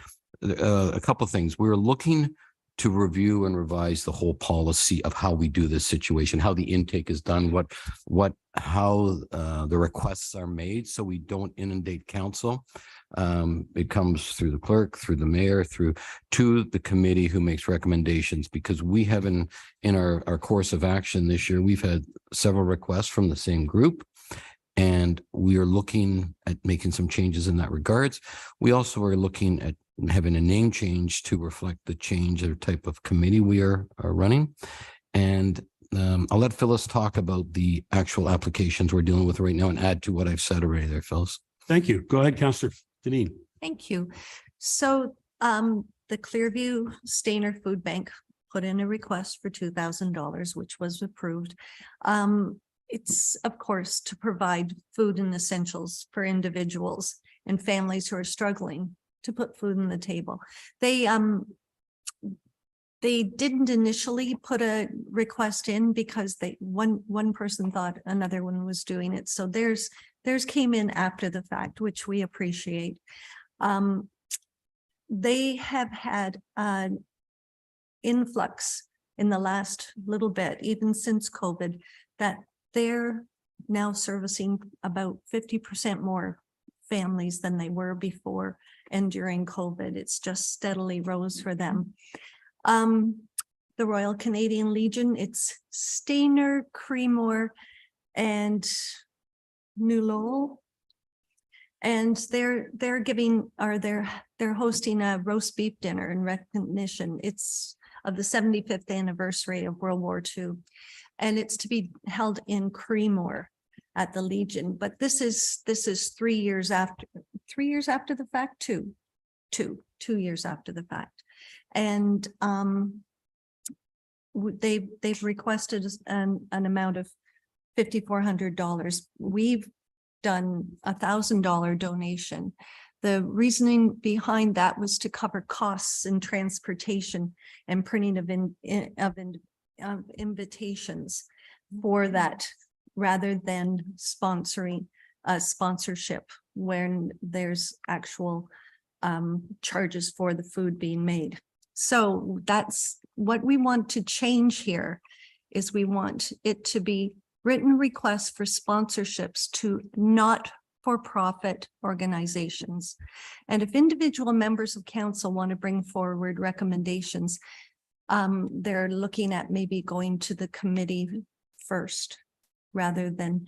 a couple of things. We're looking to review and revise the whole policy of how we do this situation, how the intake is done, how the requests are made, so we don't inundate council. It comes through the clerk, through the mayor, to the committee who makes recommendations, because we have in our course of action this year, we've had several requests from the same group, and we are looking at making some changes in that regards. We also are looking at having a name change to reflect the change of type of committee we are running. And I'll let Phyllis talk about the actual applications we're dealing with right now and add to what I've said already there, Phyllis. Thank you. Go ahead, Councillor Deneen. Thank you. So the Clearview Stainer Food Bank put in a request for $2,000, which was approved. It's, of course, to provide food and essentials for individuals and families who are struggling to put food on the table. They didn't initially put a request in because one person thought another one was doing it. So theirs came in after the fact, which we appreciate. They have had an influx in the last little bit, even since COVID, that they're now servicing about 50% more families than they were before and during COVID. It's just steadily rose for them. The Royal Canadian Legion, it's Stainer, Creemore, and New Lowell. And they're hosting a roast beef dinner in recognition. It's of the 75th anniversary of World War II. And it's to be held in Creemore at the Legion. But this is 3 years after the fact, two years after the fact. And they've requested an amount of $5,400. We've done $1,000 donation. The reasoning behind that was to cover costs in transportation and printing of invitations for that, rather than sponsoring sponsorship when there's actual charges for the food being made. So that's what we want to change here, is we want it to be written requests for sponsorships to not-for-profit organizations. And if individual members of council want to bring forward recommendations, they're looking at maybe going to the committee first rather than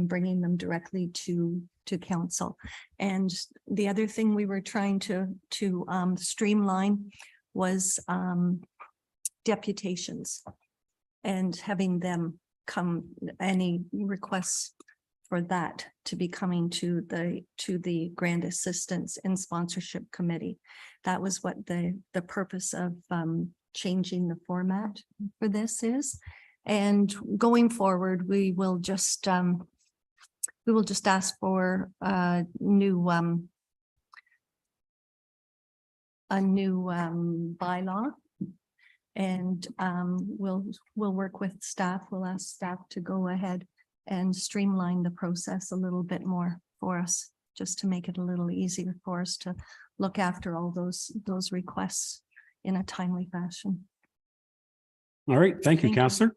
bringing them directly to council. And the other thing we were trying to streamline was deputations and having them come, any requests for that to be coming to the grant assistance and sponsorship committee. That was what the purpose of changing the format for this is. And going forward, we will just ask for a new bylaw. And we'll work with staff. We'll ask staff to go ahead and streamline the process a little bit more for us, just to make it a little easier for us to look after all those requests in a timely fashion. All right. Thank you, Councillor.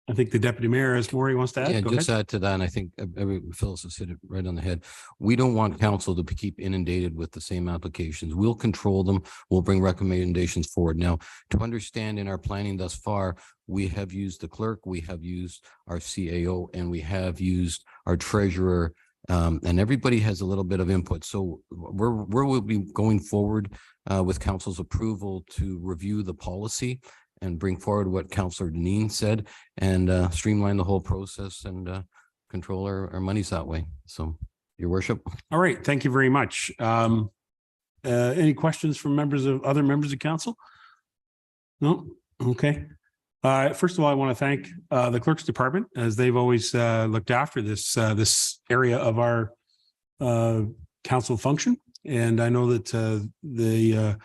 I think the deputy mayor, as Maury wants to add. Yeah, Go just ahead. add to that, and I think Phyllis has hit it right on the head. We don't want council to keep inundated with the same applications. We'll control them. We'll bring recommendations forward. Now, to understand in our planning thus far, we have used the clerk, we have used our CAO, and we have used our treasurer, and everybody has a little bit of input. So we'll be going forward with council's approval to review the policy and bring forward what Councillor Deneen said and streamline the whole process and control our monies that way. So, Your Worship. All right. Thank you very much. Any questions from other members of council? No? Okay. First of all, I want to thank the clerk's department, as they've always looked after this area of our council function. And I know that the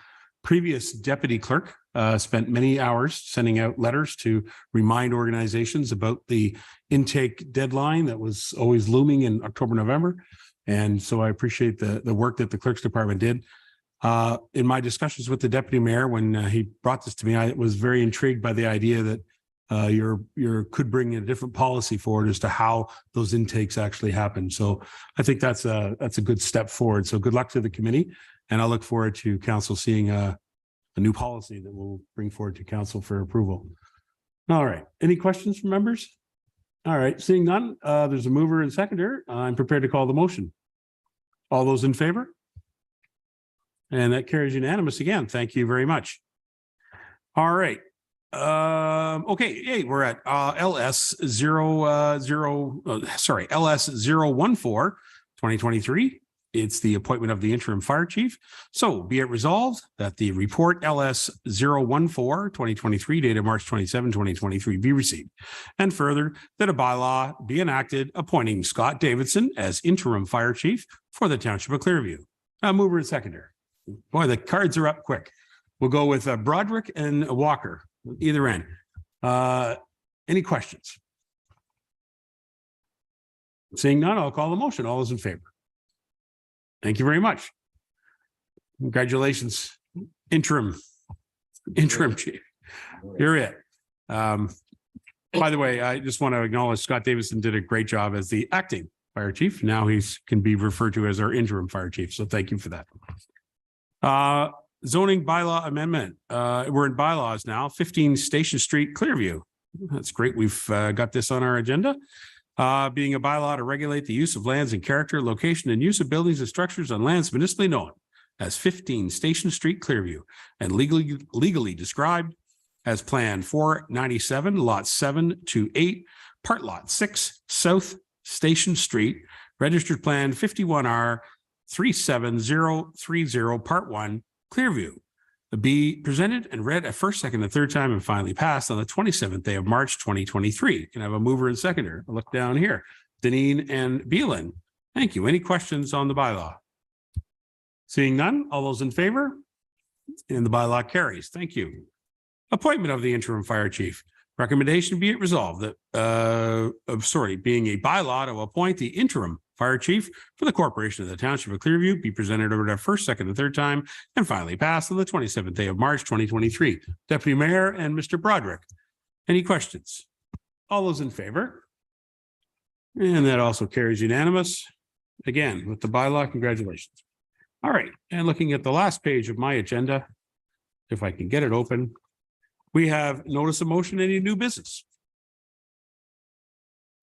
previous deputy clerk spent many hours sending out letters to remind organizations about the intake deadline that was always looming in October, November. And so I appreciate the work that the clerk's department did. In my discussions with the deputy mayor, when he brought this to me, I was very intrigued by the idea that you could bring a different policy forward as to how those intakes actually happen. So I think that's a good step forward. So good luck to the committee, and I look forward to council seeing a new policy that we'll bring forward to council for approval. All right. Any questions from members? All right. Seeing none, there's a mover and seconder. I'm prepared to call the motion. All those in favor? And that carries unanimous again. Thank you very much. All right. Okay. Hey, we're at LS 014 2023. It's the appointment of the interim fire chief. So be it resolved that the report LS 014 2023 dated March 27, 2023 be received. And further, that a bylaw be enacted appointing Scott Davidson as interim fire chief for the township of Clearview. Mover and seconder. Boy, the cards are up quick. We'll go with Broderick and Walker, either end. Any questions? Seeing none, I'll call the motion. All those in favor? Thank you very much. Congratulations, interim chief. You're it. By the way, I just want to acknowledge Scott Davidson did a great job as the acting fire chief. Now can be referred to as our interim fire chief. So thank you for that. Zoning bylaw amendment. We're in bylaws now. 15 Station Street, Clearview. That's great. We've got this on our agenda. Being a bylaw to regulate the use of lands and character, location, and use of buildings and structures on lands municipally known as 15 Station Street, Clearview, and legally described as Plan 497, Lots 7 to 8, Part Lot 6, South Station Street, Registered Plan 51R 37030, Part 1, Clearview. Be presented and read a first, second, and third time and finally passed on the 27th day of March 2023. Can I have a mover and seconder? I'll look down here. Deneen and Beelan. Thank you. Any questions on the bylaw? Seeing none, all those in favor? And the bylaw carries. Thank you. Appointment of the interim fire chief. Recommendation be it resolved that, being a bylaw to appoint the interim fire chief for the corporation of the township of Clearview be presented over the first, second, and third time and finally passed on the 27th day of March 2023. Deputy Mayor and Mr. Broderick. Any questions? All those in favor? And that also carries unanimous. Again, with the bylaw, congratulations. All right, and looking at the last page of my agenda, if I can get it open, we have notice of motion, any new business?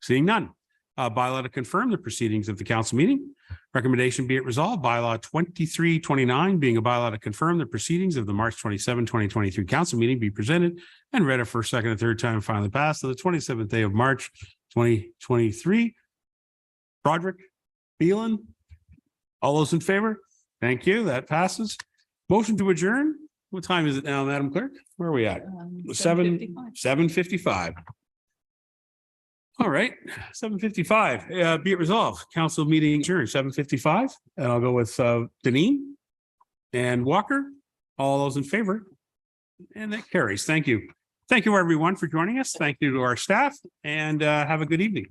Seeing none. Bylaw to confirm the proceedings of the council meeting. Recommendation be it resolved, bylaw 2329 being a bylaw to confirm the proceedings of the March 27, 2023 council meeting be presented and read a first, second, and third time finally passed on the 27th day of March 2023. Broderick, Phelan, all those in favor? Thank you. That passes. Motion to adjourn. What time is it now, Madam Clerk? Where are we at? 7:55. All right, 7:55. Be it resolved, council meeting adjourned 7:55. And I'll go with Deneen and Walker. All those in favor? And that carries. Thank you. Thank you, everyone, for joining us. Thank you to our staff, and have a good evening.